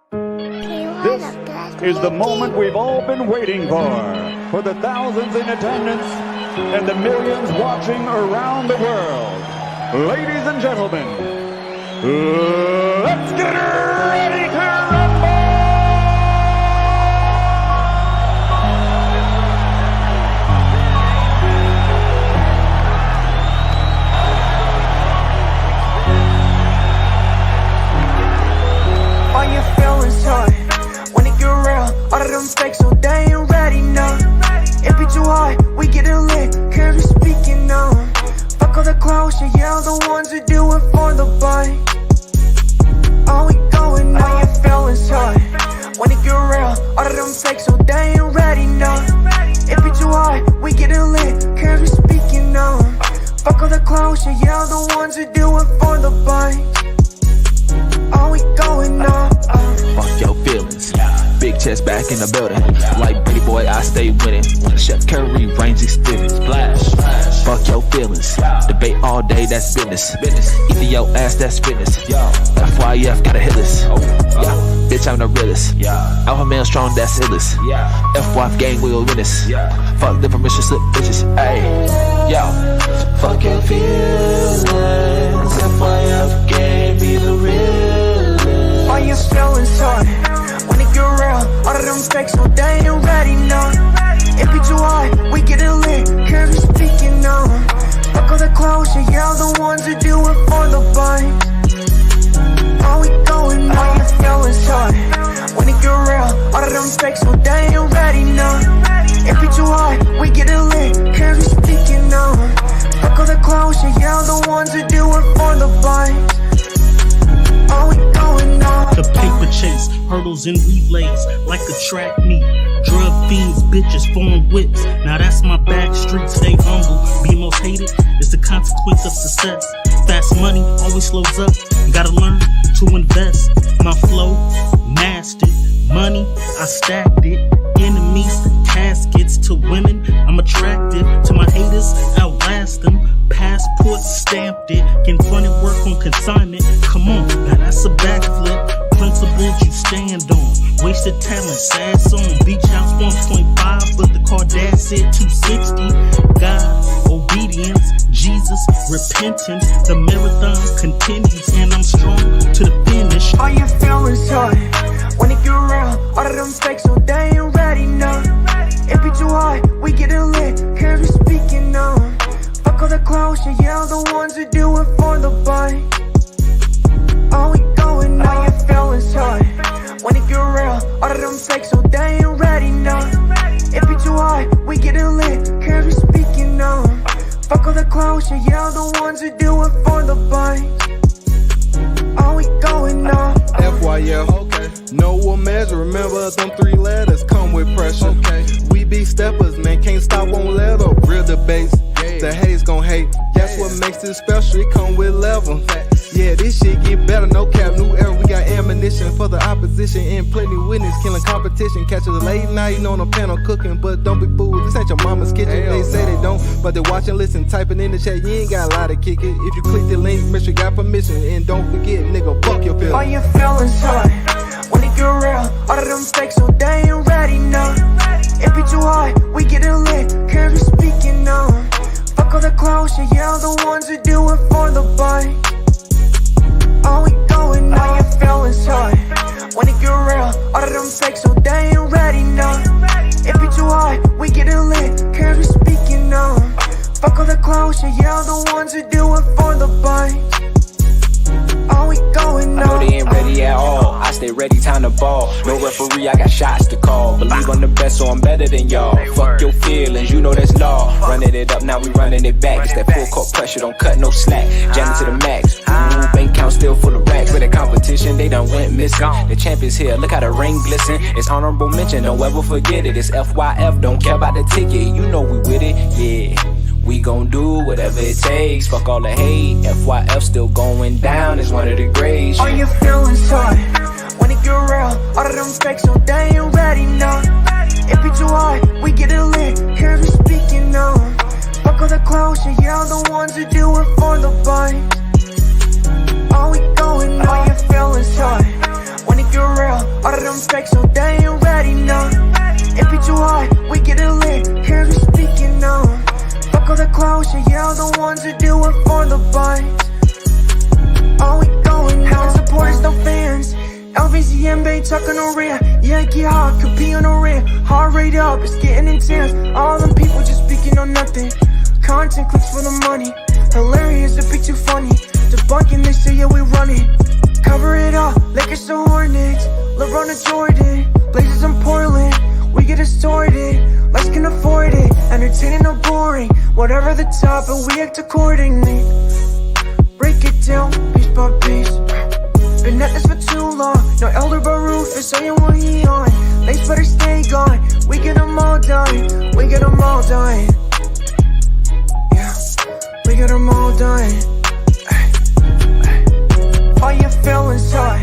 This is the moment we've all been waiting for the thousands in attendance and the millions watching around the world. Ladies and gentlemen, let's get ready to rumble! All your feelings hurt when it get real. All of them fakes, so they ain't ready now. It be too hard, we getting lit, cause we speaking now. Fuck all the clowns, yeah, the ones who do it for the bite. All we going now. All your feelings hurt when it get real. All of them fakes, so they ain't ready now. It be too hard, we getting lit, cause we speaking now. Fuck all the clowns, yeah, the ones who do it for the bite. All we going now. Fuck your feelings. Big chest back in the building. Like Brady boy, I stay winning. Chef Curry, range extended. Splash. Fuck your feelings. Debate all day, that's business. Eat your ass, that's fitness. FYF got a hit list. Bitch, I'm the realest. Alpha male strong, that's illest. FYF gang, we will win this. Fuck the permission slip bitches. Ayy, yo. Fuck your feelings. FYF gang, be the realest. All your feelings hurt when it get real. All of them fakes, so they ain't ready now. It be too hard, we getting lit, cause we speaking now. Fuck all the clowns, yeah, the ones who do it for the bite. All we going now. All your feelings hurt when it get real. All of them fakes, so they ain't ready now. It be too hard, we getting lit, cause we speaking now. Fuck all the clowns, yeah, the ones who do it for the bite. All we going now. The paper chase, hurdles and relays, like a track meet. Drug fiends, bitches, foreign whips. Now that's my back street, stay humble. Be most hated is the consequence of success. Fast money always slows up. Gotta learn to invest. My flow, mastered. Money, I stacked it. Enemies, caskets to women. I'm attractive to my haters, outlast them. Passport stamped it. Can funny work on consignment. Come on, now that's a backflip. Principles you stand on. Wasted talent, sad song. Beach house 1.5, but the car dad said 260. God, obedience, Jesus, repentance. The marathon continues, and I'm strong to the finish. All your feelings hurt when it get real. All of them fakes, so they ain't ready now. It be too hard, we getting lit, cause we speaking now. Fuck all the clowns, yeah, the ones who do it for the bite. All we going now. All your feelings hurt when it get real. All of them fakes, so they ain't ready now. It be too hard, we getting lit, cause we speaking now. Fuck all the clowns, yeah, the ones who do it for the bite. All we going now. FYF, okay. No one measure, remember them 3 letters come with pressure. Okay. We be steppers, man, can't stop, won't let up. Real debates, the haters gon' hate. That's what makes it special, it come with level. Yeah, this shit get better, no cap, new era. We got ammunition for the opposition and plenty witness, killing competition. Catch us late night on the panel cooking, but don't be fooled. This ain't your mama's kitchen. They say they don't, but they watch and listen. Typing in the chat, you ain't got a lot to kick it. If you click the link, make sure you got permission. And don't forget, nigga, fuck your feelings. All your feelings hurt when it get real. All of them fakes, so they ain't ready now. It be too hard, we getting lit, cause we speaking now. Fuck all the clowns, yeah, the ones who do it for the bite. All we going now. All your feelings hurt when it get real. All of them fakes, so they ain't ready now. It be too hard, we getting lit, cause we speaking now. Fuck all the clowns, yeah, the ones who do it for the bite. All we going now. I know they ain't ready at all. I stay ready, time to ball. No referee, I got shots to call. Believe I'm the best, so I'm better than y'all. Fuck your feelings, you know that's law. Running it up, now we running it back. It's that full court pressure, don't cut no slack. Jamming to the max. Ooh, bank count still full of racks. For the competition, they done went missing. The champ is here, look how the ring glisten. It's honorable mention, don't ever forget it. It's FYF, don't care about the ticket. You know we with it, yeah. We gon' do whatever it takes. Fuck all the hate. FYF still going down. It's one of the greats. All your feelings hurt when it get real. All of them fakes, so they ain't ready now. It be too hard, we getting lit, cause we speaking now. Fuck all the clowns, yeah, the ones who do it for the bite. All we going now. All your feelings hurt when it get real. talking on real. Yeah, get hard, could be on the real. Heart rate up, it's getting intense. All them people just speaking on nothing. Content clicks for the money. Hilarious, a bit too funny. Debunking, they say, yeah, we run it. Cover it all, Lakers to Hornets. LeBron to Jordan. Blazers in Portland. We get it sorted. Lights can afford it. Entertaining or boring. Whatever the top, but we act accordingly. Break it down, piece by piece. Been at this for too long. No elder but Rufus, saying what he on. Lace better stay gone. We get them all done. We get them all done. Yeah, we get them all done. All your feelings hot.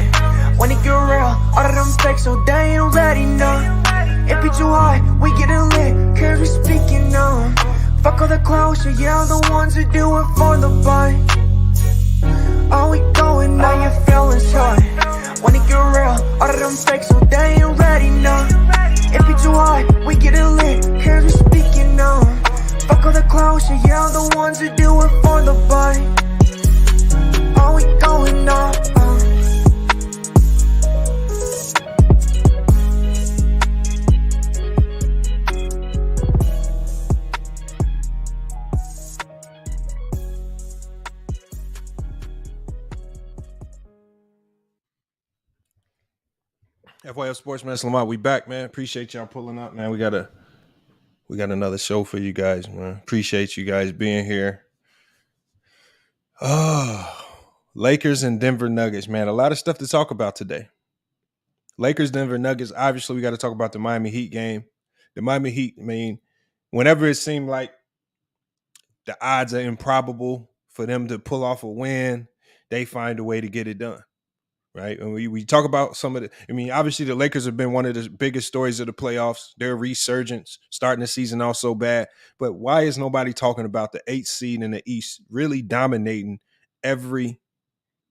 When it get real, all of them fakes, so they ain't ready now. It be too hot, we get it lit, cause we speaking now. Fuck all the closure, yeah, the ones who do it for the buy. All we going now, your feelings hot. When it get real, all of them fakes, so they ain't ready now. It be too hot, we get it lit, cause we speaking now. Fuck all the closure, yeah, the ones who do it for the buy. All we going now. FYF Sportsman Lamont, we back, man. Appreciate y'all pulling up, man. We got another show for you guys, man. Appreciate you guys being here. Lakers and Denver Nuggets, man. A lot of stuff to talk about today. Lakers, Denver Nuggets. Obviously, we got to talk about the Miami Heat game. The Miami Heat, I mean, whenever it seemed like the odds are improbable for them to pull off a win, they find a way to get it done. Right. And we talk about some of the, I mean, obviously the Lakers have been one of the biggest stories of the playoffs. Their resurgence, starting the season off so bad. But why is nobody talking about the 8th seed in the East really dominating every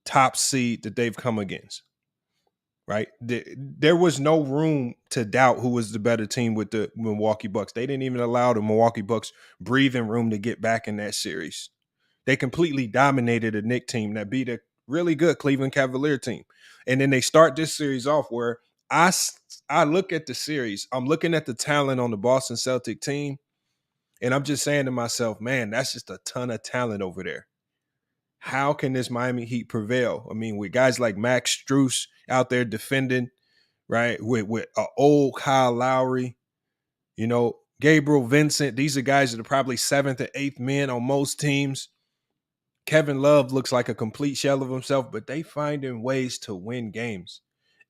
top seed that they've come against? Right. There was no room to doubt who was the better team with the Milwaukee Bucks. They didn't even allow the Milwaukee Bucks breathing room to get back in that series. They completely dominated a Knicks team that beat a really good Cleveland Cavalier team. And then they start this series off where I look at the series. I'm looking at the talent on the Boston Celtic team, and I'm just saying to myself, man, that's just a ton of talent over there. How can this Miami Heat prevail? I mean, with guys like Max Strus out there defending, right, with old Kyle Lowry, you know, Gabriel Vincent. These are guys that are probably 7th or 8th men on most teams. Kevin Love looks like a complete shell of himself, but they finding ways to win games.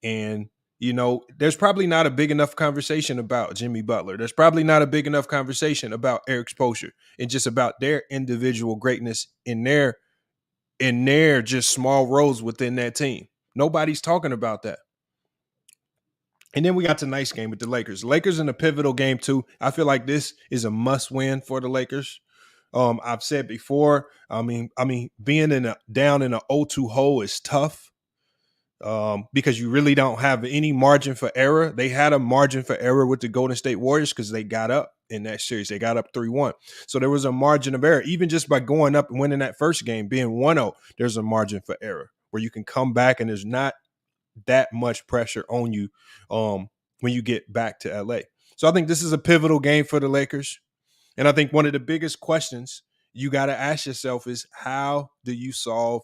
And, you know, there's probably not a big enough conversation about Jimmy Butler. There's probably not a big enough conversation about Eric Spoelstra and just about their individual greatness in their just small roles within that team. Nobody's talking about that. And then we got tonight's game with the Lakers. Lakers in a pivotal game too. I feel like this is a must win for the Lakers. I've said before, I mean, being down in an 0-2 hole is tough because you really don't have any margin for error. They had a margin for error with the Golden State Warriors because they got up in that series. They got up 3-1. So there was a margin of error. Even just by going up and winning that first game, being 1-0, there's a margin for error where you can come back and there's not that much pressure on you when you get back to LA. So I think this is a pivotal game for the Lakers. And I think one of the biggest questions you got to ask yourself is, how do you solve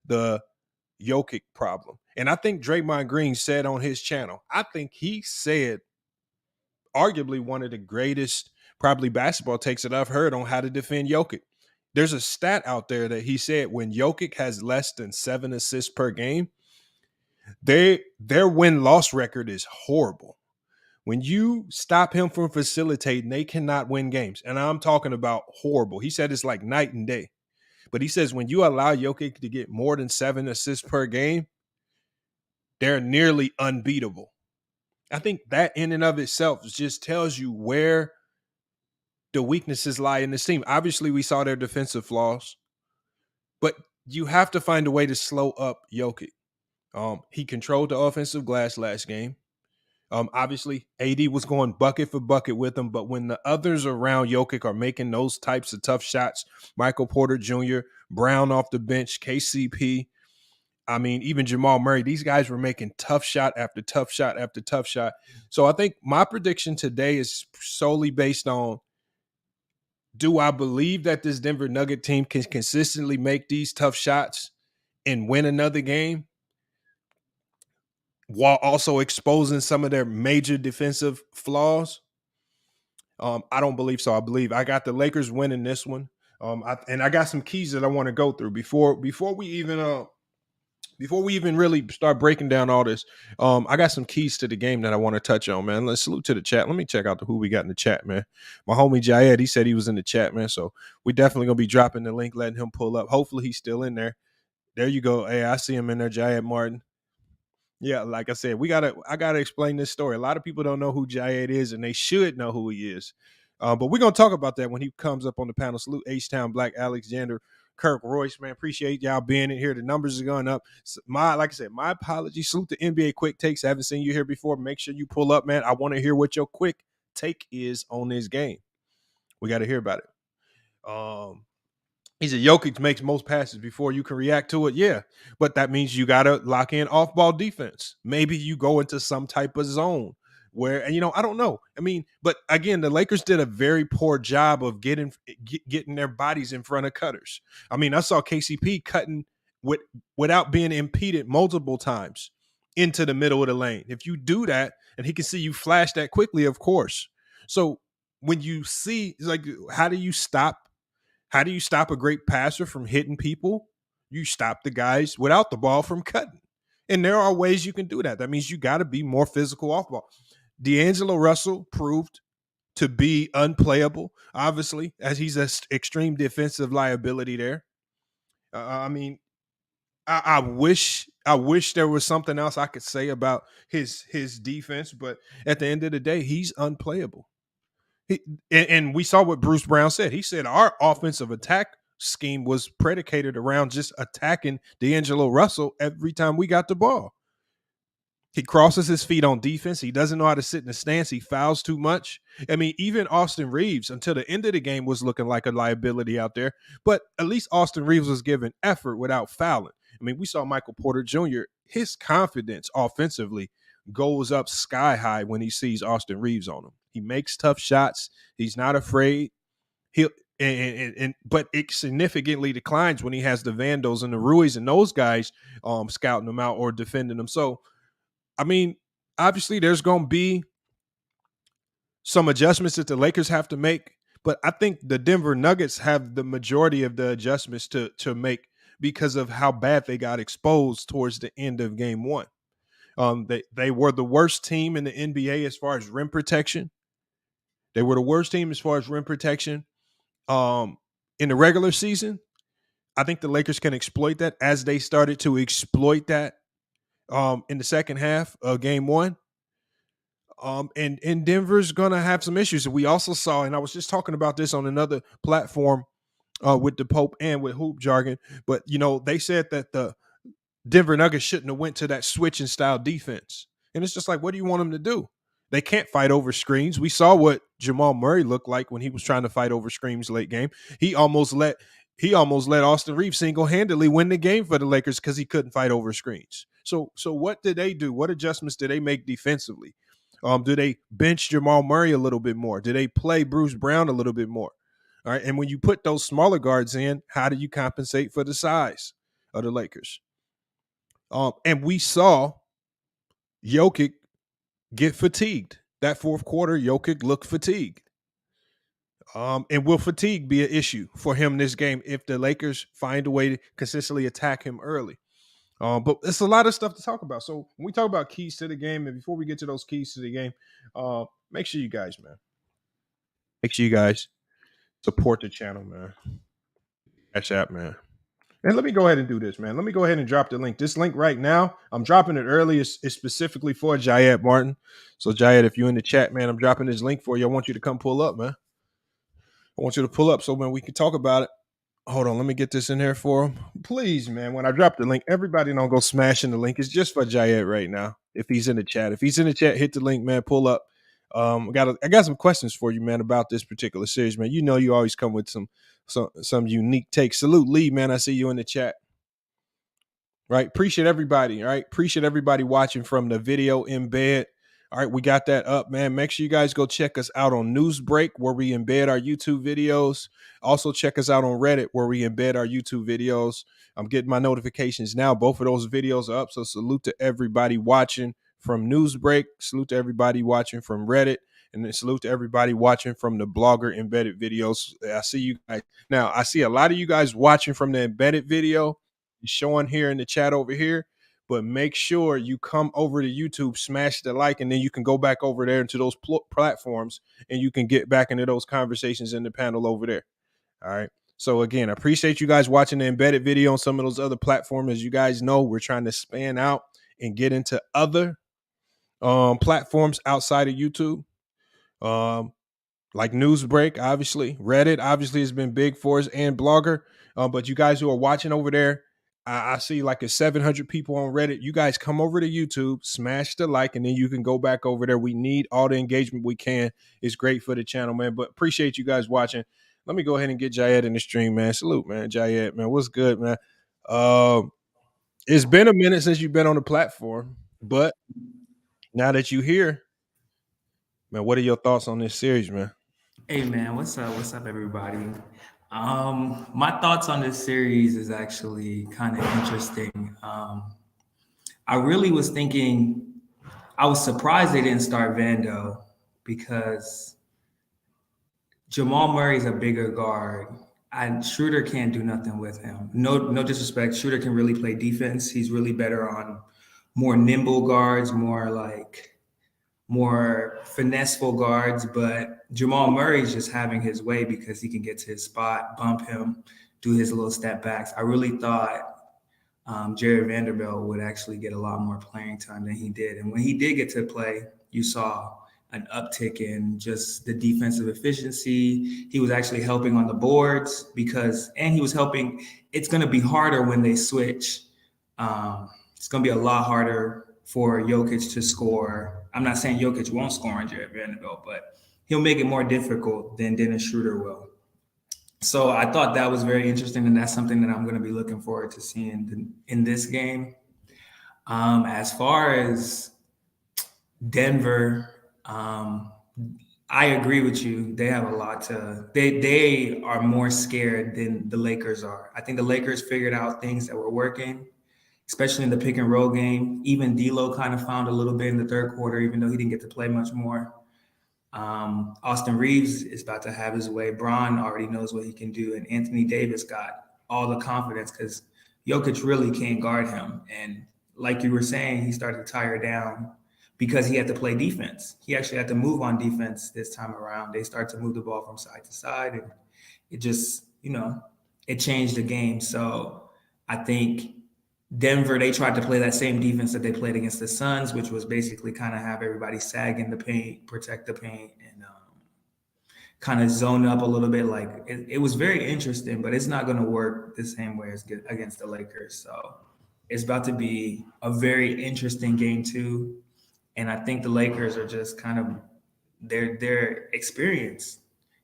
the Jokic problem? And I think Draymond Green said on his channel, I think he said arguably one of the greatest probably basketball takes that I've heard on how to defend Jokic. There's a stat out there that he said when Jokic has less than 7 assists per game, their win-loss record is horrible. When you stop him from facilitating, they cannot win games. And I'm talking about horrible. He said it's like night and day. But he says when you allow Jokic to get more than 7 assists per game, they're nearly unbeatable. I think that in and of itself just tells you where the weaknesses lie in this team. Obviously, we saw their defensive flaws. But you have to find a way to slow up Jokic. He controlled the offensive glass last game. Obviously, AD was going bucket for bucket with him, but when the others around Jokic are making those types of tough shots, Michael Porter Jr., Brown off the bench, KCP, I mean, even Jamal Murray, these guys were making tough shot after tough shot after tough shot. So I think my prediction today is solely based on, do I believe that this Denver Nugget team can consistently make these tough shots and win another game while also exposing some of their major defensive flaws? I don't believe so. I believe I got the Lakers winning this one. I got some keys that I want to go through before we even really start breaking down all this. I got some keys to the game that I want to touch on, man. Let's salute to the chat. Let me check out who we got in the chat, man. My homie Jayed, he said he was in the chat, man. So we definitely gonna be dropping the link, letting him pull up. Hopefully he's still in there. There you go. Hey, I see him in there, Jayed Martin. Yeah, like I said, I gotta explain this story. A lot of people don't know who Jayed is, and they should know who he is. But we're gonna talk about that when he comes up on the panel. Salute H-Town Black, Alexander, Kirk Royce, man. Appreciate y'all being in here. The numbers are going up. Like I said, my apologies. Salute to NBA Quick Takes. I haven't seen you here before. Make sure you pull up, man. I want to hear what your quick take is on this game. We got to hear about it. He said Jokic makes most passes before you can react to it. Yeah, but that means you got to lock in off-ball defense. Maybe you go into some type of zone where, and I don't know. I mean, but again, the Lakers did a very poor job of getting their bodies in front of cutters. I mean, I saw KCP cutting without being impeded multiple times into the middle of the lane. If you do that, and he can see you flash that quickly, of course. So when you see, like, how do you stop a great passer from hitting people? You stop the guys without the ball from cutting. And there are ways you can do that. That means you got to be more physical off ball. D'Angelo Russell proved to be unplayable, obviously, as he's an extreme defensive liability there. I mean, I wish there was something else I could say about his defense, but at the end of the day, he's unplayable. And we saw what Bruce Brown said. He said our offensive attack scheme was predicated around just attacking D'Angelo Russell every time we got the ball. He crosses his feet on defense. He doesn't know how to sit in the stance. He fouls too much. I mean, even Austin Reeves, until the end of the game, was looking like a liability out there. But at least Austin Reeves was given effort without fouling. I mean, we saw Michael Porter Jr., his confidence offensively goes up sky high when he sees Austin Reeves on him. He makes tough shots. He's not afraid. But it significantly declines when he has the Vandals and the Ruiz and those guys scouting him out or defending him. So, I mean, obviously there's going to be some adjustments that the Lakers have to make, but I think the Denver Nuggets have the majority of the adjustments to make because of how bad they got exposed towards the end of game one. They were the worst team in the NBA as far as rim protection. They were the worst team as far as rim protection in the regular season. I think the Lakers can exploit that as they started to exploit that in the second half of game one. And Denver's going to have some issues. And we also saw, and I was just talking about this on another platform with the Pope and with Hoop Jargon, but, they said that the Denver Nuggets shouldn't have went to that switching style defense. And it's just like, what do you want them to do? They can't fight over screens. We saw what Jamal Murray looked like when he was trying to fight over screens late game. He almost let Austin Reeves single-handedly win the game for the Lakers because he couldn't fight over screens. So what did they do? What adjustments did they make defensively? Do they bench Jamal Murray a little bit more? Do they play Bruce Brown a little bit more? All right. And when you put those smaller guards in, how do you compensate for the size of the Lakers? And we saw Jokic get fatigued. That fourth quarter, Jokic looked fatigued. And will fatigue be an issue for him this game if the Lakers find a way to consistently attack him early? But it's a lot of stuff to talk about. So when we talk about keys to the game, and before we get to those keys to the game, make sure you guys support the channel, man. Cash App, man. And let me go ahead and do this, man. Let me go ahead and drop the link. This link right now, I'm dropping it early. It's specifically for Jayed Martin. So Jayed, if you're in the chat, man, I'm dropping this link for you. I want you to come pull up, man. I want you to pull up so, man, we can talk about it. Hold on, let me get this in here for him. Please, man, when I drop the link, everybody don't go smashing the link. It's just for Jayed right now. If he's in the chat. If he's in the chat, hit the link, man, pull up. I got some questions for you, man, about this particular series, man. You always come with some unique takes. Salute Lee, man. I see you in the chat. right? Appreciate everybody, right? Appreciate everybody watching from the video embed. All right, we got that up, man. Make sure you guys go check us out on Newsbreak, where we embed our YouTube videos. Also, check us out on Reddit, where we embed our YouTube videos. I'm getting my notifications now. Both of those videos are up. So salute to everybody watching from Newsbreak. Salute to everybody watching from Reddit. And then salute to everybody watching from the Blogger embedded videos. I see you guys. Now, I see a lot of you guys watching from the embedded video. It's showing here in the chat over here. But make sure you come over to YouTube, smash the like, and then you can go back over there into those platforms and you can get back into those conversations in the panel over there. All right. So again, I appreciate you guys watching the embedded video on some of those other platforms. As you guys know, we're trying to span out and get into other platforms outside of YouTube. Like Newsbreak, obviously. Reddit, obviously, has been big for us, and Blogger. But you guys who are watching over there, I see like a 700 people on Reddit. You guys come over to YouTube, smash the like, and then you can go back over there. We need all the engagement we can. It's great for the channel, man. But appreciate you guys watching. Let me go ahead and get Jayed in the stream, man. Salute, man. Jayed, man. What's good, man? It's been a minute since you've been on the platform, but now that you're here, man, what are your thoughts on this series, man? Hey man, what's up? What's up, everybody? My thoughts on this series is actually kind of interesting. I really was thinking, I was surprised they didn't start Vando because Jamal Murray's a bigger guard, and Schroeder can't do nothing with him. No disrespect. Schroeder can really play defense. He's really better on more nimble guards, more finesseful guards, but Jamal Murray's just having his way because he can get to his spot, bump him, do his little step backs. I really thought Jared Vanderbilt would actually get a lot more playing time than he did. And when he did get to play, you saw an uptick in just the defensive efficiency. He was actually helping on the boards and he was helping. It's going to be harder when they switch. It's going to be a lot harder for Jokic to score. I'm not saying Jokic won't score on Jared Vanderbilt, but he'll make it more difficult than Dennis Schroeder will. So I thought that was very interesting, and that's something that I'm going to be looking forward to seeing in this game. As far as Denver, I agree with you. They have a lot they are more scared than the Lakers are. I think the Lakers figured out things that were working, especially in the pick and roll game. Even D'Lo kind of found a little bit in the third quarter, even though he didn't get to play much more. Austin Reeves is about to have his way. Bron already knows what he can do. And Anthony Davis got all the confidence because Jokic really can't guard him. And like you were saying, he started to tire down because he had to play defense. He actually had to move on defense this time around. They start to move the ball from side to side. And it just, it changed the game. So I think Denver, they tried to play that same defense that they played against the Suns, which was basically kind of have everybody sag in the paint, protect the paint, and kind of zone up a little bit. Like it was very interesting, but it's not going to work the same way as against the Lakers. So it's about to be a very interesting game too. And I think the Lakers are just kind of their experience.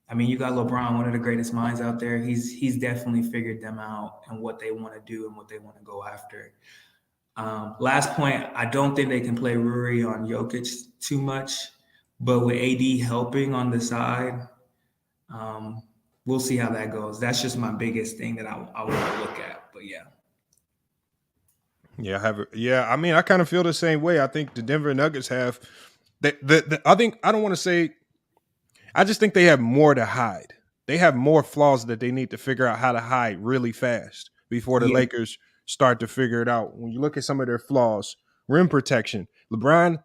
I mean, you got LeBron, one of the greatest minds out there. He's definitely figured them out and what they want to do and what they want to go after. Last point, I don't think they can play Rui on Jokic too much, but with AD helping on the side, we'll see how that goes. That's just my biggest thing that I want to look at. But yeah. Yeah, I mean, I kind of feel the same way. I think the Denver Nuggets have I don't want to say. I just think they have more to hide. They have more flaws that they need to figure out how to hide really fast before the Lakers start to figure it out. When you look at some of their flaws, rim protection. LeBron,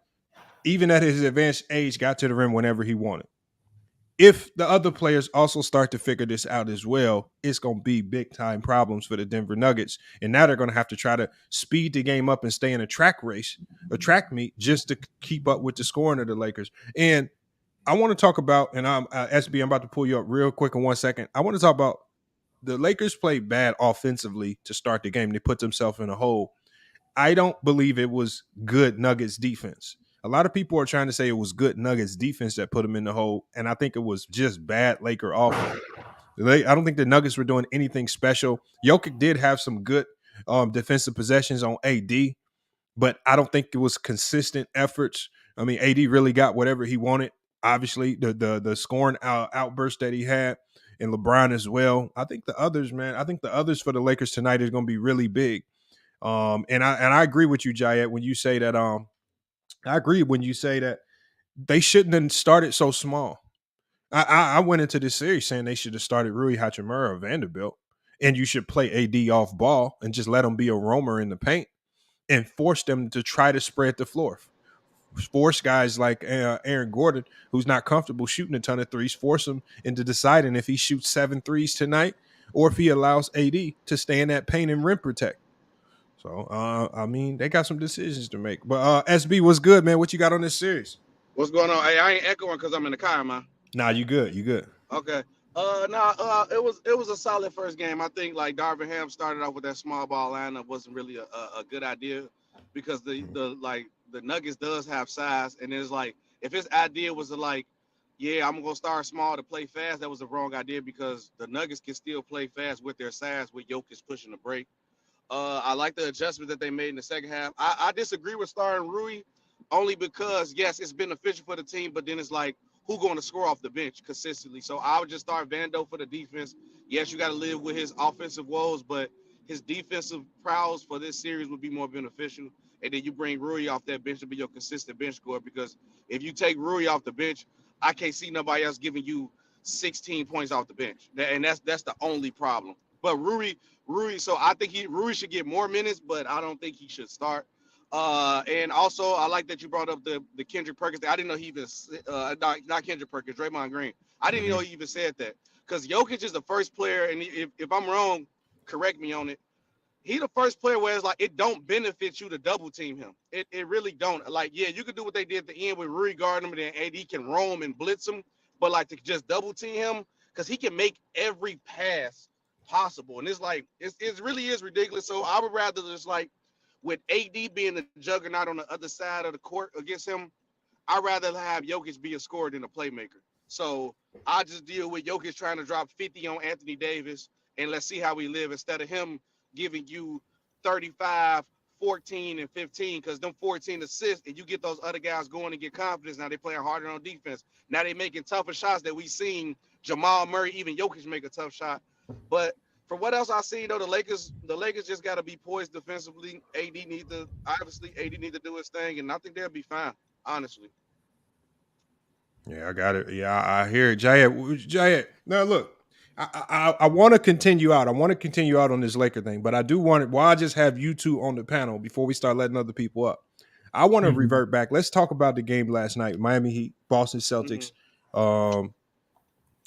even at his advanced age, got to the rim whenever he wanted. If the other players also start to figure this out as well, it's going to be big time problems for the Denver Nuggets. And now they're going to have to try to speed the game up and stay in a track meet, just to keep up with the scoring of the Lakers. And I want to talk about, and SB, I'm about to pull you up real quick in 1 second. I want to talk about the Lakers played bad offensively to start the game. They put themselves in a hole. I don't believe it was good Nuggets defense. A lot of people are trying to say it was good Nuggets defense that put them in the hole, and I think it was just bad Laker offense. I don't think the Nuggets were doing anything special. Jokic did have some good defensive possessions on AD, but I don't think it was consistent efforts. I mean, AD really got whatever he wanted. Obviously, the scoring outburst that he had, and LeBron as well. I think the others, man. I think the others for the Lakers tonight is going to be really big. And I agree with you, Jayet, when you say that. I agree when you say that they shouldn't have started so small. I went into this series saying they should have started Rui Hachimura or Vanderbilt, and you should play AD off ball and just let him be a roamer in the paint and force them to try to spread the floor. Force guys like Aaron Gordon, who's not comfortable shooting a ton of threes, force him into deciding if he shoots 7 threes tonight or if he allows AD to stay in that paint and rim protect. So, I mean, they got some decisions to make. But SB, what's good, man? What you got on this series? What's going on? Hey, I ain't echoing because I'm in the car, man. Nah, you good. You good. Okay. It was a solid first game. I think like Darvin Ham started off with that small ball lineup wasn't really a good idea because the Nuggets does have size, and it's like if his idea was to like, yeah, I'm gonna start small to play fast, that was the wrong idea because the Nuggets can still play fast with their size with Jokic pushing the break. I like the adjustment that they made in the second half. I disagree with starting Rui only because yes, it's beneficial for the team, but then it's like who going to score off the bench consistently. So I would just start Vando for the defense. Yes, you got to live with his offensive woes, but his defensive prowess for this series would be more beneficial. And then you bring Rui off that bench to be your consistent bench scorer because if you take Rui off the bench, I can't see nobody else giving you 16 points off the bench. And that's the only problem. But Rui, so I think Rui should get more minutes, but I don't think he should start. And also, I like that you brought up the Kendrick Perkins thing. I didn't know he even not Kendrick Perkins, Draymond Green. I didn't even know he even said that because Jokic is the first player, and if I'm wrong, correct me on it. He the first player where it's like it don't benefit you to double team him. It really don't. Like yeah, you could do what they did at the end with Rui guarding him, and then AD can roam and blitz him, but like to just double team him because he can make every pass possible, and it's like it really is ridiculous. So I would rather just like. With AD being the juggernaut on the other side of the court against him, I'd rather have Jokic be a scorer than a playmaker. So I just deal with Jokic trying to drop 50 on Anthony Davis, and let's see how we live instead of him giving you 35, 14, and 15 because them 14 assists, and you get those other guys going and get confidence. Now they playing harder on defense. Now they making tougher shots that we seen Jamal Murray, even Jokic make a tough shot. But for what else I seen though, the Lakers just got to be poised defensively. AD need to do his thing, and I think they'll be fine. Honestly. Yeah, I got it. Yeah, I hear it, Jayet. Now look, I want to continue out. I want to continue out on this Laker thing, but I do want it. While I just have you two on the panel before we start letting other people up, I want to revert back. Let's talk about the game last night: Miami Heat, Boston Celtics.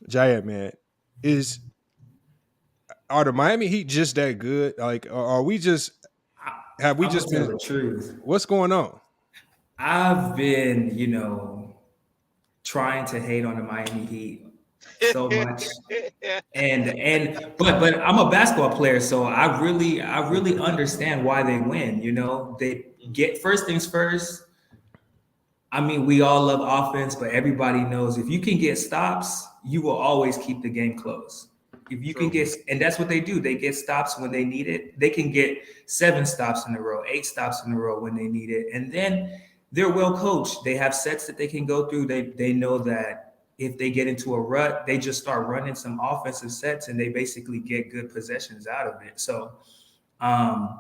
Jayet, man, are the Miami Heat just that good? Like, are we just? Have we just been? The truth. What's going on? I've been, trying to hate on the Miami Heat so much, but I'm a basketball player, so I really understand why they win. They get first things first. I mean, we all love offense, but everybody knows if you can get stops, you will always keep the game close. If you can get, and that's what they do. They get stops when they need it. They can get 7 stops in a row, 8 stops in a row when they need it. And then they're well coached. They have sets that they can go through. They know that if they get into a rut, they just start running some offensive sets and they basically get good possessions out of it. So I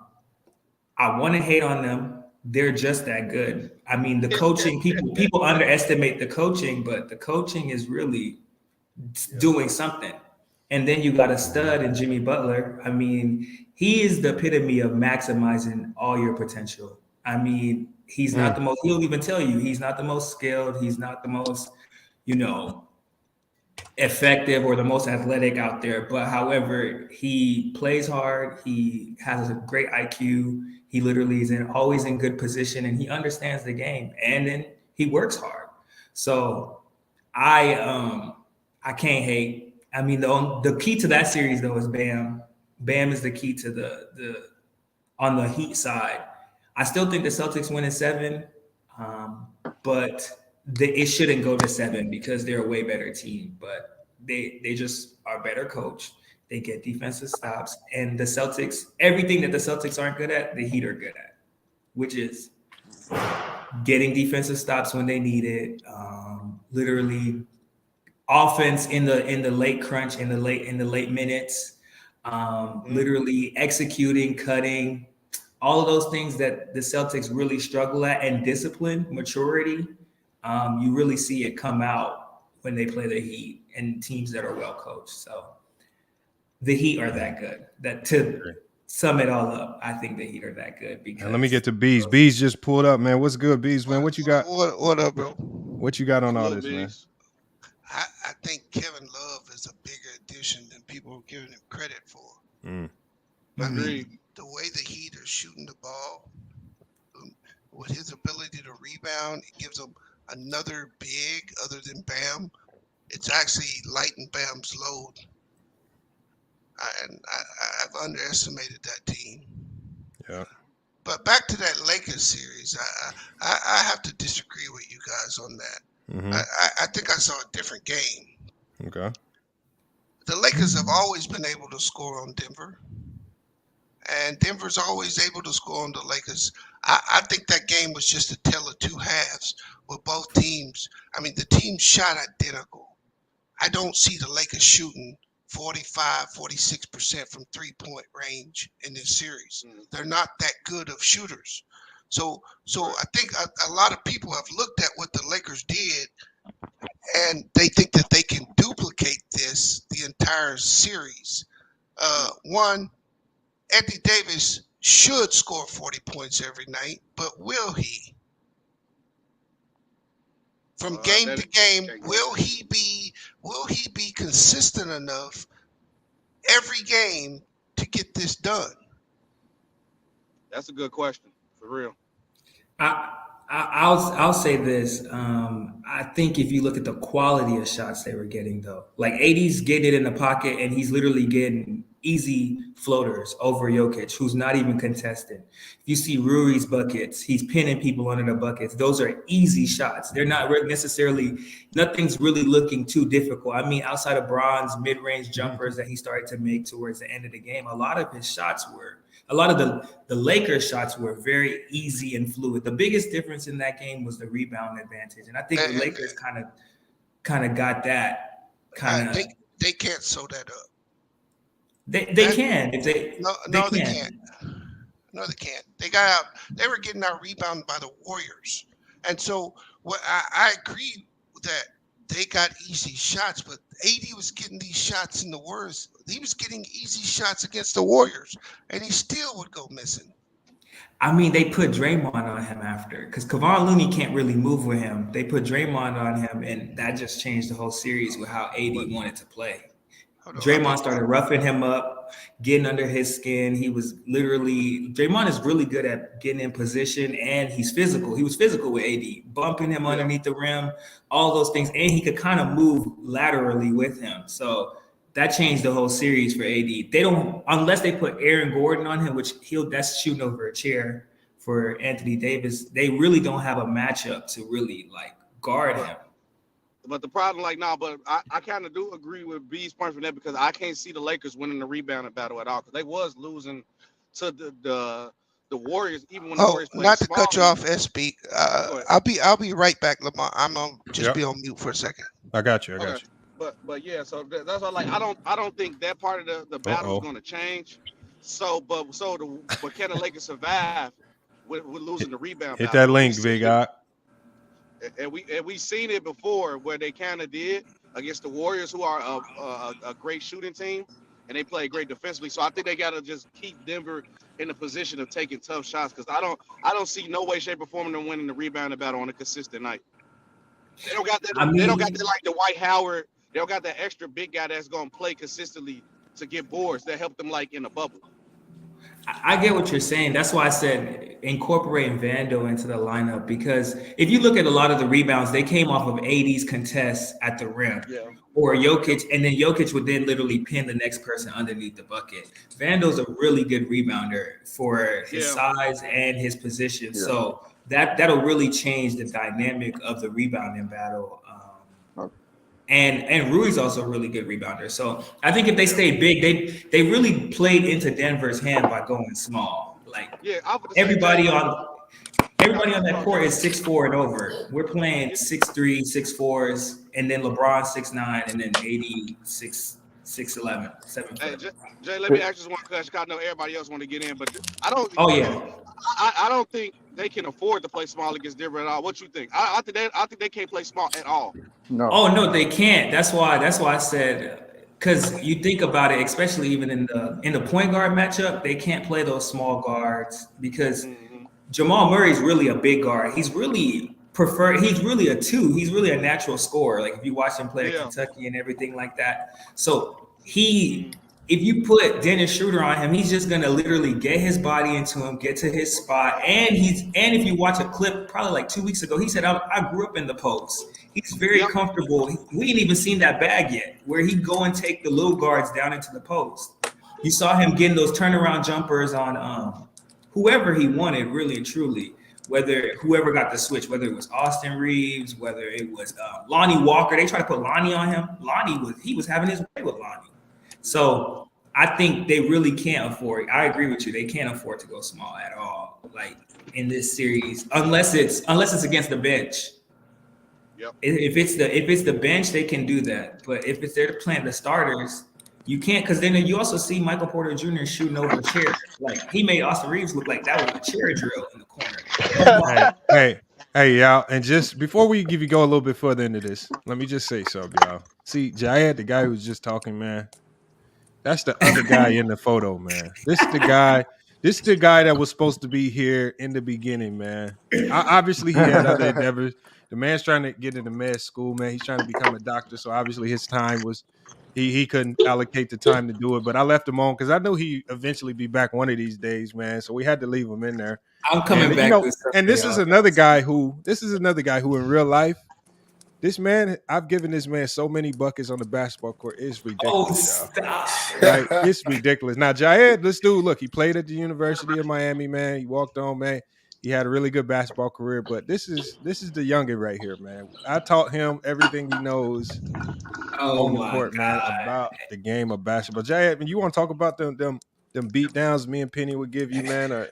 want to hate on them. They're just that good. I mean, the coaching, people underestimate the coaching, but the coaching is really doing something. And then you got a stud in Jimmy Butler. I mean, he is the epitome of maximizing all your potential. I mean, he's not the most, he'll even tell you, he's not the most skilled. He's not the most, effective or the most athletic out there. But however, he plays hard. He has a great IQ. He literally is always in good position and he understands the game. And then he works hard. So I can't hate. I mean, the key to that series though is Bam. Bam is the key to the on the Heat side. I still think the Celtics win in 7, but it shouldn't go to 7 because they're a way better team. But they just are better coached. They get defensive stops. And the Celtics, everything that the Celtics aren't good at, the Heat are good at, which is getting defensive stops when they need it, literally offense in the late crunch, in the late minutes, literally executing, cutting, all of those things that the Celtics really struggle at, and discipline, maturity. You really see it come out when they play the Heat and teams that are well coached. So the Heat are that good. That to sum it all up, I think the Heat are that good. Because and let me get to Bees. Bees just pulled up, man. What's good, Bees, man? What you got? What up, bro? What you got on all this, man? I think Kevin Love is a bigger addition than people are giving him credit for. I mean, the way the Heat are shooting the ball, with his ability to rebound, it gives him another big other than Bam. It's actually lighting Bam's load. I've underestimated that team. Yeah. But back to that Lakers series, I have to disagree with you guys on that. I think I saw a different game. Okay. The Lakers have always been able to score on Denver. And Denver's always able to score on the Lakers. I think that game was just a tale of two halves with both teams. I mean, the teams shot identical. I don't see the Lakers shooting 45, 46% from three-point range in this series. They're not that good of shooters. So I think a lot of people have looked at what the Lakers did, and they think that they can duplicate this the entire series. One, Anthony Davis should score 40 points every night, but will he? From game to game, will he be consistent enough every game to get this done? That's a good question, for real. I'll say this. I think if you look at the quality of shots they were getting, though, like AD's getting it in the pocket, and he's literally getting easy floaters over Jokic, who's not even contested. If you see Rui's buckets, he's pinning people under the buckets. Those are easy shots. They're not necessarily, nothing's really looking too difficult. I mean, outside of Braun's mid-range jumpers that he started to make towards the end of the game, a lot of the Lakers shots were very easy and fluid. The biggest difference in that game was the rebound advantage. And I think the Lakers kind of got that they can't sew that up. They can if they they can't. No, they can't. They were getting out rebounded by the Warriors. And so what I agree that they got easy shots, but AD was getting these shots in the Warriors. He was getting easy shots against the Warriors, and he still would go missing. I mean, they put Draymond on him after, because Kevon Looney can't really move with him. They put Draymond on him, and that just changed the whole series with how AD wanted to play. Draymond started roughing him up, getting under his skin. Draymond is really good at getting in position, and he's physical. He was physical with AD, bumping him underneath the rim, all those things. And he could kind of move laterally with him. So that changed the whole series for AD. They don't, unless they put Aaron Gordon on him, which that's shooting over a chair for Anthony Davis. They really don't have a matchup to really guard him. But the problem, but I kind of do agree with B's point from that, because I can't see the Lakers winning the rebounding battle at all, because they was losing to the Warriors, even when the Warriors played. Not to cut you off, SB. I'll be right back, Lamar. I'm gonna just be on mute for a second. I got you. But yeah, so that's why I don't think that part of the battle is going to change. But can the Lakers survive with losing the rebound? Hit that link, Big Eye. And we seen it before where they kind of did against the Warriors, who are a great shooting team, and they play great defensively. So I think they got to just keep Denver in the position of taking tough shots, because I don't see no way, shape, or form them winning the rebounding battle on a consistent night. They don't got that. They don't got that like the Dwight Howard. They don't got that extra big guy that's going to play consistently to get boards that help them in a bubble. I get what you're saying. That's why I said incorporating Vando into the lineup, because if you look at a lot of the rebounds, they came off of AD's contests at the rim or Jokic, and then Jokic would then literally pin the next person underneath the bucket. Vando's a really good rebounder for his size and his position. So that'll really change the dynamic of the rebounding battle. And Rui's also a really good rebounder. So I think if they stayed big, they really played into Denver's hand by going small. Like Yeah, I would say Jay. everybody Like, on everybody on that sorry, court Jay. is 6'4" and over. We're playing Yeah, 6'3", 6'4s, and then LeBron 6'9", and then 86, 6'11", 7 foot. Hey, Jay, let me ask you one question. 'Cause I know everybody else want to get in, but I don't. Oh yeah. I don't think they can afford to play small against Denver at all. What you think? I think they can't play small at all. No. Oh no, they can't. That's why I said, because you think about it, especially even in the point guard matchup, they can't play those small guards because Mm-hmm. Jamal Murray's really a big guard. He's really a two. He's really a natural scorer. Like if you watch him play at Yeah. Kentucky and everything like that. So he, Mm-hmm. if you put Dennis Schroeder on him, he's just gonna literally get his body into him, get to his spot, and if you watch a clip probably like 2 weeks ago, he said, I grew up in the post. He's very Yep. comfortable. We ain't even seen that bag yet, where he'd go and take the little guards down into the post. You saw him getting those turnaround jumpers on whoever he wanted, really and truly. Whether whoever got the switch, whether it was Austin Reeves, whether it was Lonnie Walker, they tried to put Lonnie on him. He was having his way with Lonnie. So I think they really can't afford. I agree with you. They can't afford to go small at all, like in this series, unless it's against the bench. Yep. If it's the bench, they can do that. But if it's they're playing the starters, you can't, because then you also see Michael Porter Jr. shooting over chairs. Like he made Austin Reeves look like that was a chair drill in the corner. Hey, y'all. And just before we go a little bit further into this, let me just say something, y'all. See, Jayad, the guy who was just talking, man, that's the other guy in the photo, man. This is the guy that was supposed to be here in the beginning, man. Obviously, he had other endeavors. The man's trying to get into med school, man. He's trying to become a doctor, so obviously his time was he couldn't allocate the time to do it. But I left him on because I knew he'd eventually be back one of these days, man. So we had to leave him in there. I'm coming And, back. this is another guy who in real life, this man, I've given this man so many buckets on the basketball court. It's ridiculous. Stop. Right? It's ridiculous. Now, Jayed, this dude, look, he played at the University of Miami, man. He walked on, man. He had a really good basketball career, but this is the youngin right here, man. I taught him everything he knows on the court, man, about the game of basketball. Jayed, when you want to talk about them beat downs me and Penny would give you, man, or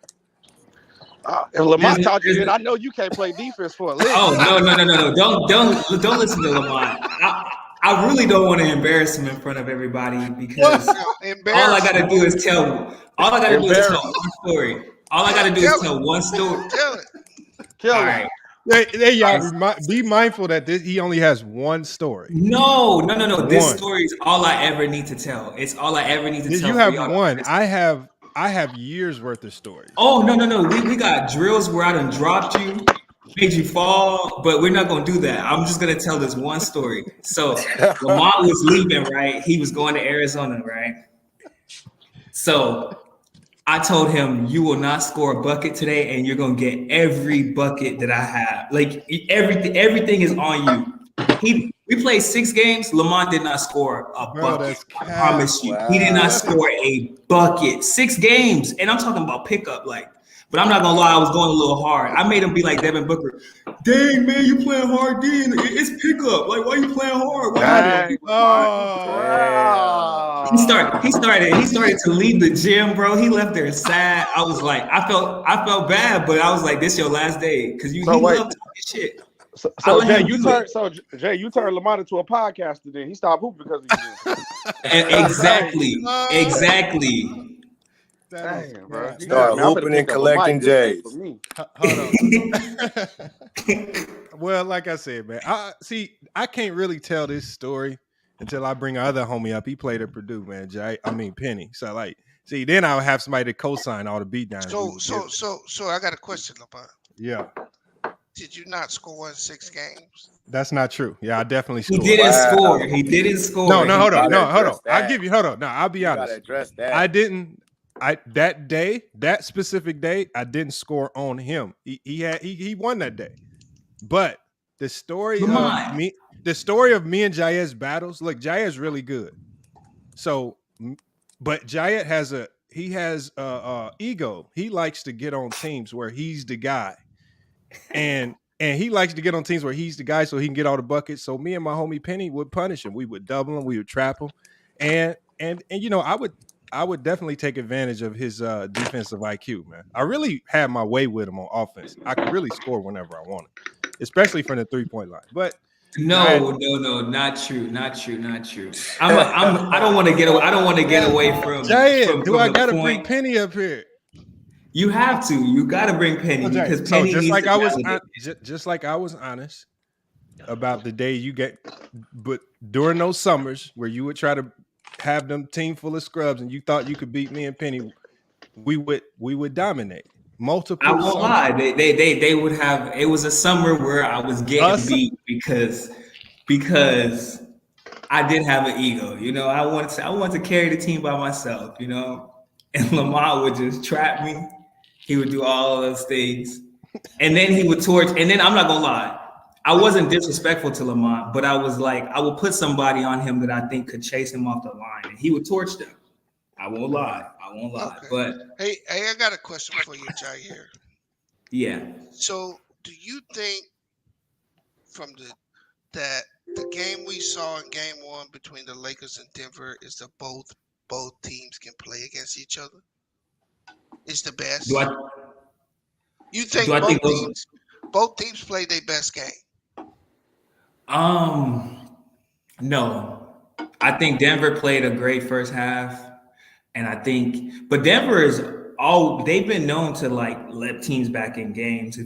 If Lamont taught you that, I know you can't play defense for a living. Oh no! Don't listen to Lamont. I really don't want to embarrass him in front of everybody because all I got to do is tell. All I got to do is tell one story. All I got to do is tell one story. Tell it. All right. Hey, y'all, be mindful that he only has one story. No. This story is all I ever need to tell. It's all I ever need to tell. You have one. I have years worth of stories. Oh no. We got drills where I done dropped you, made you fall, but we're not gonna do that. I'm just gonna tell this one story. So Lamont was leaving, right? He was going to Arizona, right? So I told him, you will not score a bucket today, and you're gonna get every bucket that I have. Like everything is on you. We played 6 games. Lamont did not score a bucket. I promise you. Wow. He did not score a bucket. 6 games. And I'm talking about pickup, but I'm not gonna lie, I was going a little hard. I made him be like Devin Booker. Dang, man, you playing hard, D. It's pickup. Like, why you playing hard? He started to leave the gym, bro. He left there sad. I was like, I felt bad, but I was like, this your last day. Because he loved talking shit. So Jay, you turned Lamont into a podcaster. Then he stopped hooping because of you. Exactly. Damn, bro. Start hooping and collecting J's. Hold on. Well, like I said, man, I can't really tell this story until I bring other homie up. He played at Purdue, man. Penny. So then I'll have somebody to co-sign all the beatdowns. So I got a question, Lamont. Yeah. Did you not score in 6 games? That's not true. Yeah, I definitely scored. He didn't score. No, hold on. I'll give you. Hold on. No, I'll be honest. Gotta address that. I didn't. That specific day, I didn't score on him. He won that day. But the story of me and Jayed's battles. Look, Jayed's really good. So, but Jayed has ego. He likes to get on teams where he's the guy. And And he likes to get on teams where he's the guy so he can get all the buckets. So me and my homie Penny would punish him. We would double him. We would trap him. And you know, I would definitely take advantage of his defensive IQ, man. I really had my way with him on offense. I could really score whenever I wanted, especially from the 3-point line. But no, not true. I don't want to get away. I don't want to get away from. I gotta bring Penny up here? You have to. You got to bring Penny because Penny just needs like to just like I was honest about the day you get, but during those summers where you would try to have them team full of scrubs and you thought you could beat me and Penny, we would dominate multiple. I won't lie. They would have. It was a summer where I was getting beat because I did have an ego. You know, I wanted to carry the team by myself. You know, and Lamar would just trap me. He would do all of those things. And then he would torch. And then I'm not going to lie. I wasn't disrespectful to Lamont, but I was like, I would put somebody on him that I think could chase him off the line. And he would torch them. I won't lie. Okay. But hey, I got a question for you, Jair. Yeah. So do you think from that the game we saw in game 1 between the Lakers and Denver is that both teams can play against each other? Is the best? You think both teams played their best game? No. I think Denver played a great first half. And but Denver they've been known to like let teams back in games. I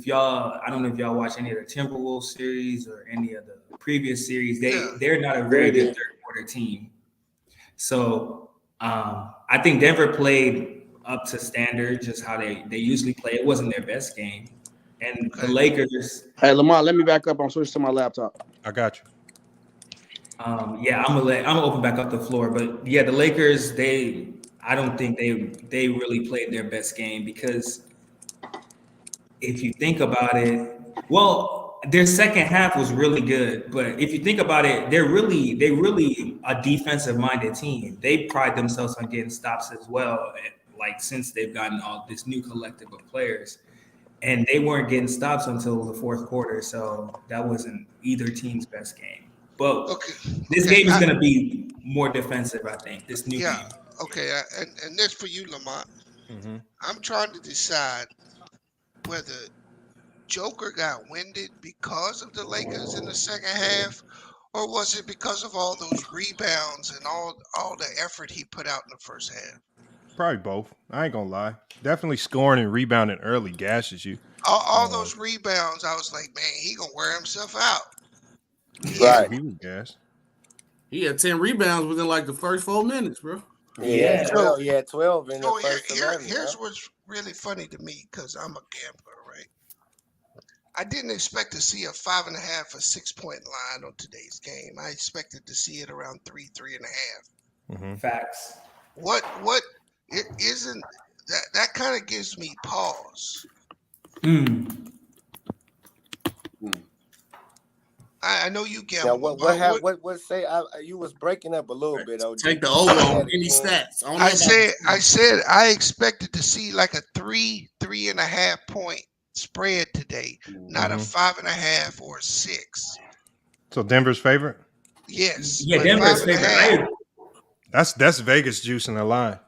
don't know if y'all watch any of the Timberwolves series or any of the previous series, they're not a very good third quarter team. So I think Denver played up to standard, just how they usually play. It wasn't their best game. And the Lakers. Hey, Lamar, let me back up. I'm switching to my laptop. I got you. I'm gonna open back up the floor. But yeah, the Lakers, I don't think they really played their best game because if you think about it, well, their second half was really good. But if you think about it, they're really a defensive minded team. They pride themselves on getting stops as well. Like since they've gotten all this new collective of players, and they weren't getting stops until the fourth quarter. So that wasn't either team's best game. But this game is going to be more defensive, I think. This new game. Okay, and this for you, Lamont. Mm-hmm. I'm trying to decide whether Joker got winded because of the Lakers in the second half, or was it because of all those rebounds and all the effort he put out in the first half? Probably both. I ain't gonna lie. Definitely scoring and rebounding early gashes you. All those rebounds, I was like, man, he gonna wear himself out. Right. He was gassed. He had 10 rebounds within like the first 4 minutes, bro. Yeah, 12 in the first 11. Here's what's really funny to me, because I'm a gambler, right? I didn't expect to see a 5.5 or 6 point line on today's game. I expected to see it around 3.5. Mm-hmm. Facts. What it isn't that kind of gives me pause. I know you gamble. Now, what say? You was breaking up a little bit. OG. Take the over on any stats. I said I expected to see like a 3.5 point spread today, not a 5.5 or 6. So Denver's favorite? Yes. Yeah, Denver's favorite. That's Vegas juice in the line.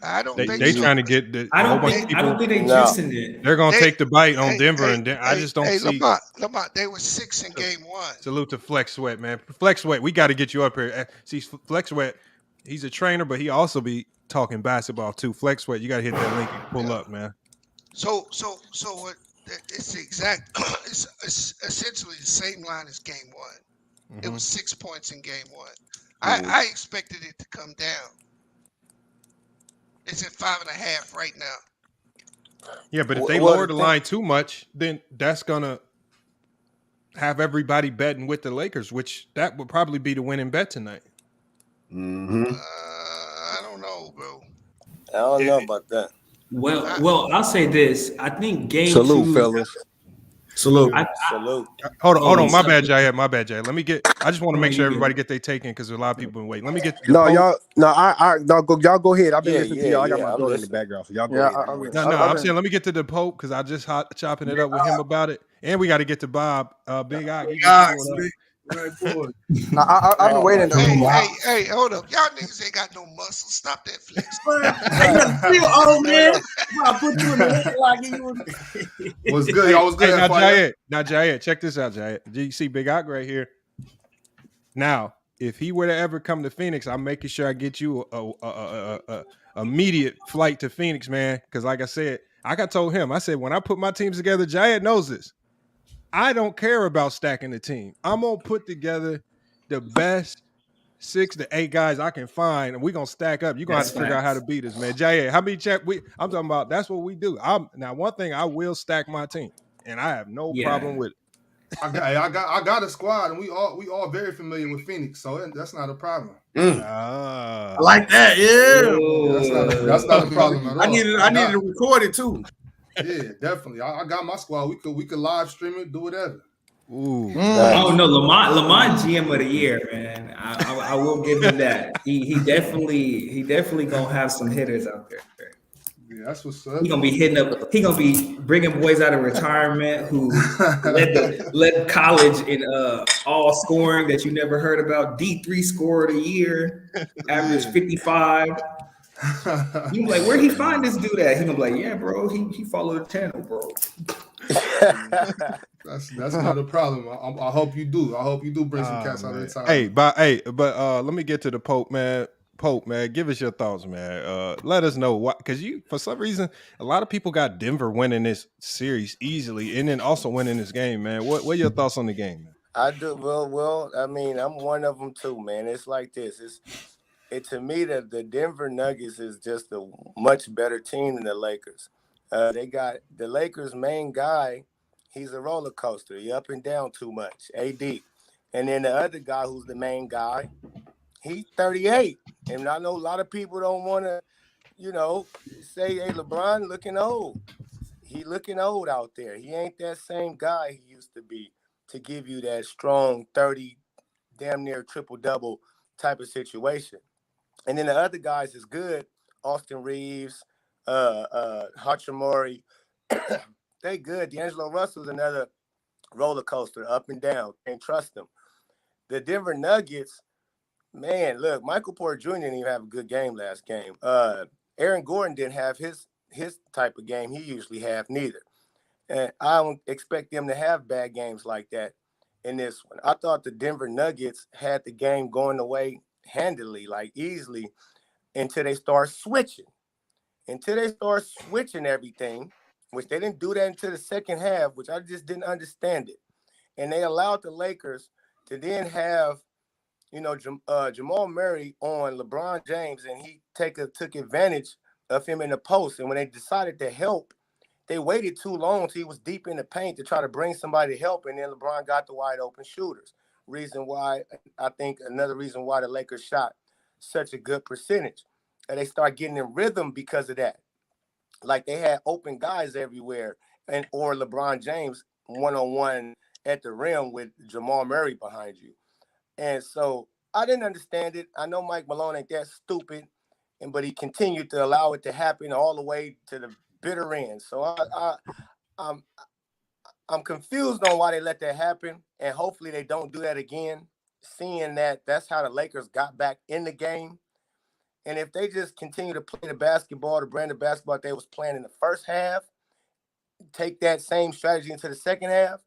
I don't think they so. trying to get the. I don't think they juicing it. They're gonna take the bite on Denver, and I just don't see. Lamont, they were 6 in game 1. Salute to Flex Sweat, man. Flex Sweat, we got to get you up here. See, Flex Sweat, he's a trainer, but he also be talking basketball too. Flex Sweat, you got to hit that link and pull up, man. So what? It's the exact. It's essentially the same line as game 1. Mm-hmm. It was 6 points in game 1. I expected it to come down. It's at 5.5 right now. Yeah, but if they lower the line too much, then that's gonna have everybody betting with the Lakers, which that would probably be the winning bet tonight. Mm-hmm. I don't know, bro. I don't know about that. Well, I'll say this. I think game Salute, 2. fellas. Salute. Salute. Hold on. My bad, Jay. My bad, Jay. Let me get. I just want to make sure everybody get their take in because there's a lot of people waiting. Let me get. No, y'all. No, y'all go ahead. I've been Yeah, listening to y'all. I got my I'm daughter in the listening. background, so y'all go ahead. I'm saying let me get to the Pope because I just chopping it up with him about it, and we got to get to Bob. Big Eye. I've been waiting. Hey, hold up. Y'all niggas ain't got no muscle. Stop that flex. Still old man. I'll put you in the headlock. What's good? Y'all was good. Now, Jayed, check this out, Jayed. You see Big Eye right here. Now, if he were to ever come to Phoenix, I'm making sure I get you a immediate flight to Phoenix, man. Because like I said, I told him, I said, when I put my teams together, Jayed knows this. I don't care about stacking the team. I'm going to put together the best 6 to 8 guys I can find, and we're going to stack up. You're going to have to figure out how to beat us, man. Jay, how many I'm talking about, that's what we do. Now, one thing, I will stack my team, and I have no problem with it. I got a squad, and we all very familiar with Phoenix, so that's not a problem. I like that, yeah. That's not a problem at all. I needed to record it too. Yeah, definitely. I got my squad. We could live stream it, do whatever. Ooh. Oh no, Lamont GM of the year, man. I will give him that. He definitely gonna have some hitters out there. Yeah, that's what's up. He gonna be hitting up. He gonna be bringing boys out of retirement who led college in all scoring that you never heard about. D3 scorer of the year, average 55. You be like, where'd he find this dude at? He gonna be like, yeah, bro. He followed the channel, bro. That's not a problem. I hope you do. I hope you do bring some cats out of the time. Hey, but let me get to the Pope, man. Pope, man, give us your thoughts, man. Let us know why, because for some reason, a lot of people got Denver winning this series easily, and then also winning this game, man. What are your thoughts on the game, man? I do well. I mean, I'm one of them too, man. It's like this. To me, the Denver Nuggets is just a much better team than the Lakers. They got the Lakers' main guy. He's a roller coaster. He up and down too much. AD, and then the other guy who's the main guy, he's 38. And I know a lot of people don't want to, say, hey, LeBron looking old. He looking old out there. He ain't that same guy he used to be to give you that strong 30, damn near triple-double type of situation. And then the other guys is good. Austin Reeves, Hachimura, they good. D'Angelo Russell's another roller coaster, up and down. Can't trust them. The Denver Nuggets, man, look, Michael Porter Jr. didn't even have a good game last game. Aaron Gordon didn't have his type of game he usually have neither. And I don't expect them to have bad games like that in this one. I thought the Denver Nuggets had the game going away handily, like easily, until they start switching. Until they start switching everything, which they didn't do that until the second half, which I just didn't understand it. And they allowed the Lakers to then have, Jamal Murray on LeBron James, and he took advantage of him in the post. And when they decided to help, they waited too long till he was deep in the paint to try to bring somebody to help, and then LeBron got the wide open shooters. Another reason why the Lakers shot such a good percentage. And they start getting in rhythm because of that. Like they had open guys everywhere, or LeBron James one-on-one at the rim with Jamal Murray behind you. And so I didn't understand it. I know Mike Malone ain't that stupid, but he continued to allow it to happen all the way to the bitter end. So I'm confused on why they let that happen, and hopefully they don't do that again, seeing that that's how the Lakers got back in the game. And if they just continue to play the brand of basketball they was playing in the first half, take that same strategy into the second half,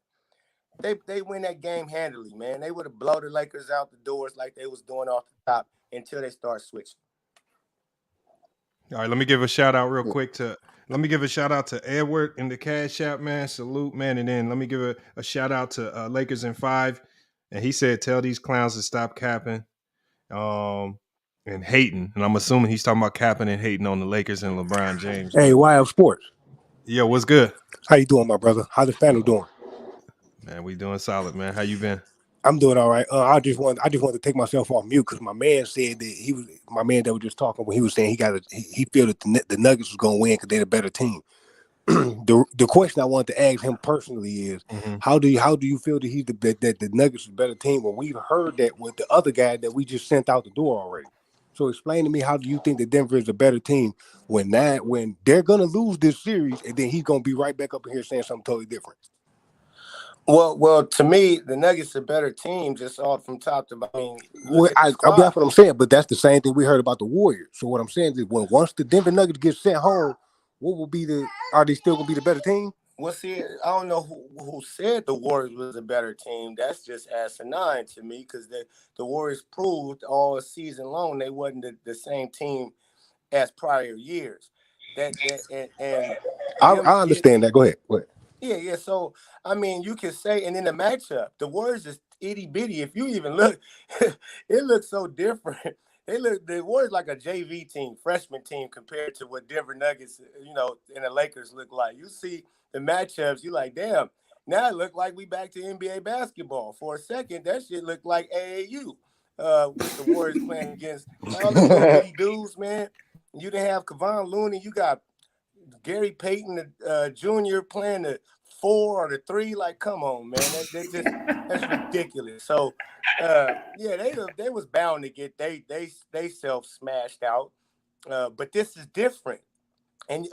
they win that game handily, man. They would have blown the Lakers out the doors like they was doing off the top until they start switching. All right, let me give a shout out real quick to Edward in the Cash App, man. Salute, man. And then let me give a shout out to Lakers in 5. And he said, tell these clowns to stop capping and hating. And I'm assuming he's talking about capping and hating on the Lakers and LeBron James. Hey, YF Sports. Yo, what's good? How you doing, my brother? How's the family doing? Man, we doing solid, man. How you been? I'm doing all right. I just wanted to take myself off mute because my man said that my man that was just talking when he was saying he feel that the Nuggets was gonna win because they're the better team. the question I want to ask him personally is, how do you feel that that the Nuggets is a better team when we've heard that with the other guy that we just sent out the door already? So explain to me, how do you think that Denver is a better team when they're gonna lose this series and then he's gonna be right back up in here saying something totally different? Well, to me, the Nuggets are a better team just all from top to bottom. Look at the squad. That's what I'm saying, but that's the same thing we heard about the Warriors. So what I'm saying is, once the Denver Nuggets get sent home, what will be are they still gonna be the better team? Well, see, I don't know who said the Warriors was a better team. That's just asinine to me, because the Warriors proved all season long they wasn't the same team as prior years. I understand that. Go ahead. Yeah. So, I mean, you can say, and in the matchup, the Warriors is itty bitty. If you even look, it looks so different. The Warriors like a JV team, freshman team, compared to what Denver Nuggets, and the Lakers look like. You see the matchups, you like, damn, now it look like we back to NBA basketball. For a second, that shit looked like AAU with the Warriors playing against all the little bitty dudes, man. You didn't have Kevon Looney. You got Gary Payton Jr. playing the 4 or the 3. Like, come on, man. That's ridiculous. So, they was bound to get they self smashed out. But this is different. And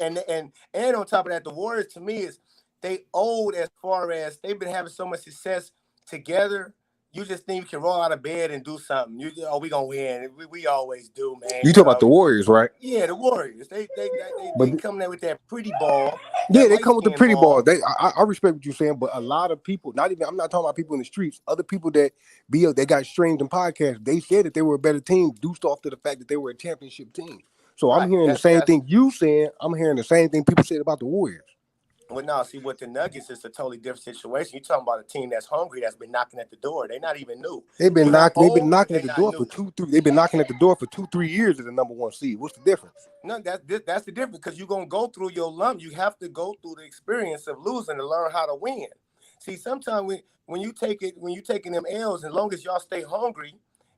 on top of that, the Warriors, to me, is they old as far as they've been having so much success together. You just think you can roll out of bed and do something. We gonna win. We always do, man. You talk about the Warriors, right? Yeah, the Warriors. They come there with that pretty ball. Yeah, they come with the pretty ball. I respect what you're saying, but a lot of people, I'm not talking about people in the streets. Other people that got streamed and podcasts, they said that they were a better team, due off to the fact that they were a championship team. So I'm hearing the same thing you saying. I'm hearing the same thing people said about the Warriors. Well, no, see, what the Nuggets is a totally different situation. You're talking about a team that's hungry, that's been knocking at the door. They're not even new. They've been knocking at the door for 2-3. They've been knocking at the door for 2-3 years as the number 1 seed. What's the difference? No, that's the difference, because you're gonna go through your lump. You have to go through the experience of losing to learn how to win. See, sometimes when you taking them L's, as long as y'all stay hungry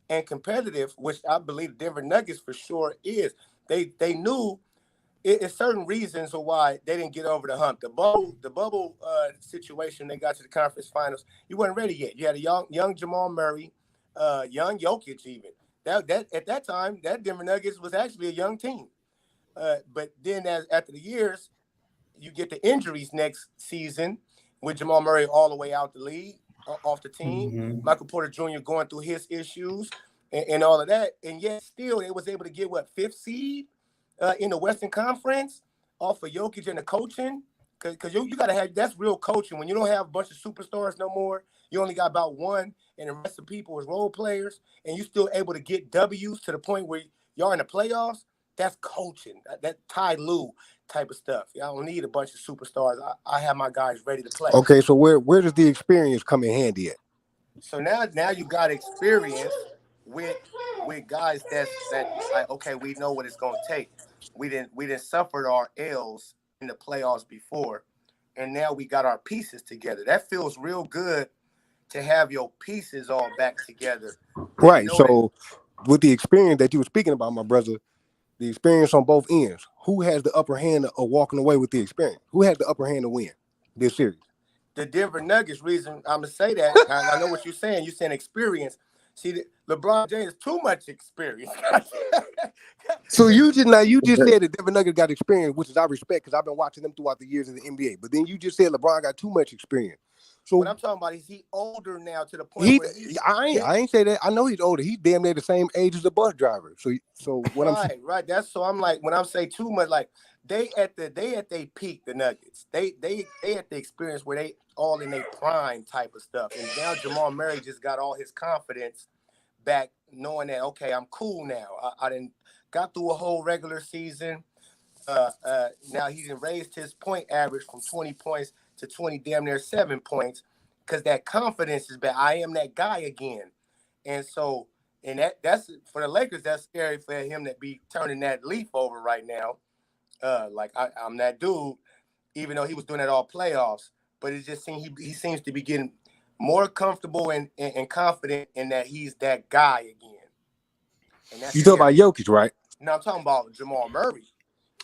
and competitive, which I believe the Denver Nuggets for sure is, they knew. It's certain reasons of why they didn't get over the hump. The bubble situation, they got to the conference finals. You weren't ready yet. You had a young Jamal Murray, young Jokic even. That at that time, that Denver Nuggets was actually a young team. But then after the years, you get the injuries next season with Jamal Murray all the way out the league, off the team. Mm-hmm. Michael Porter Jr. going through his issues and all of that. And yet still they was able to get 5th seed in the Western Conference off of Jokic and the coaching, because you got to have, that's real coaching. When you don't have a bunch of superstars no more, you only got about one, and the rest of the people is role players, and you still able to get W's to the point where y'all in the playoffs. That's coaching. That Ty Lue type of stuff. Y'all don't need a bunch of superstars. I have my guys ready to play. Okay, so where does the experience come in handy at? So now you got experience with guys that like, okay, we know what it's gonna take. We didn't suffered our L's in the playoffs before, and now we got our pieces together. That feels real good to have your pieces all back together. Right. So with the experience that you were speaking about, my brother, the experience on both ends, who has the upper hand of walking away with the experience? Who has the upper hand to win this series? The Denver Nuggets. Reason I'm gonna say that, I know what you're saying. You're saying experience. See, LeBron James too much experience. So you just said that Denver Nuggets got experience, which is I respect, because I've been watching them throughout the years in the NBA. But then you just said LeBron got too much experience. So what I'm talking about is he older now to the point where I ain't say that. I know he's older. He's damn near the same age as a bus driver. So what I'm saying, right. That's so I'm like, when I'm saying too much, like they at their peak, the Nuggets. They at the experience where they all in their prime type of stuff. And now Jamal Murray just got all his confidence back, knowing that, okay, I'm cool now. I didn't got through a whole regular season. Now he's raised his point average from 20 points to 20, damn near 7 points, because that confidence is back. I am that guy again. And so, and that's for the Lakers, that's scary for him to be turning that leaf over right now. Like I'm that dude, even though he was doing that all playoffs. But it just seems he seems to be getting more comfortable and confident in that he's that guy again. And that's you talking about Jokic, right? No, I'm talking about Jamal Murray.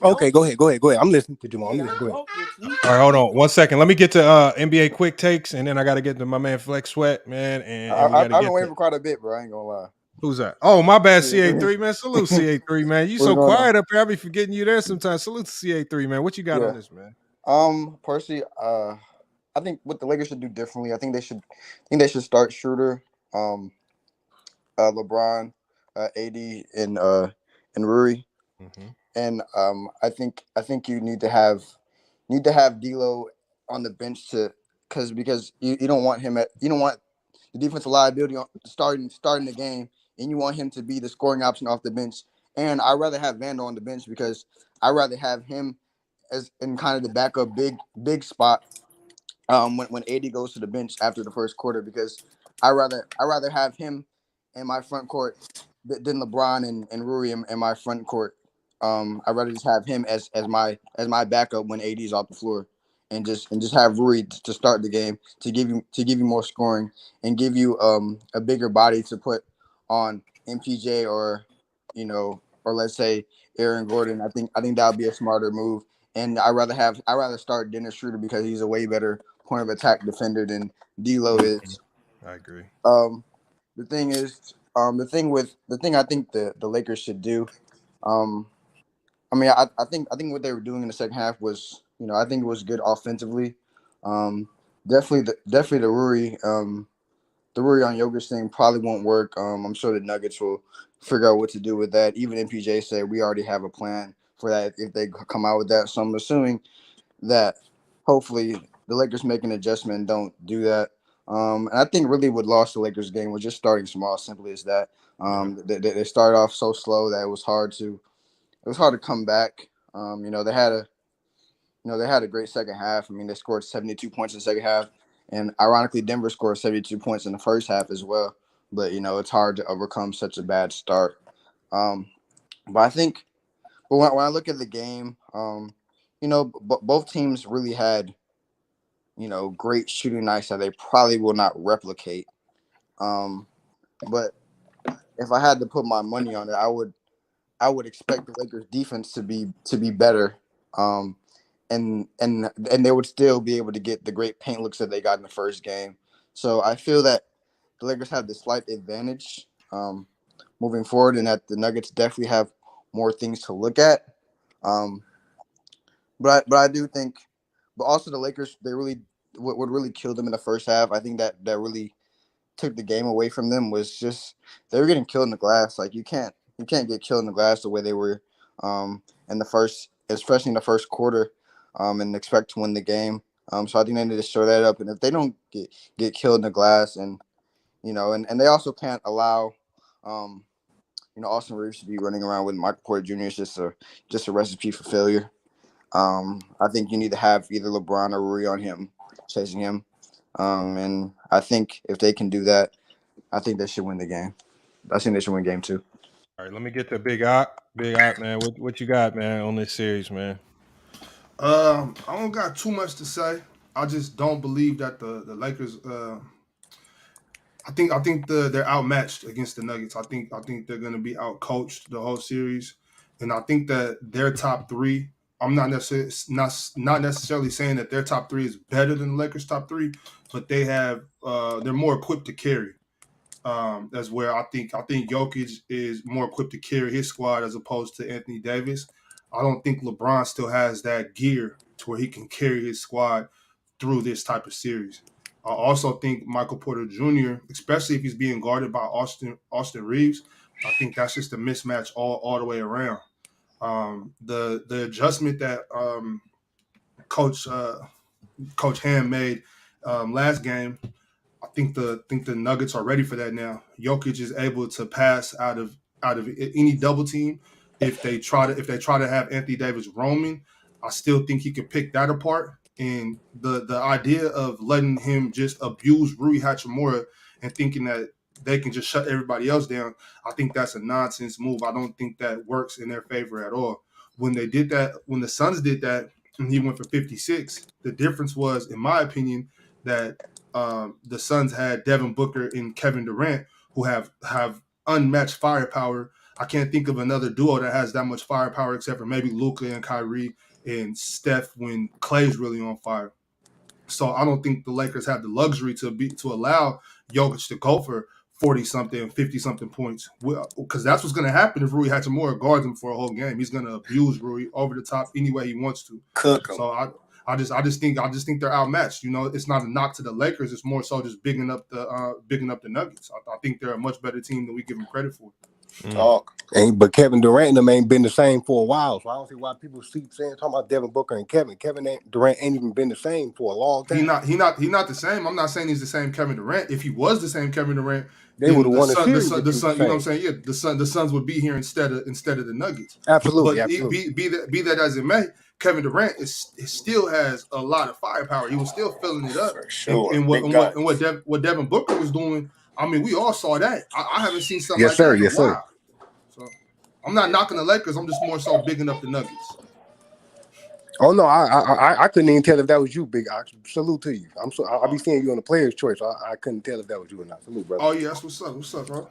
Okay, go ahead. I'm listening to Jamal. I'm listening. Go ahead. All right, hold on 1 second. Let me get to NBA quick takes, and then I got to get to my man Flex Sweat, man, and we got I've to been get waiting to for quite a bit, bro. I ain't gonna lie. who's that? Oh, my bad, CA3. CA3, man. Salute CA3, man. You What's so going on? quiet up here. I be forgetting you there sometimes. Salute to CA3, man. What you got Yeah. on this, man? Personally, I think what the Lakers should do differently. I think they should start Schroeder, um, LeBron, AD, and Rui. Mm-hmm. And I think you need to have D'Lo on the bench because you don't want you don't want the defensive liability on starting the game, and you want him to be the scoring option off the bench. And I'd rather have Vandal on the bench because I'd rather have him as in kind of the backup big spot when AD goes to the bench after the first quarter because I rather have him in my front court than LeBron and Rui in my front court. I'd rather just have him as my backup when AD is off the floor, and just have Rui to start the game to give you more scoring and give you a bigger body to put on MPJ or let's say Aaron Gordon. I think that would be a smarter move. And I rather start Dennis Schroeder because he's a way better point of attack defender than D'Lo is. I agree. The thing is, the thing I think the Lakers should do. Um, I think what they were doing in the second half was, I think it was good offensively. Um, definitely the Rui on Jokic thing probably won't work. I'm sure the Nuggets will figure out what to do with that. Even MPJ said we already have a plan for that if they come out with that. So I'm assuming that hopefully the Lakers make an adjustment and don't do that. And I think really what lost the Lakers game was just starting small. Simply as that. They started off so slow that it was hard to come back. They had a great second half. I mean, they scored 72 points in the second half, and ironically, Denver scored 72 points in the first half as well. But it's hard to overcome such a bad start. Um, but I think, but when I look at the game, both teams really had great shooting nights that they probably will not replicate. Um, but if I had to put my money on it, I would expect the Lakers defense to be better. And they would still be able to get the great paint looks that they got in the first game. So I feel that the Lakers have the slight advantage moving forward, and that the Nuggets definitely have more things to look at. Um, but I do think, but also the Lakers, they really what really killed them in the first half. I think that really took the game away from them was just they were getting killed in the glass. Like you can't get killed in the glass the way they were in the first, especially in the first quarter, and expect to win the game. So I think they need to show that up. And if they don't get killed in the glass, and they also can't allow Austin Reeves to be running around with Michael Porter Jr. is just a recipe for failure. I think you need to have either LeBron or Rui on him, chasing him. And I think if they can do that, I think they should win the game. I think they should win game 2. All right, let me get to Big Op. Big Op, man. What you got, man, on this series, man? I don't got too much to say. I just don't believe that the Lakers. I think they're outmatched against the Nuggets. I think they're going to be outcoached the whole series, and I think that their top three. I'm not necessarily saying that their top three is better than the Lakers' top three, but they're more equipped to carry. That's where I think Jokic is more equipped to carry his squad as opposed to Anthony Davis. I don't think LeBron still has that gear to where he can carry his squad through this type of series. I also think Michael Porter Jr., especially if he's being guarded by Austin Reeves, I think that's just a mismatch all the way around. The adjustment that Coach Coach Ham made last game, I think the Nuggets are ready for that now. Jokic is able to pass out of any double team. If they try to have Anthony Davis roaming, I still think he can pick that apart. And the idea of letting him just abuse Rui Hachimura and thinking that they can just shut everybody else down, I think that's a nonsense move. I don't think that works in their favor at all. When they did that, when the Suns did that, and he went for 56, the difference was, in my opinion, that the Suns had Devin Booker and Kevin Durant, who have unmatched firepower I can't think of another duo that has that much firepower except for maybe Luka and Kyrie and Steph when Clay's really on fire. So I don't think the Lakers have the luxury to allow Jokic to go for 40-something, 50-something points, because that's what's going to happen if Rui Hachimura guards him for a whole game. He's going to abuse Rui over the top any way he wants to. Cook him. So I just think they're outmatched. You know, it's not a knock to the Lakers. It's more so just bigging up the Nuggets. I think they're a much better team than we give them credit for. Talk. But Kevin Durant and them ain't been the same for a while, so I don't see why people keep saying talking about Devin Booker and Kevin. Durant ain't even been the same for a long time. He not the same. I'm not saying he's the same Kevin Durant. If he was the same Kevin Durant, they would have won a series. The Sun, you know what I'm saying? Yeah, the Suns would be here instead of the Nuggets. Absolutely, but absolutely. Be that as it may, Kevin Durant still has a lot of firepower. He was still filling it up. For sure. And what Devin Booker was doing, I mean, we all saw that. I haven't seen something like that in a while. So I'm not knocking the Lakers. I'm just more so bigging up the Nuggets. Oh no, I couldn't even tell if that was you, Big Ox. Salute to you. I'll be seeing you on the Players' Choice. I couldn't tell if that was you or not. Salute, brother. Oh yeah, that's what's up. What's up, bro?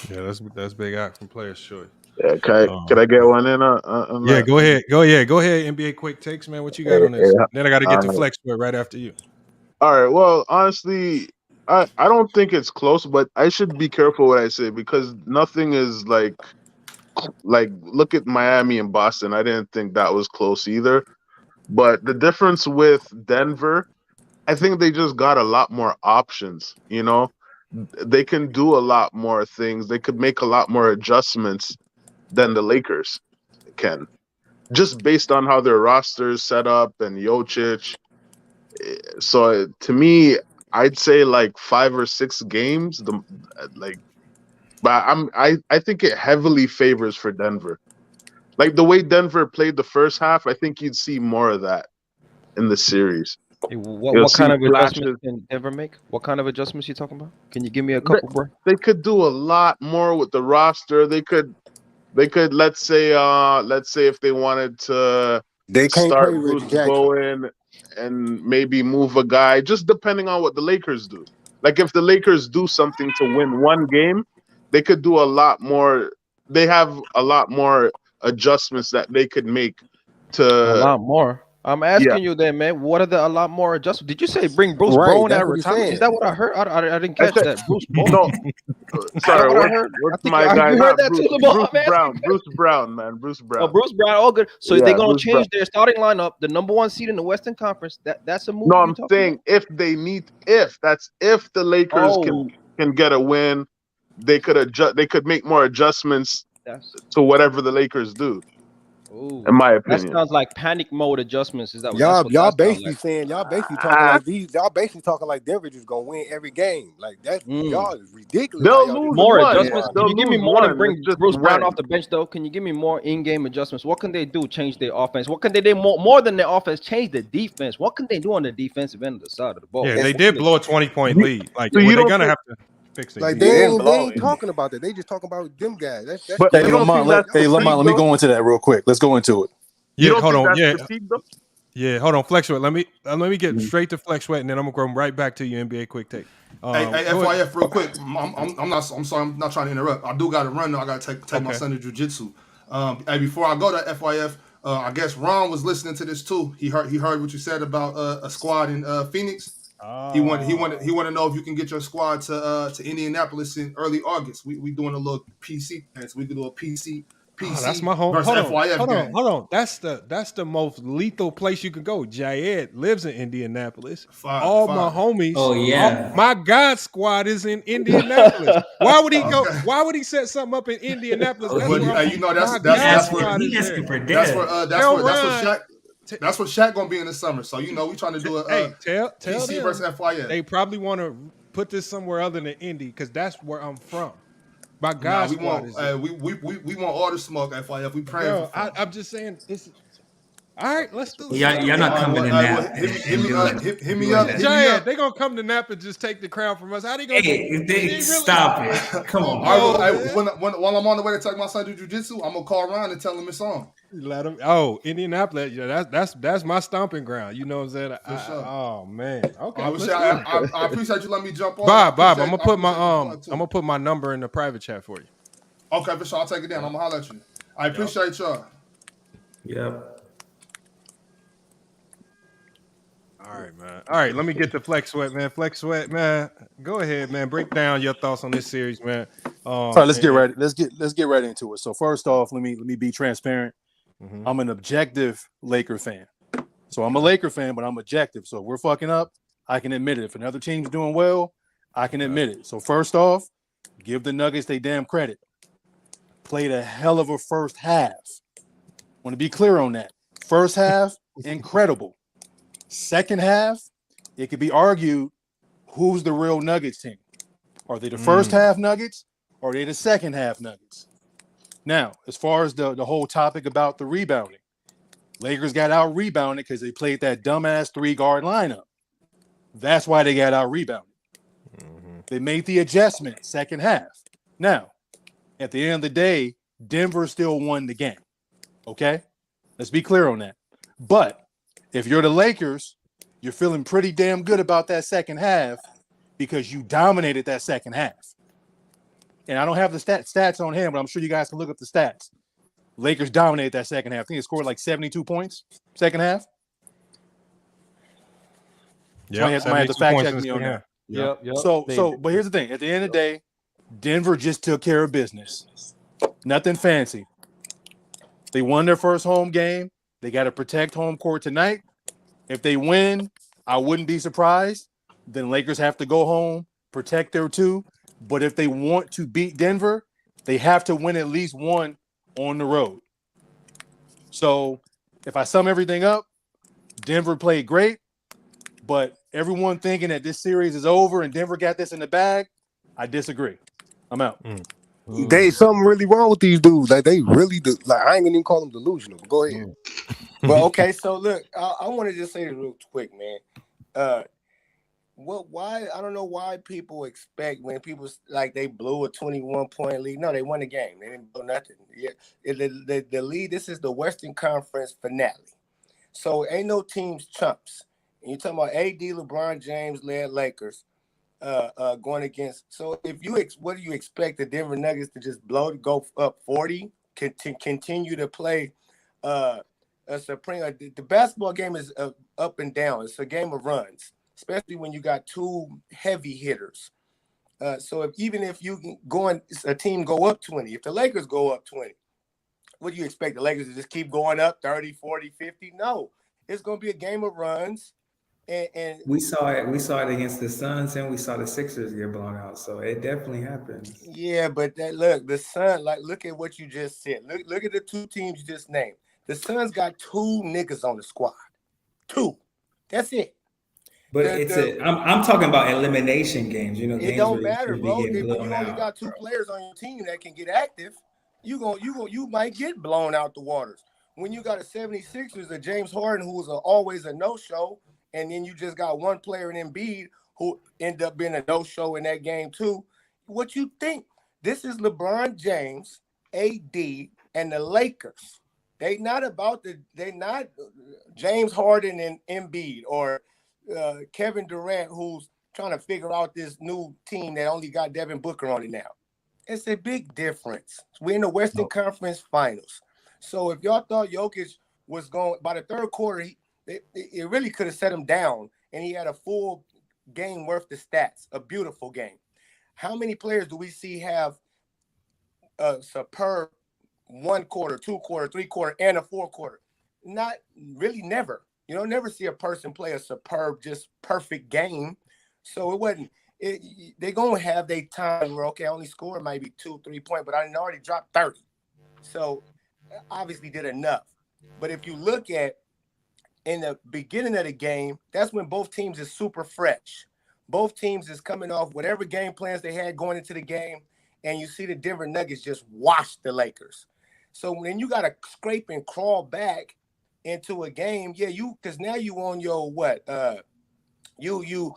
Yeah, that's Big Ox from Players' Choice. Yeah, can I get one in? On yeah, that? go ahead. NBA quick takes, man. What you got on this? Then I got to get to Flex Sport right after you. All right. Well, honestly, I don't think it's close, but I should be careful what I say because nothing is like look at Miami and Boston. I didn't think that was close either. But the difference with Denver, I think they just got a lot more options. You know, they can do a lot more things. They could make a lot more adjustments than the Lakers can, just based on how their roster is set up and Jokic. So to me, I'd say like 5 or 6 games. But I think it heavily favors for Denver. Like the way Denver played the first half, I think you'd see more of that in the series. What kind of adjustments can Denver make? What kind of adjustments you talking about? Can you give me a couple, bro? They could do a lot more with the roster. They could let's say if they wanted to start Bruce Bowen and maybe move a guy, just depending on what the Lakers do. Like if the Lakers do something to win one game, they could do a lot more. They have a lot more adjustments that they could make to a lot more. I'm asking you then, man. What are a lot more adjustments? Did you say bring Bruce Bowen at retirement? Is that what I heard? I didn't catch that. Bruce Bowen. No, sorry. What's my guy? You heard that too, Bruce Brown. Bruce Brown, man. Bruce Brown. Oh, Bruce Brown. All good. So they're gonna change their starting lineup. The number 1 seed in the Western Conference. That's a move. No, I'm saying if the Lakers can get a win, they could adjust. They could make more adjustments to whatever the Lakers do. Ooh, in my opinion, that sounds like panic mode adjustments. Is that what y'all basically saying? Y'all basically talking like these. Y'all basically talking like Denver just gonna win every game. Like that's y'all is ridiculous. They'll lose more one. adjustments. Can you give me more than bring Bruce Brown off the bench though? Can you give me more in-game adjustments? What can they do? Change their offense? What can they do more than their offense? Change the defense. What can they do on the defensive end of the side of the ball? Yeah, they did blow a 20-point lead. Like they're gonna have to. Like they ain't talking about that. They just talking about them guys. Hey, Lamont, let me go into that real quick. Let's go into it. Yeah, hold on. Yeah, hold on. Flex Sweat. Let me get straight to Flex Sweat, and then I'm gonna go right back to you. NBA quick take. Hey, FYF, real quick. I'm sorry. I'm not trying to interrupt. I do got to run though. I got to take my son to jiu-jitsu. Hey, before I go to FYF, I guess Ron was listening to this too. He heard what you said about a squad in Phoenix. He wanted to know if you can get your squad to Indianapolis in early August. We doing a little PC thing, so we can do a PC. That's my home. Hold on. That's the most lethal place you can go. Jaed lives in Indianapolis. My homies. Oh yeah. My God squad is in Indianapolis. Why would he go? Why would he set something up in Indianapolis? That's where Shaq gonna be in the summer. So we trying to do a PC versus FYF. They probably want to put this somewhere other than Indy because that's where I'm from. My God, we want all the smoke, FYF. We praying. I'm just saying this. All right, let's do it. Y'all not coming to Napa. Hit me up. Giant, they gonna come to Napa and just take the crown from us. How they gonna stop it? Come on. While I'm on the way to take my son to jiu-jitsu, I'm gonna call Ron and tell him it's on. Let him. Oh, Indianapolis. Yeah, that's my stomping ground. You know what I'm saying? For sure. Oh man. Okay. I appreciate you letting me jump on. Bob. I'm gonna put my number in the private chat for you. Okay, for sure. I'll take it down. I'm gonna holler at you. I appreciate y'all. Yep. All right, man. All right, let me get to Flex Sweat, man. Flex Sweat, man. Go ahead, man. Break down your thoughts on this series, man. All right, let's get ready. Let's get right into it. So first off, let me be transparent. Mhm. I'm an objective Laker fan. So I'm a Laker fan, but I'm objective. So if we're fucking up, I can admit it. If another team's doing well, I can admit it. So first off, give the Nuggets they damn credit. Played a hell of a first half. Want to be clear on that. First half, incredible. Second half, it could be argued who's the real Nuggets team. Are they the first half Nuggets or are they the second half Nuggets? Now, as far as the whole topic about the rebounding, Lakers got out rebounded because they played that dumbass 3-guard lineup. That's why they got out rebounded. They made the adjustment second half. Now, at the end of the day, Denver still won the game. Okay? Let's be clear on that. But if you're the Lakers, you're feeling pretty damn good about that second half because you dominated that second half. And I don't have the stats on hand, but I'm sure you guys can look up the stats. Lakers dominated that second half. I think they scored like 72 points second half. Yeah, Somebody might have to fact check me on that. Yep. So, but here's the thing. At the end of the day, Denver just took care of business. Nothing fancy. They won their first home game. They got to protect home court tonight. If they win, I wouldn't be surprised. Then Lakers have to go home, protect their 2. But if they want to beat Denver, they have to win at least one on the road. So if I sum everything up, Denver played great, but everyone thinking that this series is over and Denver got this in the bag, I disagree. I'm out. There's something really wrong with these dudes. Like they really do. Like I ain't gonna even call them delusional. But go ahead. Well, okay. So look, I want to just say this real quick, man. Why? I don't know why people expect when people like they blew a 21-point lead. No, they won the game. They didn't blow nothing. Yeah, the lead. This is the Western Conference finale. So ain't no teams chumps. And you're talking about AD, LeBron James led Lakers. Going against. So if you what do you expect the Denver Nuggets to just go up 40, continue to play a supreme? The basketball game is up and down. It's a game of runs, especially when you got 2 heavy hitters. So even if you can a team go up 20, if the Lakers go up 20, what do you expect? The Lakers to just keep going up 30, 40, 50? No, it's going to be a game of runs. And we saw it against the Suns, and we saw the Sixers get blown out. So it definitely happens. Yeah, but look, the Suns, look at what you just said. Look at the 2 teams you just named. The Suns got 2 niggas on the squad. 2. That's it. But I'm talking about elimination games. You know, it games don't where matter, you bro. get When you only out. got 2 players on your team that can get active, you might get blown out the waters. When you got a 76ers, a James Harden who's always a no-show. And then you just got 1 player in Embiid who ended up being a no-show in that game too. What you think? This is LeBron James, AD, and the Lakers. They not James Harden and Embiid or Kevin Durant who's trying to figure out this new team that only got Devin Booker on it now. It's a big difference. We're in the Western Conference Finals. So if y'all thought Jokic was going by the third quarter, it really could have set him down, and he had a full game worth of stats, a beautiful game. How many players do we see have a superb 1 quarter, 2 quarter, 3 quarter, and a 4 quarter? Not really, never. You don't never see a person play a superb, just perfect game. So it wasn't. They're gonna have their time where I only scored maybe 2-3 points, but I already dropped 30. So obviously did enough. But if you look at in the beginning of the game, that's when both teams is super fresh. Both teams is coming off whatever game plans they had going into the game, and you see the Denver Nuggets just wash the Lakers. So when you got to scrape and crawl back into a game, because now you on your what? You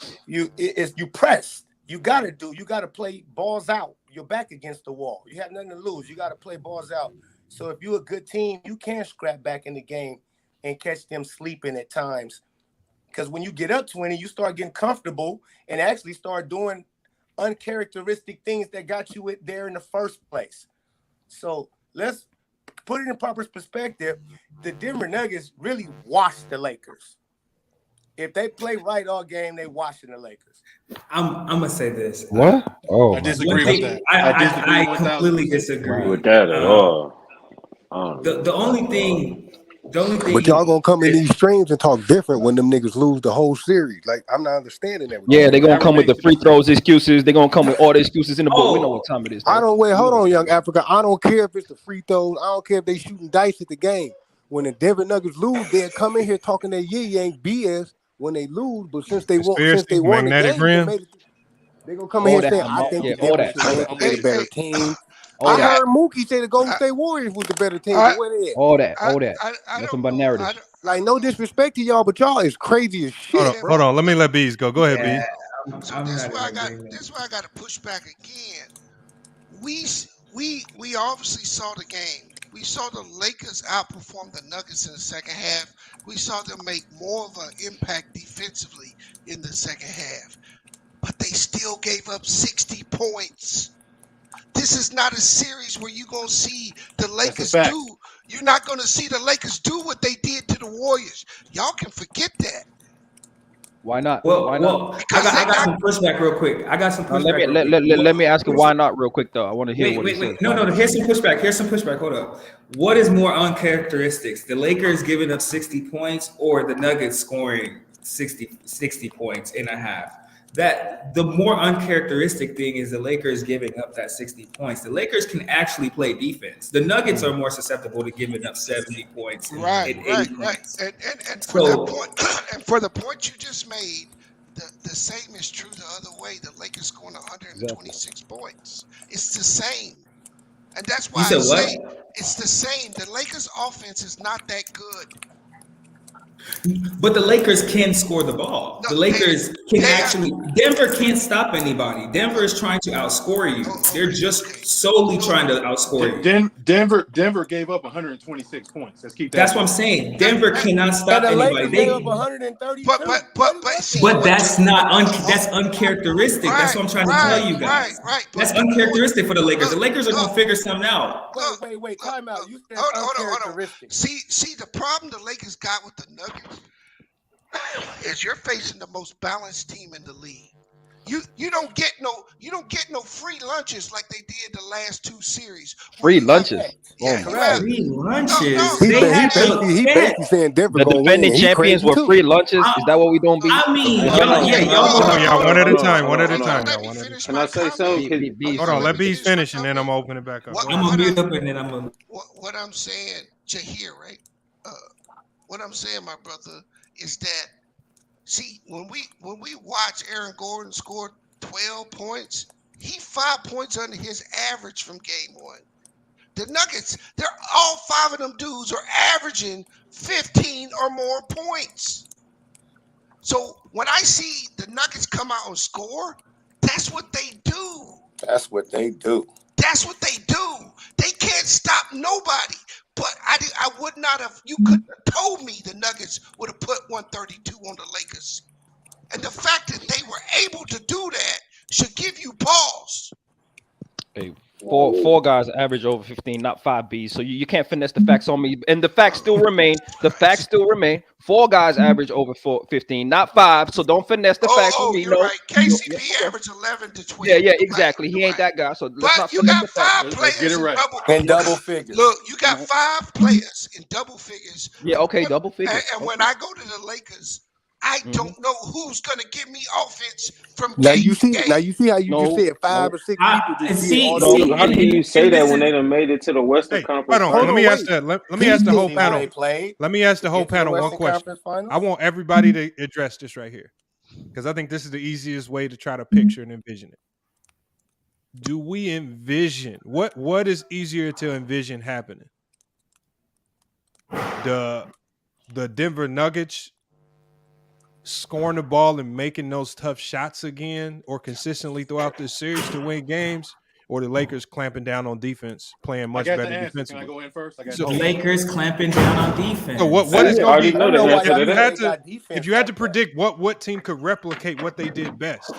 pressed. You got to play balls out. You're back against the wall. You have nothing to lose. You got to play balls out. So if you're a good team, you can scrap back in the game and catch them sleeping at times. Because when you get up 20, you start getting comfortable and actually start doing uncharacteristic things that got you there in the first place. So let's put it in proper perspective. The Denver Nuggets really washed the Lakers. If they play right all game, they washing the Lakers. I'm gonna say this. What? Oh, I disagree with that. I completely disagree with that at all. The only thing. But y'all gonna come in these streams and talk different when them niggas lose the whole series. Like, I'm not understanding that. Yeah, they're gonna come with the free throws excuses. They're gonna come with all the excuses in the book. We know what time it is. I don't wait. Hold on, young Africa. I don't care if it's the free throws. I don't care if they shooting dice at the game. When the Denver Nuggets lose, they'll come in here talking that ain't BS when they lose. But since they won the game, they're gonna come in here and say, I think the Denver should be the better team. I heard Mookie say the Golden State Warriors was the better team. All that. Nothing but narrative. Like, no disrespect to y'all, but y'all is crazy as shit. Hold on. Let me let Bees go. Go ahead, Bees. So this is why I got to push back again. We obviously saw the game. We saw the Lakers outperform the Nuggets in the second half. We saw them make more of an impact defensively in the second half. But they still gave up 60 points. This is not a series where you're going to see the Lakers do. You're not going to see the Lakers do what they did to the Warriors. Y'all can forget that. Why not? Well, why not? I got some pushback real quick. Let me ask you why not real quick though. I want to hear what he says. No. Here's some pushback. Hold up. What is more uncharacteristics? The Lakers giving up 60 points or the Nuggets scoring 60 points in a half? That the more uncharacteristic thing is the Lakers giving up that 60 points. The Lakers can actually play defense. The Nuggets are more susceptible to giving up 70 points. Right. And for the point you just made, the same is true the other way. The Lakers scoring 126 points. It's the same. And that's why I say it's the same. The Lakers offense is not that good. But the Lakers can score the ball. The Lakers can actually. Denver can't stop anybody. Denver is trying to outscore you. They're just solely trying to outscore you. Denver gave up 126 points. Let's keep that. That's what I'm saying. Denver cannot stop anybody. They gave up 130. But that's not that's uncharacteristic. That's what I'm trying to tell you guys. That's uncharacteristic for the Lakers. The Lakers are gonna figure something out. Wait. Time out. You said Hold on. See, the problem the Lakers got with the Nuggets is you're facing the most balanced team in the league. You don't get no free lunches like they did the last two series. Free lunches. Free lunches. He basically saying Denver the gonna defending win. champions were free lunches. Is that what we don't be? I mean, y'all one at a time. Can I say something? Hold on, let Bees finish and then I'm gonna open it back up. I'm gonna mute up and then I'm gonna. What I'm saying, Jahir, right? What I'm saying, my brother, is that see when we watch Aaron Gordon score 12 points, he 5 points under his average from game one. The Nuggets, they're all 5 of them dudes are averaging 15 or more points. So when I see the Nuggets come out and score, that's what they do. That's what they do. That's what they do. They can't stop nobody. But I would not have. You couldn't have told me the Nuggets would have put 132 on the Lakers. And the fact that they were able to do that should give you pause. Hey, four guys average over 15, not 5 Bs. So you can't finesse the facts on me. And the facts still remain. 4 guys average over 15, not 5. So don't finesse the facts on me. You're right. KCP averaged 11 to 12. Yeah, exactly. He ain't that guy. So let's not you finesse got the facts. 5 players get it right. In double figures. Look, you got 5 players in double figures. Yeah, okay, double figures. And when I go to the Lakers, I don't know who's gonna give me offense from Now game you see to game. how you just said 5 or 6 people just did all those. How can you say that when they done made it to the Western Conference? Hold on. Let me ask the whole panel. Let me ask the whole panel one question. I want everybody to address this right here because I think this is the easiest way to try to picture and envision it. Do we envision what is easier to envision happening? The Denver Nuggets scoring the ball and making those tough shots again or consistently throughout this series to win games, or the Lakers clamping down on defense, playing much better defensively? Can I go in first? The Lakers clamping down on defense. So what is going to be? If you had to predict what team could replicate what they did best,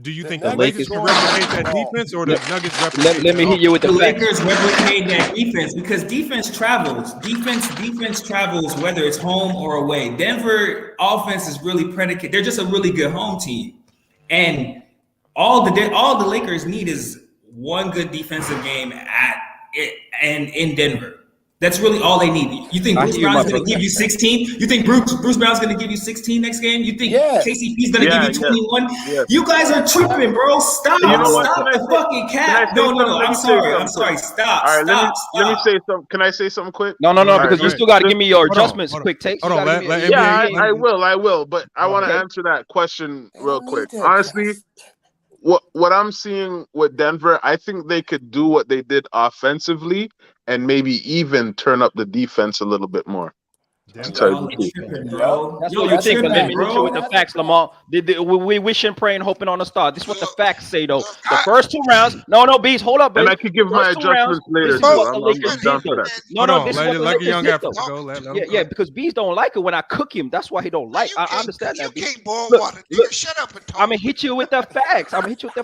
Do you The think the Nuggets Lakers can going replicate back that to ball. defense, or the Nuggets replicate? Let me hit you with The the facts. Lakers replicate that defense because defense travels. Defense travels whether it's home or away. Denver offense is really predicated. They're just a really good home team, and all the Lakers need is one good defensive game and in Denver. That's really all they need. You think I Bruce hear you, my Brown's going to brother. give you 16? You think Bruce Brown's going to give you 16 next game? You think Yes. KCP's going to give you 21? Yes. You guys are tripping, bro. Stop. You know what? Stop the fucking Can I cap. say No. something? Let I'm me say sorry. something I'm sorry. quick. Stop. All right, let me Stop. say something. Can I say something quick? No, All right, because go you ahead. still got to give me your Hold on, adjustments, hold on. quick takes. Hold on, let Yeah, NBA. I will. But I want to Okay. answer that question They real don't quick. need that Honestly, draft. what I'm seeing with Denver, I think they could do what they did offensively and maybe even turn up the defense a little bit more. To tell you Y'all the are truth. tripping, Yep. bro. That's Yo, what you you're think, but let tripping, me hit you with bro. the facts, Lamar. We wishing, praying, hoping on a star. This is what the facts say, though. Look, The first 2 rounds. No, Beast, hold up, And buddy. I could The give my first 2 rounds. adjustments later This is too. what the Lakers I'm did, down for though. that. Hold No, on, this is let what the Lucky Lakers Young did, Africa though. go. Let him Yeah, go. because Beast don't like it when I cook him. That's why he don't like. I understand You that, Beast. can't boil Look, water, nigga. look. Shut up and talk. I'm gonna hit you with the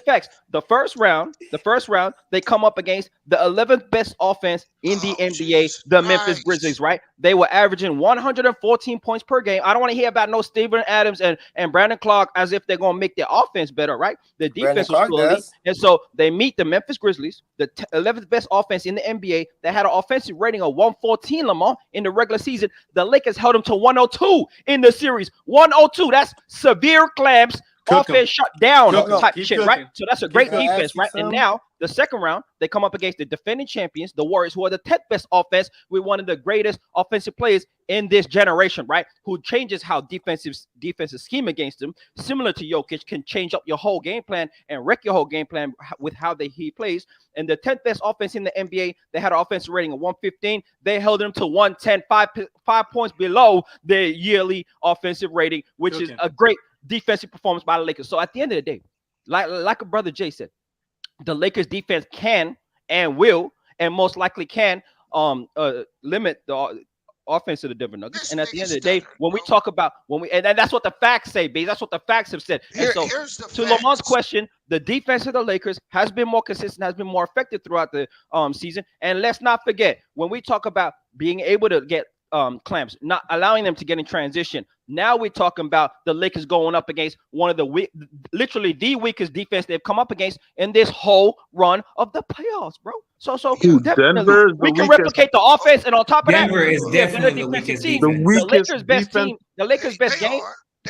facts. The first round, they come up against the 11th best offense in the NBA, Jesus the Memphis Christ. Grizzlies. Right? They were averaging 114 points per game. I don't want to hear about no Steven Adams and Brandon Clark as if they're gonna make their offense better. Right? The Brandon defense was Clark still elite, does. and so they meet the Memphis Grizzlies, the 11th best offense in the NBA. That had an offensive rating of 114, Lamar, in the regular season. The Lakers held them to 102 in the series. 102. That's severe clamps. Cook 'em. Offense shut down Cook 'em. type Keep shit, cooking. right? So that's a great Can I ask defense, you right? And something? now the second round, they come up against the defending champions, the Warriors, who are the 10th best offense with one of the greatest offensive players in this generation, right? Who changes how defensive scheme against them, similar to Jokic, can change up your whole game plan and wreck your whole game plan with how he plays. And the 10th best offense in the NBA, they had an offensive rating of 115. They held them to 110, 5 points below their yearly offensive rating, which is a great defensive performance by the Lakers. So at the end of the day, like a brother Jay said, the Lakers defense can and will and most likely can limit the offense of the Denver Nuggets. And at the end of the day, when we talk about and that's what the facts say, B. That's what the facts have said. And so to Lamar's question, the defense of the Lakers has been more consistent, has been more effective throughout the season. And let's not forget, when we talk about being able to get clamps, not allowing them to get in transition. Now we're talking about the Lakers going up against one of literally the weakest defense they've come up against in this whole run of the playoffs, bro. So definitely we can replicate the offense, and on top of Denver that, is they're a better definitely the defensive weakest team. defense. The Lakers' best team, the Lakers' best game.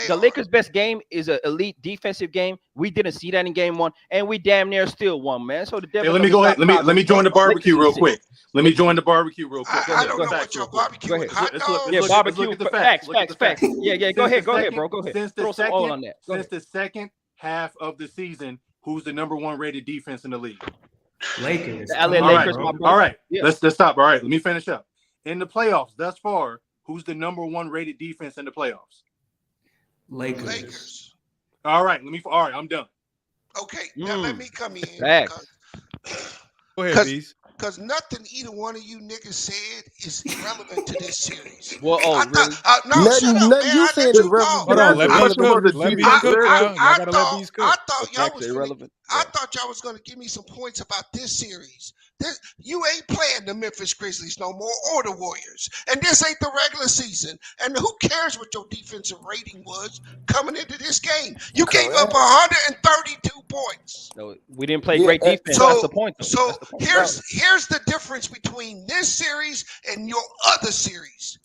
The Lakers' best game is an elite defensive game. We didn't see that in game 1, and we damn near still won, man. So the Denver. Hey, let me go ahead. Let me join the barbecue real quick. Let me join the barbecue real quick. I don't know what your barbecue with hot dogs. Yeah, barbecue. Look at the Facts. facts. Yeah. Go ahead, bro. Go ahead. Since Throw some oil on that. Since the second half of the season, who's the number 1 rated defense in the league? Lakers. The LA Lakers, my brother. All right. Yeah. Let's stop. All right. Let me finish up. In the playoffs thus far, who's the number 1 rated defense in the playoffs? Lakers. All right. All right. I'm done. Okay. Now let me come in. Go ahead, Beast. Because nothing either one of you niggas said is irrelevant to this series. Well, really? Nothing shut up, man. you said is relevant. Hold on, let Beast cook. Let Beast cook. I thought y'all was irrelevant. I thought y'all was going to give me some points about this series. You ain't playing the Memphis Grizzlies no more or the Warriors. And this ain't the regular season. And who cares what your defensive rating was coming into this game? You gave up 132 points. No, we didn't play great defense. That's the point. So here's the difference between this series and your other series.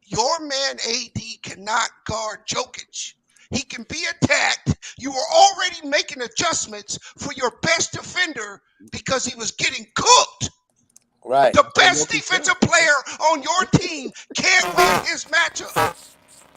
Your man AD cannot guard Jokic. He can be attacked. You were already making adjustments for your best defender because he was getting cooked. Right. The best defensive player on your team can't win his matchup.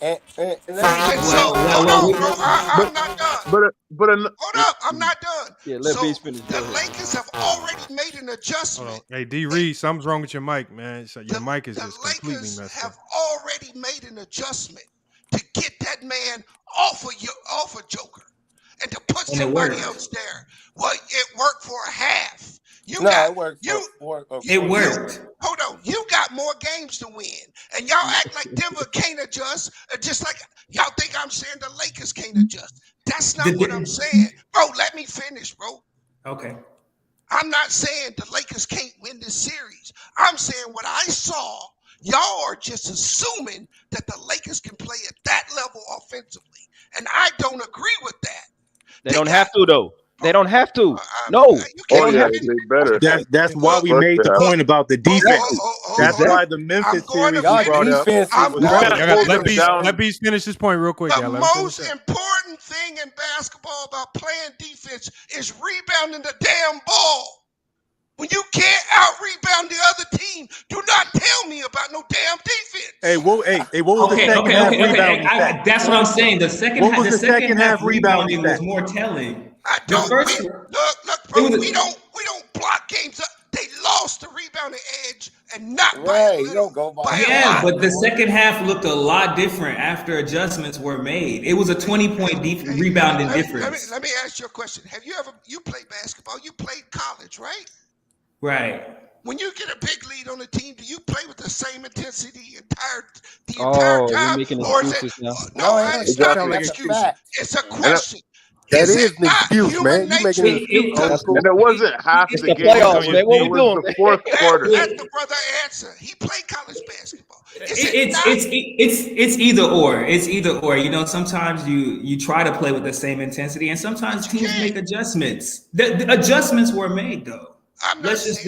And hold on, bro. I'm not done. Hold up, I'm not done. Yeah, let Beast finish. The Lakers have already made an adjustment. Hey, D. Reed, something's wrong with your mic, man. So your mic is just completely Lakers messed up. have already made an adjustment to get that man off of Joker and to put somebody else there. Well, it worked for a half. It worked. It worked. Hold on. You got more games to win. And y'all act like Denver can't adjust, just like y'all think I'm saying the Lakers can't adjust. That's not what I'm saying. Bro, let me finish, bro. Okay. I'm not saying the Lakers can't win this series. I'm saying what I saw, y'all are just assuming that the Lakers can play at that level offensively. And I don't agree with that. They don't have to, though. They don't have to. No, they don't have to. They better. That's why we made the point about the defense. That's why the Memphis series we brought up. Let Beast finish this point real quick. The most important thing in basketball about playing defense is rebounding the damn ball. When you can't out-rebound the other team, do not tell me about no damn defense. Hey, what was the second half rebounding stat? That's what I'm saying. The second half rebounding was more telling. Look, bro, we don't block games up. They lost the rebounding edge and not by a little. Yeah, but the second half looked a lot different after adjustments were made. It was a 20-point rebounding difference. Let me ask you a question. Have you played basketball? You played college, right? Right. When you get a big lead on the team, do you play with the same intensity the entire time? You're making excuses now. No, it's not an excuse. It's a question. That is an excuse, man. You making an excuse. And it wasn't half It's the the game. playoffs, man. What It we was doing? the fourth quarter. Let the brother answer. He played college basketball. It's either or. It's either or. You know, sometimes you try to play with the same intensity, and sometimes teams make adjustments. The adjustments were made, though. Let's just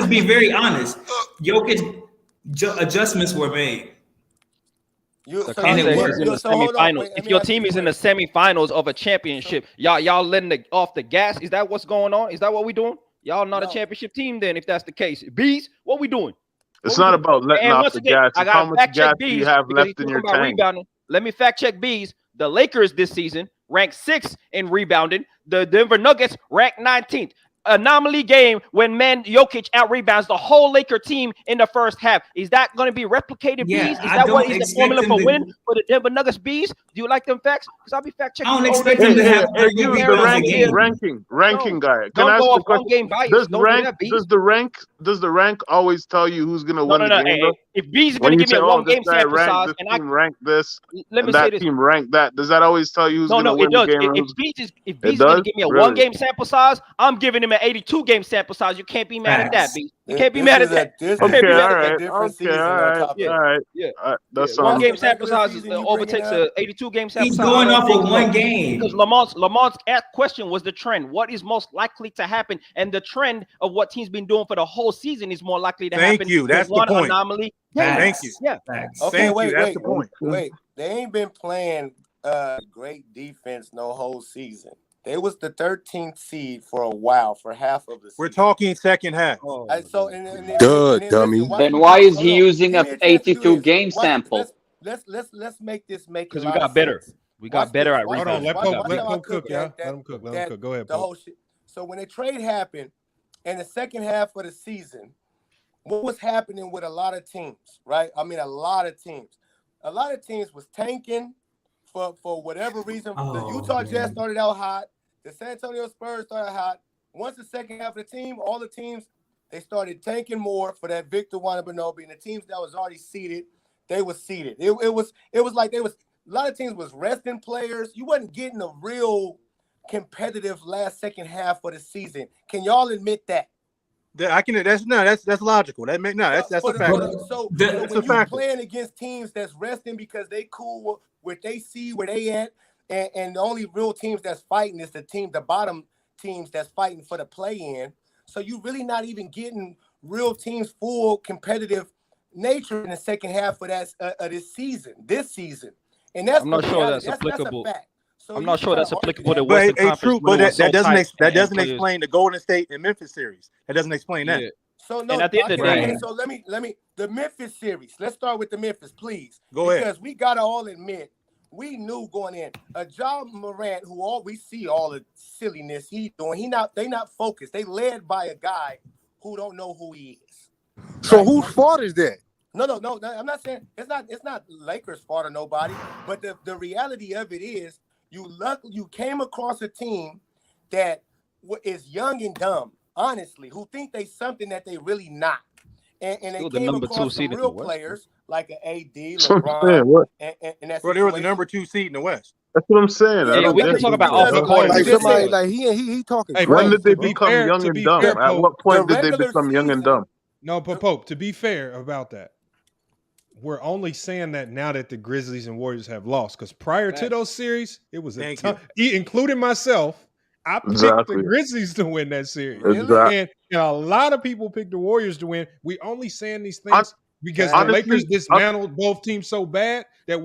be very honest. Jokic adjustments were made. The context is in the semifinals. If your team is in the semifinals of a championship, y'all letting off the gas. Is that what's going on? Is that what we doing? Y'all not a championship team then, if that's the case. Bees, what we doing? It's not about letting off the gas. It's how much gas do you have left in your tank. Rebounding. Let me fact check Bees. The Lakers this season ranked 6th in rebounding. The Denver Nuggets ranked 19th. Anomaly game when Jokic out rebounds the whole Laker team in the first half. Is that going to be replicated, Bees? Is that what is the formula for winning for the Denver Nuggets, Bees? Do you like them facts? Because I'll be fact checking. I don't expect them to have the ranking guy. Can I ask the question? Does the rank always tell you who's going to win the game? If Bees is going to give me a one-game sample size, and I rank this, let me say this, team rank that, does that always tell you who's going to win the game? If Bees is going to give me a one-game sample size, I'm giving him an 82-game sample size. You can't be mad at that, Bees. You can't be mad at that. Okay, all right. Yeah. That's one-game sample size overtakes an 82-game sample size. He's going off of one game. Because Lamont's question was the trend. What is most likely to happen? And the trend of what teams been doing for the whole season is more likely to happen. Thank you. That's the point. Anomaly. Thank you. Yeah. Okay, wait. That's the point. Wait, they ain't been playing great defense no whole season. They was the 13th seed for a while, for half of the season. We're talking second half. Dummy. Then why is he using a 82 game sample? Let's make this because we got better. We got better at rebounding. Hold on, let Pope cook, yeah. Let him cook. Go ahead, the whole shit. So when the trade happened in the second half of the season, what was happening with a lot of teams, right? I mean, a lot of teams was tanking for whatever reason. The Utah Jazz started out hot. The San Antonio Spurs started hot. Once the second half of the team, all the teams, they started tanking more for that Victor Wembanyama, and the teams that was already seeded, they were seeded. It was like a lot of teams was resting players. You wasn't getting a real competitive second half of the season. Can y'all admit that? That's logical. That's a fact. So when you're playing against teams that's resting because they cool with they see where they at, and the only real teams that's fighting is the bottom teams that's fighting for the play-in. So you really not even getting real teams full competitive nature in the second half of this season. And that's I'm not sure that's applicable. That's a fact. So I'm not sure that's applicable to Western Conference. True, but that doesn't explain the Golden State and Memphis series. That doesn't explain that. So no, and at the end of the day, so let me the Memphis series. Let's start with the Memphis, please. Go ahead. Because we gotta all admit, we knew going in Morant, who we see all the silliness he's doing. They not focused. They led by a guy who don't know who he is. So whose fault is that? No. I'm not saying it's not Lakers' fault or nobody. But the reality of it is, you came across a team that is young and dumb, honestly, who think they something that they really not. And they came across some real players like an AD, LeBron, and that's they were the number 2 seed in the West. That's what I'm saying. I Hey, don't we can think talk about at off the what court. point Like did they somebody become- like he talking Hey, when crazy. did they to be become fair, young to and be dumb? fair, At Pope, what point the did they regular become young and season- dumb? No, but Pope, to be fair about that, we're only saying that now that the Grizzlies and Warriors have lost. Because prior to those series, it was a Thank ton, including myself. I picked the Exactly. Grizzlies to win that series. Exactly. And a lot of people picked the Warriors to win. We only saying these things because the Honestly, Lakers dismantled both teams so bad that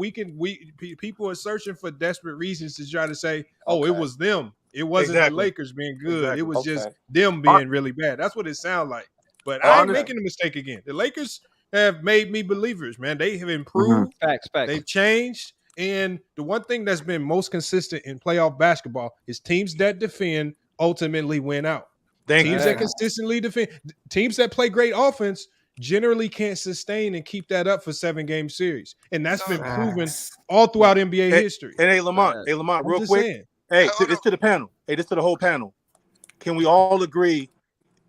people are searching for desperate reasons to try to say, oh, it was them. It wasn't the Lakers being good. It was just them being really bad. That's what it sounds like. But I ain't making a mistake again. The Lakers have made me believers, man. They have improved. Facts. They've changed. And the one thing that's been most consistent in playoff basketball is teams that defend ultimately win out. Teams that consistently defend, teams that play great offense generally can't sustain and keep that up for 7-game series. And that's been proven all throughout NBA history. And hey, Lamont, real quick. Saying. Hey, it's to the panel. Hey, this to the whole panel. Can we all agree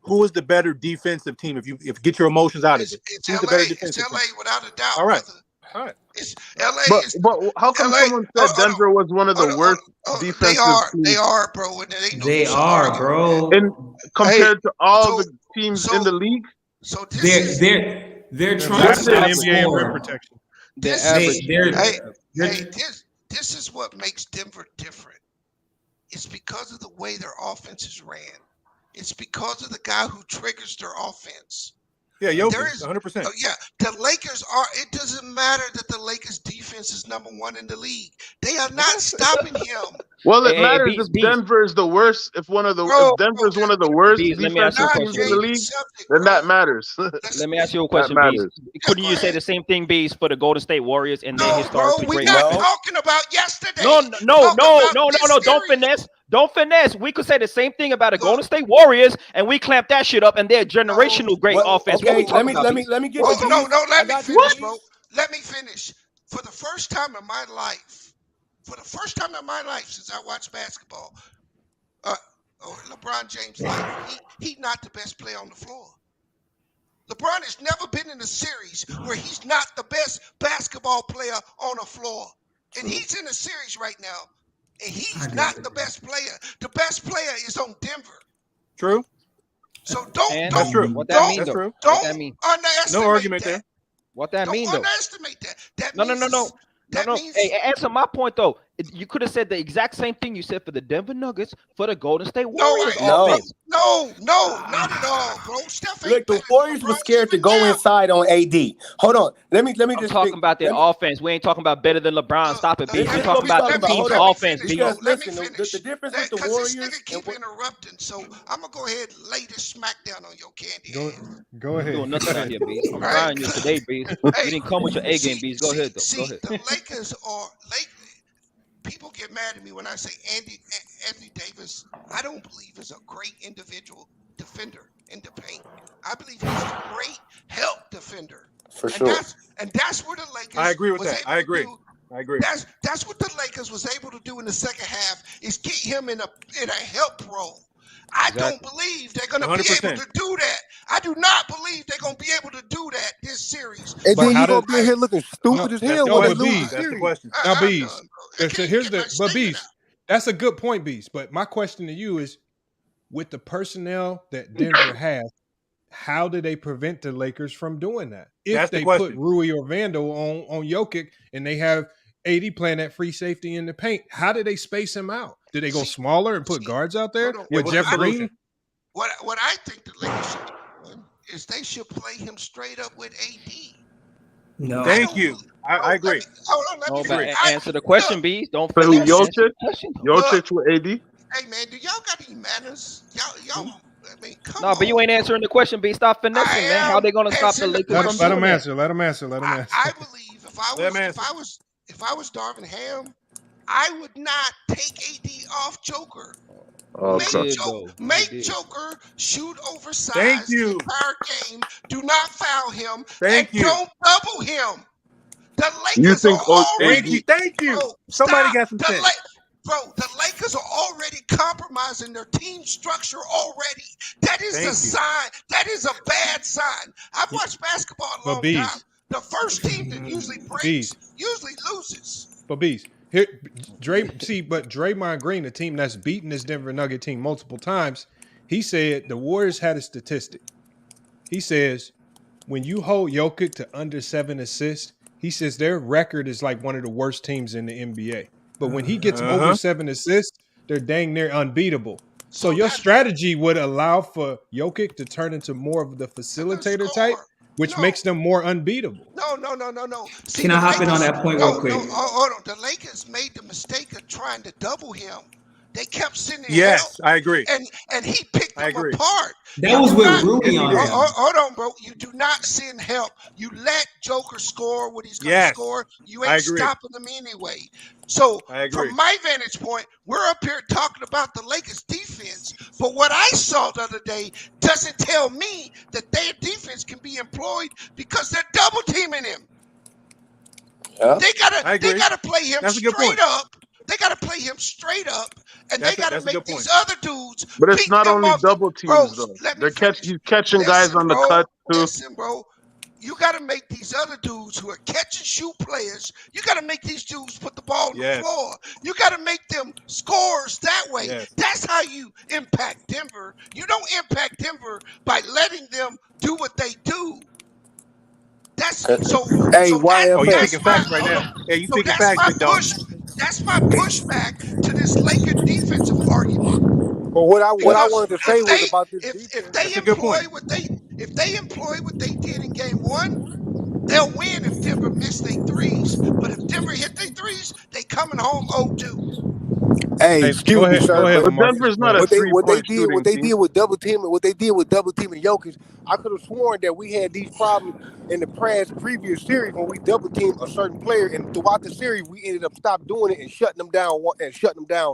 who is the better defensive team? If get your emotions out of it, it's who's LA. the better defensive It's LA team? without a doubt. All right. Brother. All right. It's LA. But how come LA, someone said Denver was one of the worst defensive teams? They are, bro. And they know They are, bro. And compared to all the teams in the league, so this they're trying That's to an stop NBA score. rim protection. This is what makes Denver different. It's because of the way their offense is ran. It's because of the guy who triggers their offense. Yeah, Jokic, 100%. Yeah, the Lakers are. It doesn't matter that the Lakers' defense is number 1 in the league. They are not stopping him. well, it matters if Denver is the worst. If Denver is one of the worst defensive teams in the league, then that matters. Let me ask you a question, Beast. Couldn't you say the same thing, Beast, for the Golden State Warriors and their historically great offense? Talking about yesterday. No. Don't finesse. Don't finesse. We could say the same thing about the Golden State Warriors, and we clamp that shit up, and they're generational great offense. Okay, let me get. Let me finish, bro. Let me finish. For the first time in my life, since I watched basketball, LeBron James, he's not the best player on the floor. LeBron has never been in a series where he's not the best basketball player on the floor, and he's in a series right now. And he's not the best player. The best player is on Denver. True. So don't What that mean, though? Don't underestimate no argument there. What that mean, though? Underestimate that. That No. means Hey, answer my point, though. You could have said the exact same thing you said for the Denver Nuggets for the Golden State Warriors offense. No, not at all, bro. Steph Look, the Warriors were scared to go inside on AD. Hold on. Let me I'm just talking about their offense. We ain't talking about better than LeBron. Stop it, B. We're talking about the team's offense, B. Because listen, the difference with the Warriors. This nigga keep interrupting, so I'm gonna go ahead and lay this smack down on your candy. Go ahead. Doing nothing out here, B. I'm trying you today, B. You didn't come with your A game, B. Go ahead, though. Go ahead. The Lakers are lately. People get mad at me when I say Anthony Davis. I don't believe is a great individual defender in the paint. I believe he's a great help defender. For sure. And that's where the Lakers. I agree with that. I agree. That's what the Lakers was able to do in the second half is get him in a help role. I don't believe they're going to be able to do that. I do not believe they're going to be able to do that this series. And then you going to be here looking stupid as hell when they lose. That's the question. Now, Bees. Bees. That's a good point, Bees. But my question to you is, with the personnel that Denver has, how do they prevent the Lakers from doing that? If they put Rui or Vando on Jokic and they have AD playing that free safety in the paint, how do they space him out? Do they go smaller and put guards out there with Jeff Green? What I think the Lakers should do is they should play him straight up with AD. No. Thank you. I agree. Answer the question, B. Don't play Jokic with AD. Hey man, do y'all got any manners? Y'all. I mean, come on. But you ain't answering the question, B. Stop finessing, man. How they gonna stop the Lakers from let doing him that? answer. Let him answer. I believe if I was Darvin Ham, I would not take AD off Joker. Make Joker shoot oversized the entire game. Do not foul him. Don't double him. The Lakers are already. Thank you. Somebody got some sense. The Lakers are already compromising their team structure already. That is a sign. That is a bad sign. I've watched basketball a long time. The first team that usually breaks usually loses. But Beast, Here, but Draymond Green, a team that's beaten this Denver Nugget team multiple times, he said the Warriors had a statistic. He says when you hold Jokic to under 7 assists, he says their record is like one of the worst teams in the NBA. But when he gets over 7 assists, they're dang near unbeatable. So your strategy would allow for Jokic to turn into more of the facilitator type, which makes them more unbeatable. No. See, Can I hop in on that point real quick? Hold on. The Lakers made the mistake of trying to double him. They kept sending Yes, help. I agree. And he picked them apart. That was with Rudy on him. Hold on, bro. You do not send help. You let Joker score what he's going to score. You ain't stopping them anyway. So from my vantage point, we're up here talking about the Lakers defense. But what I saw the other day doesn't tell me that their defense can be employed because they're double teaming him. Yeah. They gotta play him straight up. They gotta play him straight up, and they gotta make these other dudes. But it's not only up. double teams though. He's catching guys on the cut too. Listen, bro. You got to make these other dudes who are catch and shoot players. You got to make these dudes put the ball on the floor. You got to make them scorers that way. That's how you impact Denver. You don't impact Denver by letting them do what they do. That's so. Hey, so YFL. that's You speaking facts right now. Hey, you speaking facts, big dog. That's my pushback to this Laker defensive argument. But what I wanted to say was about this defense. If they employ what they did in game one, they'll win if Denver missed their threes. But if Denver hit their threes, they coming home 0-2. Hey, excuse me, sir. But Denver's not a three-point shooting what they team. did with double teaming Jokic, I could have sworn that we had these problems in the previous series when we double teamed a certain player, and throughout the series we ended up stopping doing it and shutting them down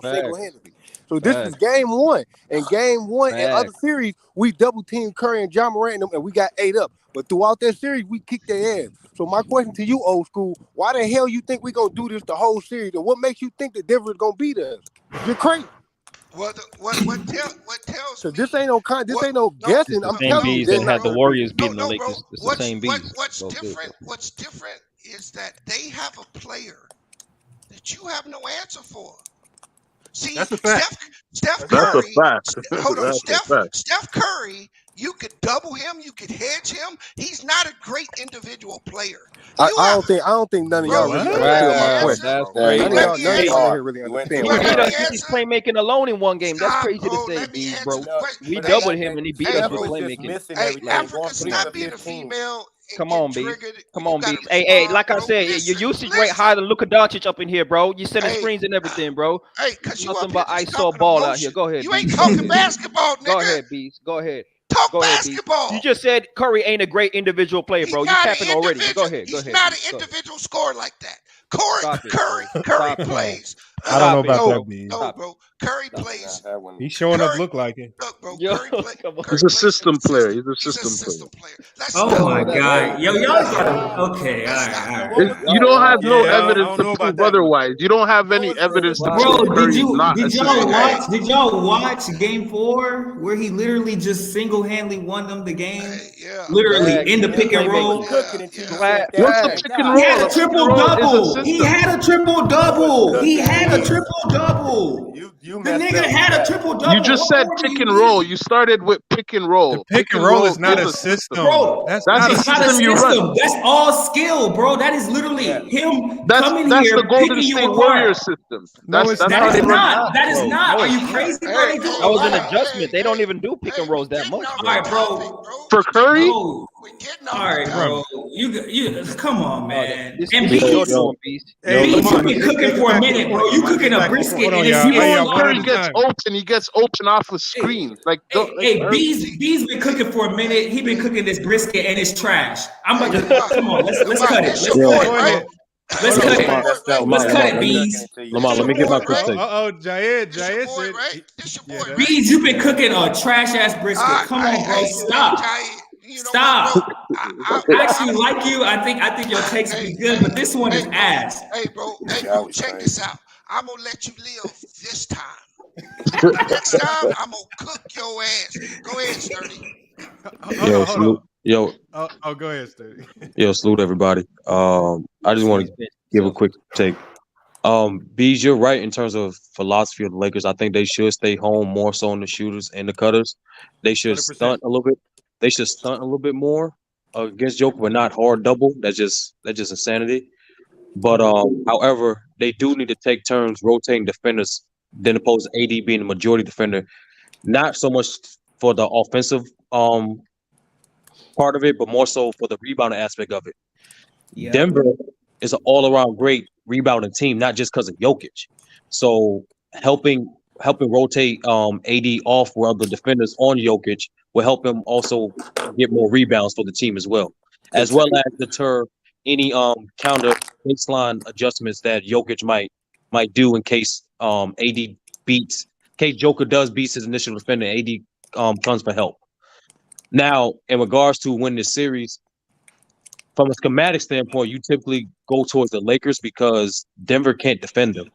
single-handedly. So this is game one. And game one and other series, we double teamed Curry and John Morant and we got 8 up. But throughout that series, we kicked their ass. So my question to you, old school, why the hell you think we gonna do this the whole series? And what makes you think that Denver's gonna beat us? You're crazy. What tells me? This ain't no guessing. I'm telling you, that had the Warriors beating the Lakers. It's the same bees. What's different is that they have a player that you have no answer for. See, that's a fact. Steph Curry. That's a fact. Hold on, Steph Curry. You could double him. You could hedge him. He's not a great individual player. I don't think none of y'all really understand my question. That's crazy. crazy. None of y'all here really understand. He's playmaking alone in one game. That's crazy to say, B, bro. We doubled him and he beat us with playmaking. Hey, Africa's not being a female. Come on, B. Come on, B. Hey, like I said, your usage rate higher than Luka Doncic up in here, bro. You setting screens and everything, bro. Hey, cause you nothing but ISO ball out here. Go ahead. You ain't talking basketball, nigga. Go ahead, B. Go ahead. Talk basketball. You just said Curry ain't a great individual player, bro. You capping already. Go ahead. He's not an individual scorer like that. Curry plays. I don't know about that, B. No, bro. Curry plays. He's showing up look like it. Look, bro. He's a system player. He's a system player. Oh my God. Yo, y'all got okay. All right. You don't have no evidence to prove otherwise. You don't have any evidence to prove Did y'all watch game 4 where he literally just single-handedly won them the game? Literally in the pick and roll. What's the pick and roll? He had a triple-double. He had a triple-double. He had a triple-double. The nigga had a triple-double. You just said pick and roll. You started with pick and roll. The pick and roll is not a system. Bro, that's not a system you run. That's all skill, bro. That is literally him coming that's here the Golden picking State you apart. Warriors system. That is not. No, Are you crazy, bro? They do that was an adjustment. They don't even do pick and rolls that much. All right, bro. For Curry? All right, bro. You come on, man. And Beast, you've been cooking for a minute, bro. You cooking a brisket and it's Curry gets open. He gets open off of screens. B's been cooking for a minute. He been cooking this brisket and it's trash. I'm about to come on. Let's cut it. Let's cut it. Let's cut it, Bees. Lamar, let me get my quick take. Jair said. Bees, you've been cooking a trash ass brisket. Come on, bro. Stop. Stop. I actually like you. I think your takes be good, but this one is ass. Hey, bro, check this out. I'm gonna let you live this time. Next time, I'm gonna cook your ass. Go ahead, Sturdy. Yo, go ahead, Sturdy. Yo, salute everybody. I just want to give a quick take. Bees, you're right in terms of philosophy of the Lakers. I think they should stay home more so on the shooters and the cutters. They should 100%. stunt a little bit. They should stunt a little bit more against Joker, but not hard double. That's just insanity. But however, they do need to take turns rotating defenders than opposed to AD being the majority defender. Not so much for the offensive part of it, but more so for the rebounding aspect of it. Yep. Denver is an all-around great rebounding team, not just because of Jokic. So helping rotate AD off where other defenders on Jokic will help him also get more rebounds for the team as well as deter any counter baseline adjustments that Jokic might do in case AD beats, in case Joker does beat his initial defender, AD comes for help. Now, in regards to winning this series, from a schematic standpoint, you typically go towards the Lakers because Denver can't defend them.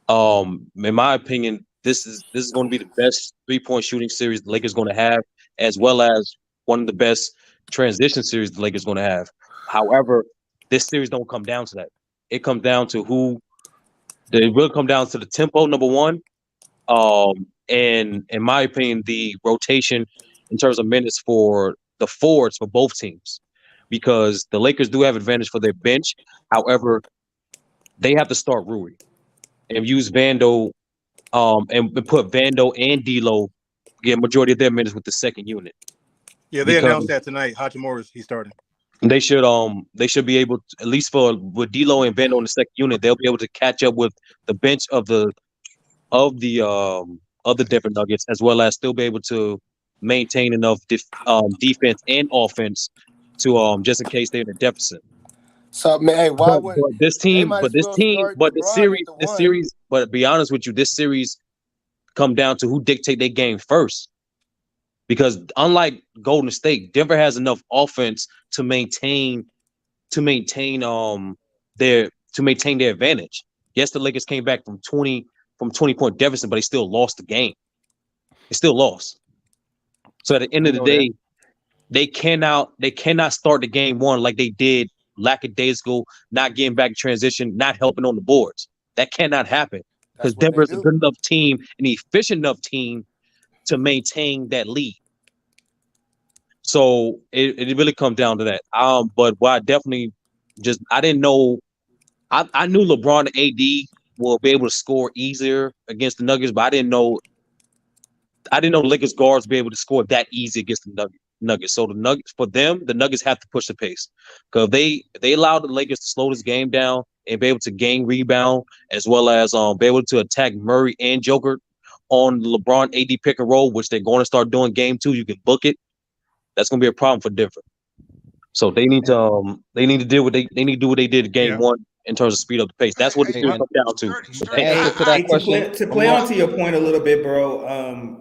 In my opinion, this is going to be the best 3-point shooting series the Lakers going to have, as well as one of the best transition series the Lakers going to have. However, this series don't come down to that. It comes down to it will come down to the tempo, number one, and in my opinion, the rotation in terms of minutes for the forwards for both teams. Because the Lakers do have advantage for their bench. However, they have to start Rui and use Vando and put Vando and D'Lo get majority of their minutes with the second unit. Yeah, they announced that tonight. Hachimura's he's starting. They should be able to, at least with D'Lo and Vando in the second unit, they'll be able to catch up with the bench of the Denver Nuggets, as well as still be able to maintain enough defense and offense to just in case they're in a deficit. So man, hey, why would this series, but to be honest with you, this series come down to who dictate their game first. Because unlike Golden State, Denver has enough offense to maintain their advantage. Yes, the Lakers came back from 20-point deficit, but they still lost the game. They still lost. So at the end of the day, they cannot start the game one like they did lackadaisical, not getting back in transition, not helping on the boards. That cannot happen because Denver is a good enough team, an efficient enough team to maintain that lead. So it really comes down to that. But what I definitely I didn't know. I knew LeBron and AD will be able to score easier against the Nuggets, but I didn't know the Lakers guards be able to score that easy against the Nuggets. So the Nuggets have to push the pace because they allow the Lakers to slow this game down and be able to gain rebound as well as be able to attack Murray and Joker on LeBron AD pick and roll, which they're going to start doing game 2. You can book it. That's going to be a problem for Denver. So they need to do what they did in game 1 in terms of speed up the pace. That's what it's going to come down to. To play onto your point a little bit, bro,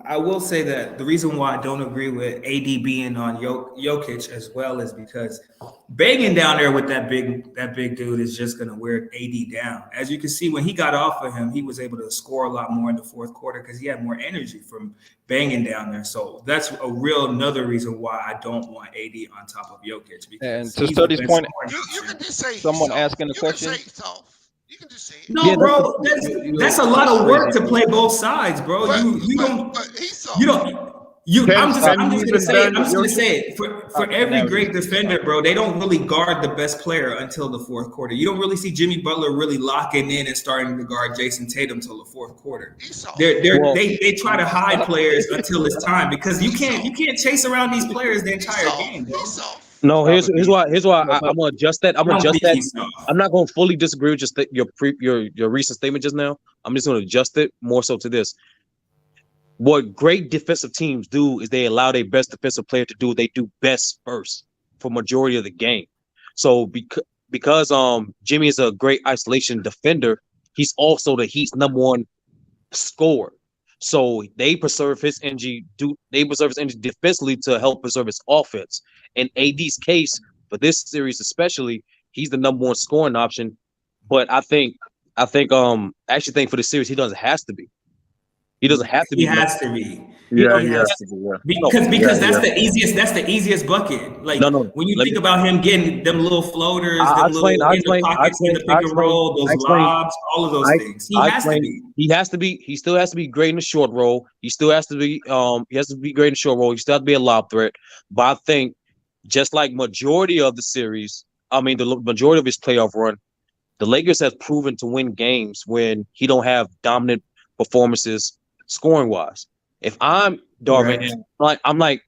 I will say that the reason why I don't agree with AD being on Jokic as well is because banging down there with that big dude is just going to wear AD down. As you can see, when he got off of him, he was able to score a lot more in the fourth quarter because he had more energy from banging down there. So that's another reason why I don't want AD on top of Jokic. And to Study's point, you can just say someone asking a question. You can just say it. No, bro, that's a lot of work to play both sides, bro. I'm just gonna say it. For every great defender, bro, they don't really guard the best player until the fourth quarter. You don't really see Jimmy Butler really locking in and starting to guard Jason Tatum till the fourth quarter. They try to hide players until it's time because you can't chase around these players the entire game, bro. No, here's why I'm gonna adjust that. I'm not gonna fully disagree with your recent statement just now. I'm just gonna adjust it more so to this. What great defensive teams do is they allow their best defensive player to do what they do best first for majority of the game. So because Jimmy is a great isolation defender, he's also the Heat's number one scorer. So they preserve his energy. Defensively to help preserve his offense. In AD's case, for this series especially, he's the number one scoring option. But I actually think for the series he has to be. He doesn't have to He be. has to be. Yeah, He he has has to be. Yeah. because Yeah. that's the easiest bucket. Like No. when you Let think me. about him getting them little floaters, I them explain. little I in the explain. I pockets in explain. the I pick and explain. roll, I those explain. lobs, all of those I things. He I has to explain. be. He has to be. He still has to be great in the short roll. He still has to be. He has to be great in the short roll. He still has to be a lob threat. But I think just like majority of the series, I mean the majority of his playoff run, the Lakers have proven to win games when he don't have dominant performances scoring wise. If I'm Darvin, Correct. and I'm like,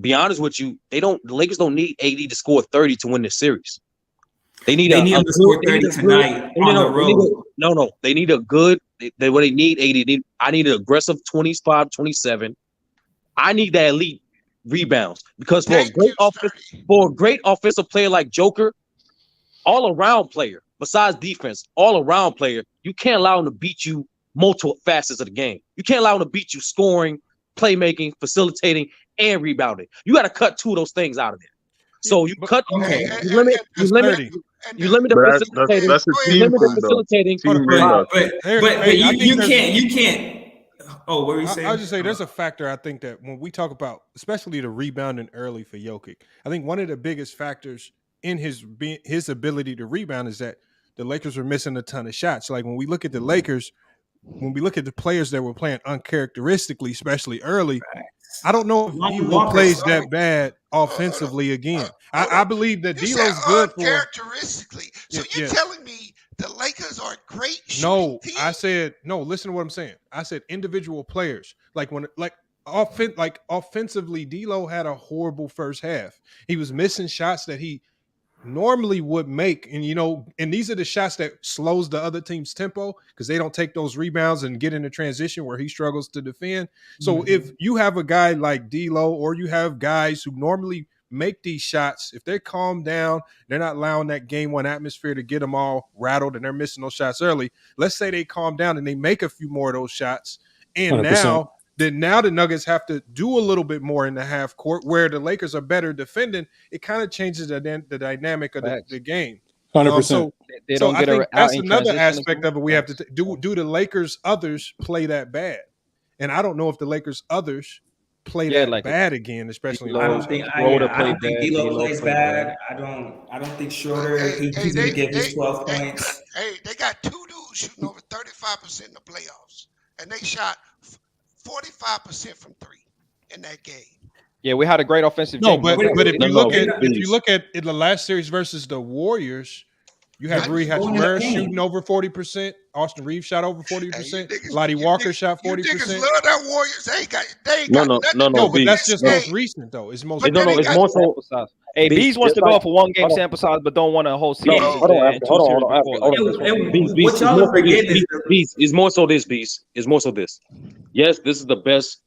be honest with you, the Lakers don't need AD to score 30 to win this series. They need They a need him to good. score They need 30 a good. tonight on the road. No. They need a good. What they need. I need an aggressive 25, 27. I need that elite rebounds because for a great offensive player like Joker, all around player besides defense, all around player, you can't allow him to beat you multiple facets of the game. You can't allow him to beat you scoring, playmaking, facilitating, and rebounding. You got to cut two of those things out of there. So you cut. Okay. You limit the facilitating. That's a You team limit the thing, though. facilitating. Team thing, though. But you can't. Oh, what were you saying? I'll just say there's a factor I think that when we talk about, especially the rebounding early for Jokic, I think one of the biggest factors in his ability to rebound is that the Lakers were missing a ton of shots. Like when we look at the Lakers, when we look at the players that were playing uncharacteristically, especially early, I don't know if D'Lo plays that bad offensively again. I believe that D'Lo's good for uncharacteristically. So you're telling me the Lakers are great shooting No, team? I said no. Listen to what I'm saying. I said individual players. Offensively, D'Lo had a horrible first half. He was missing shots that he normally would make, and these are the shots that slows the other team's tempo because they don't take those rebounds and get in a transition where he struggles to defend. So if you have a guy like D'Lo, or you have guys who normally make these shots, if they calm down, they're not allowing that game one atmosphere to get them all rattled and they're missing those shots early. Let's say they calm down and they make a few more of those shots, and 100%. now the Nuggets have to do a little bit more in the half court where the Lakers are better defending. It kind of changes the dynamic of the game. 100%. They don't I get think out that's in another transition as aspect well. of it. We have to do the Lakers others play that bad, and I don't know if the Lakers others play that bad again, especially in the I first don't think half. I don't think D'Lo plays bad. I don't think Schroeder. He's gonna give his 12 points. They got two dudes shooting over 35% in the playoffs, and they shot 45% from three in that game. Yeah, we had a great offensive No, game. but if you look at in the last series versus the Warriors, you had Rui Hachimura shooting over 40%. Austin Reeves shot over 40%. Lottie Walker shot 40%. You niggas love that Warriors. They ain't got nothing. No, but that's just most recent though. It's most. It's more so. Hey, Bees wants to go off a one game sample size, but don't want a whole series. Hold on. Beast, it's more so this. Beast, it's more so this. Yes, this is the best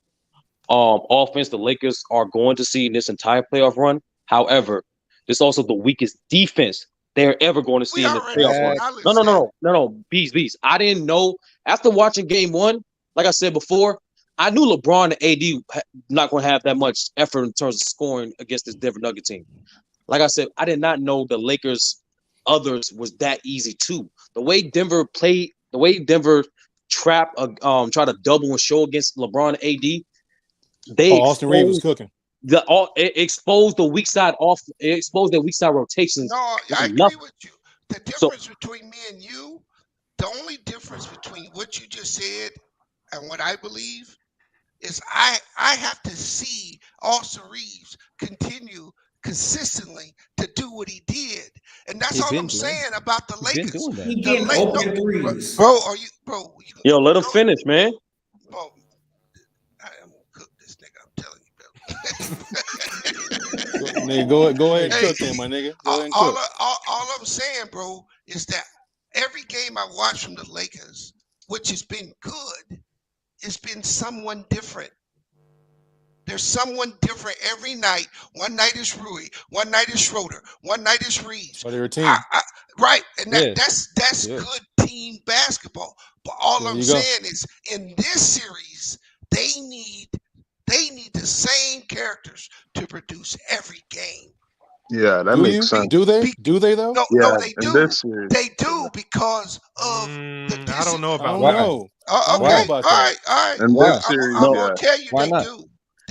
offense the Lakers are going to see in this entire playoff run. However, this is also the weakest defense they're ever going to see in this playoff run. No. Beast. I didn't know after watching game one. Like I said before, I knew LeBron and AD not going to have that much effort in terms of scoring against this Denver Nugget team. Like I said, I did not know the Lakers others was that easy too. The way Denver played, the way Denver try to double and show against LeBron and AD, Austin Reeves was cooking. It exposed the weak side off. It exposed their weak side rotations. No, I agree with you. The difference between me and you, the only difference between what you just said and what I believe is I have to see Austin Reeves continue consistently to do what he did, and that's all I'm saying about the Lakers. He getting open threes, bro. Are you, bro? Yo, let him finish, man. Bro, I'm gonna cook this nigga. I'm telling you, bro. Go ahead and cook him, my nigga. Go ahead and cook. All I'm saying, bro, is that every game I watch from the Lakers, which has been good, it's been someone different. There's someone different every night. One night is Rui, one night is Schroeder, one night is Reeves. So they're a team. Right, and that's good team basketball. But all I'm saying is, in this series, they need the same characters to produce every game. Yeah, that makes sense. Do they? Do they though? No, they do. They do because of the I don't know about that. Okay, know about all that. right. In Well, this series, I'm yeah. gonna tell you Why they not? do.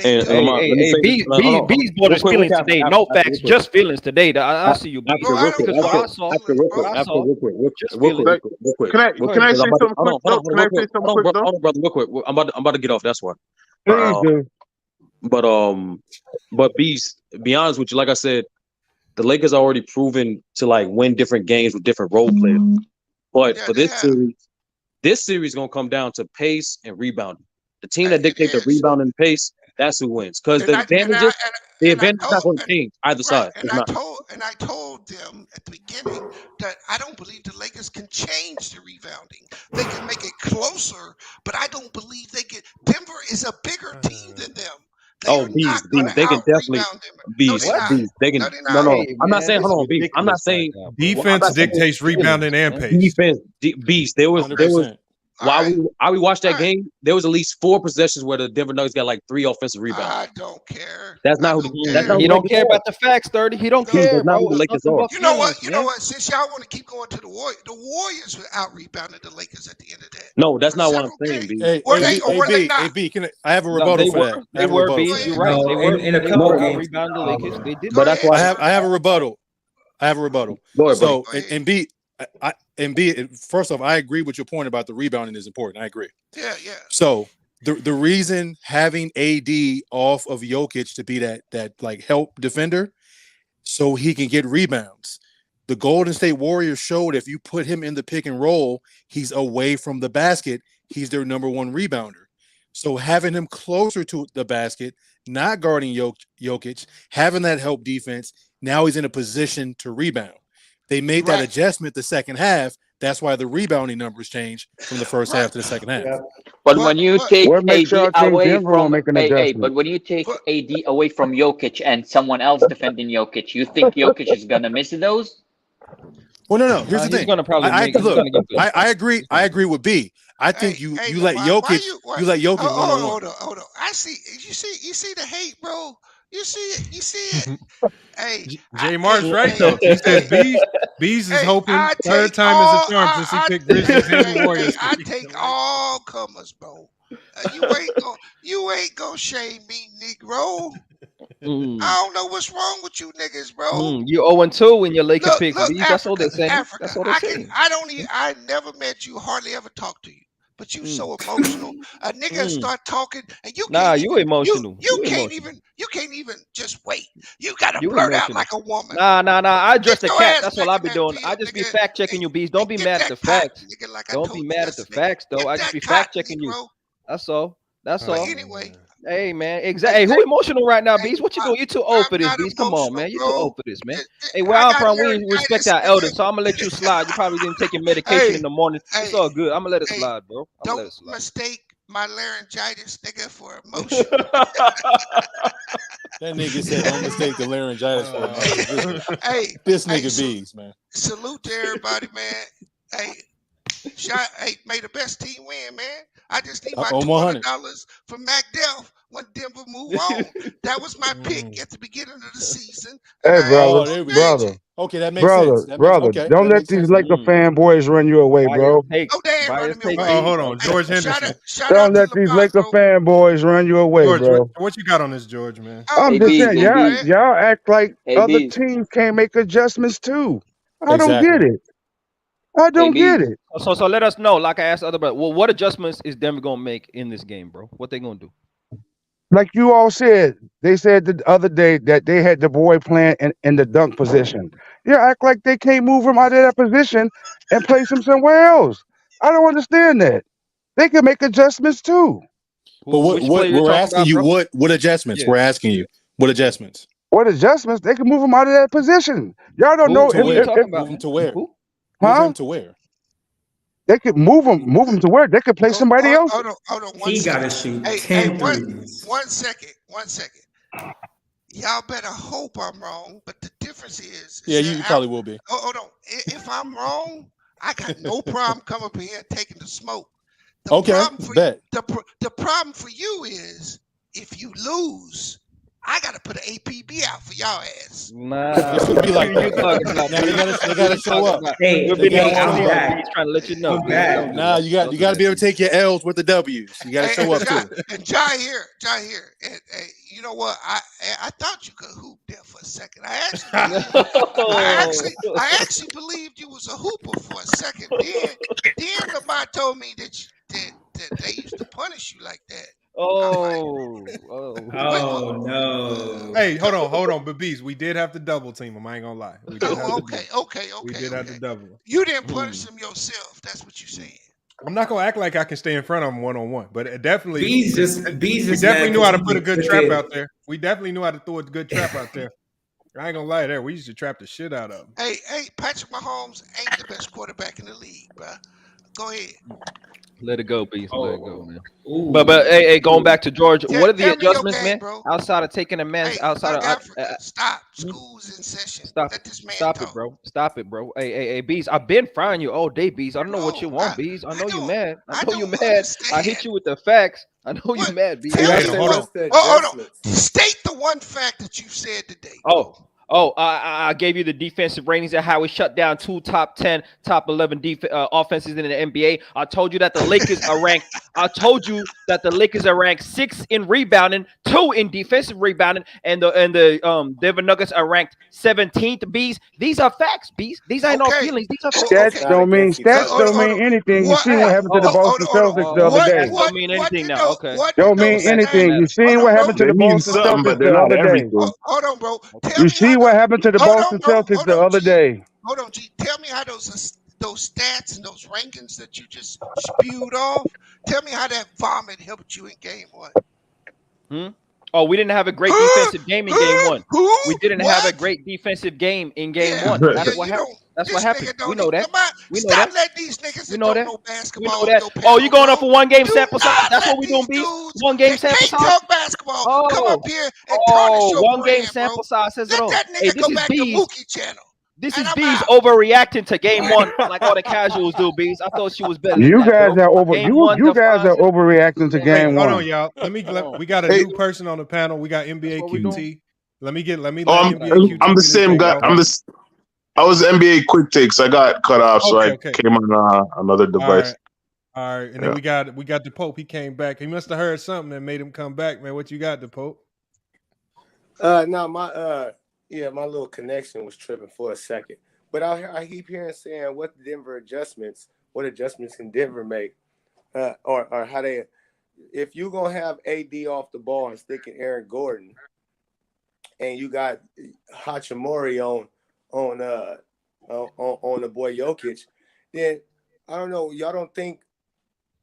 And do. Lamont, let me say this. Hold on. Bees bought Real his quick, feelings recap. today. No After facts, real quick. just feelings today. I see you, Bees. Bro, I don't Because what buy I saw, Real quick. just feelings. Real quick. Can I Go can ahead. I Because I'm say about to, something quick though? Can I say something quick though? hold on, brother, real quick. I'm about to get off. That's why. Please Uh, do. but Beast, be honest with you, like I said, the Lakers are already proven to like win different games with different role players. But Yeah, for they have. this series is gonna come down to pace and rebounding. The team that It dictates the is. rebounding pace, that's who wins. Because And the I and I advantages, the and I advantage is not told going to change either right, side. It's not. and I told them at the beginning that I don't believe the Lakers can change the rebounding. They can make it closer, but I don't believe they can. Denver is a bigger team than them. They Oh, are not going bees. to They can out definitely rebound them. No, they're not. bees. They No, can they're no. not. Hey I'm not man, saying this hold is on, bees. I'm not ridiculous right saying now, bro. well, I'm Defense not saying dictates rebounding Feelings, and man. pace. defense. Bees. There was 100%. All while right, we watched all that right. game, there was at least 4 possessions where the Denver Nuggets got like 3 offensive rebounds. I don't care. That's I not don't that's not care. who He the don't Lakers care are. about the facts, 30. He don't Bees. No. That's care, not bro. who the It's Lakers nothing are. but feelings, You know man. what? Since y'all want to keep going to the Warriors were out rebounded the Lakers at the end of that No, that's for not what I'm several saying, games. bees. Hey, Were hey, they B, or hey, were they B, hey, not? B. I have a No, rebuttal for that. I they have a were rebuttal Go for bees. that. You're ahead. right. No, in a They couple were out games. rebounding the Lakers. They did Go But that. that's ahead, why. I have a John. rebuttal. I have a rebuttal. Go ahead, brother. So Go ahead. and B, and B. First off, I agree with your point about the rebounding is important. I agree. Yeah. So the reason having AD off of Jokic to be that like help defender, so he can get rebounds. The Golden State Warriors showed if you put him in the pick and roll, he's away from the basket. He's their number one rebounder. So having him closer to the basket, not guarding Jokic, having that help defense, now he's in a position to rebound. They made that Right. adjustment the second half. That's why the rebounding numbers changed from the first half to the second half. Yep. But when you take What makes AD y'all think away Denver won't from make an hey, adjustment? but when you take but AD away from Jokic and someone else defending Jokic, you think Jokic is gonna miss those? Well, no. Here's the He's thing. gonna probably make. He's Look. gonna get better. I agree. He's I gonna. agree with B. I think hey, you let Lamont, why Jokic. you what? You let Jokic one on one. Hold on. I see. You see the hate, bro. You see it. You see it. Hey, Jay Mart's right hey, though. He says hey, Bees is hey. hoping I third take time is a all. charm since he picked Grizzlies and Warriors. I take all comers, bro. You ain't gonna shame me, Negro. I don't know what's wrong with you niggas, bro. You 0-2 in your Laker picks, Look, Bees. That's all Africa, they're saying. Africa. That's all they're saying. I never met you, hardly ever talked to you. But you so emotional. A nigga start talking and you Nah, can't you even emotional. you can't even just wait. You gotta You blurt out emotional. like a woman. Nah. I address Get the your cap. ass That's all back I in be that doing. I field, just be nigga. fact checking you, Bees. Don't be Get mad at that the cotton, facts. nigga, like I Don't be told you mad at the yesterday. facts, though. Get I just that be fact cotton, checking you. Negro. That's all. That's But all. anyway, Hey man, exactly. Hey, who emotional right now, Bees? What you doing? You too old I'm for this, not Bees. Come on, emotional, man. You too bro. old for this, man. Hey, where I I'm got from, we respect laryngitis, our nigga. elders, so I'm gonna let you slide. You probably didn't take your medication in the morning. It's all good. I'm gonna let it Hey, slide, bro. I'm gonna let don't it slide. mistake my laryngitis, nigga, for emotion. That nigga said, "Don't mistake the laryngitis for emotion." Hey, This nigga Bees, man. salute to everybody, man. Hey, may the best team win, man. I just need my On 100. $200 from Mac Dell when Denver move on. That was my pick at the beginning of the season, and Hey, I ain't Oh, brother, there gonna we go. change brother, it. Okay, that makes sense. brother. Okay. Don't That let makes these sense now. Laker fanboys run you away, Bias bro. takes. Oh, they ain't Bias running me takes, away. Hold Bees. on, George Henderson. Shout Don't out to let these Lamont, Laker bro. fanboys run you away, George, bro. what you got on this, George, man? I'm Hey just bees, saying, hey y'all, bees, Man. y'all act like hey other bees, teams can't make adjustments too. I don't Exactly. get it. I hey don't get bees. it. So let us know. Like I asked other, but well, what adjustments is Denver gonna make in this game, bro? What they gonna do? Like you all said, they said the other day that they had the boy playing in the dunk position. You act like they can't move him out of that position and place him somewhere else. I don't understand that. They can make adjustments too. But Which what player you we're talking asking about, you, bro? what adjustments? Yeah. We're asking you. What adjustments? What adjustments? They can move him out of that position. Y'all don't Who know To who you if where? talking Move about, him man? to where? Who? Move huh? him to where? They could move him to where? They could play somebody else. Hold on one He got to second. shoot Hey, 10 threes. one second. Y'all better hope I'm wrong, but the difference is Yeah, that you probably will be. hold on. If I'm wrong, I got no problem coming up here and taking the smoke. Okay, bet. The problem for you is if you lose, I gotta put an APB out for y'all ass. Nah, This would be like you that. talking about? Now B? they gotta show up. Hey, We'll They be gotta next show season. up. B's trying to let you know. I'm B. back. Don't do Nah, that. you got to be able to take your L's with the W's. You got to show up too. And Jai here, and you know what? I thought you could hoop there for a second. I actually believed you was a hooper for a second. Then Lamar told me that they used to punish you like that. Oh no! Hey, hold on, but Beast, we did have to double team him. I ain't gonna lie. We did have Okay. We did have to double him. You didn't punish him yourself. That's what you're saying. I'm not gonna act like I can stay in front of him 1-on-1, but it definitely. We definitely knew how to put a good trap out there. We definitely knew how to throw a good trap out there. I ain't gonna lie there. We used to trap the shit out of him. Hey, Patrick Mahomes ain't the best quarterback in the league, bro. Go ahead. Let it go, Beast. Let it go, man. But hey, going back to George, what are the adjustments, man? Outside of taking a man's outside of stop. School's in session. Let this man talk. Stop it, bro. Hey, Beast. I've been frying you all day, Beast. I don't know what you want, Beast. I know you mad. I know you mad. I hit you with the facts. I know you mad, Beast. Hold on. State the one fact that you said today. I gave you the defensive ratings and how we shut down 2 top 10, top 11 offenses in the NBA. I told you that the Lakers are ranked. I told you that the Lakers are ranked 6 in rebounding, 2 in defensive rebounding, and the Denver Nuggets are ranked 17th. Bees, these are facts. Bees, these ain't no feelings. These are facts. Stats don't mean anything. You seen what happened to the Boston Celtics the other day. Don't mean anything now. Okay. Don't mean anything. You seen what happened to the Boston Celtics the other day. Hold on, bro. You see what happened to the Boston Celtics the other day. Hold on, G. Tell me how those stats and those rankings that you just spewed off. Tell me how that vomit helped you in game 1. Oh, we didn't have a great defensive game in game 1. We didn't have a great defensive game in game 1. That's what happened. That's what happened. We know that. We know that. Let these niggas we know that. No we know that. Oh, you going off for 1 game sample size? That's what we doing, B. 1 game sample size. Talk basketball. Come up here and tarnish your 1 game brand, sample size says it all. Let that nigga go back to Mookie channel. This is Bees overreacting to game 1 like all the casuals do, Bees. I thought she was better. You guys are overreacting to game 1. Hold on, y'all. We got a new person on the panel. We got NBA QT. Let me NBA QT. I'm the same guy. I was NBA quick takes. I got cut off, so I came on another device. All right. And then we got the Pope. He came back. He must have heard something that made him come back, man. What you got, the Pope? No, my little connection was tripping for a second. But I keep hearing saying what adjustments can Denver make? Or how they, if you're gonna have AD off the ball and sticking Aaron Gordon, and you got Hachimura on the boy Jokic, then I don't know. Y'all don't think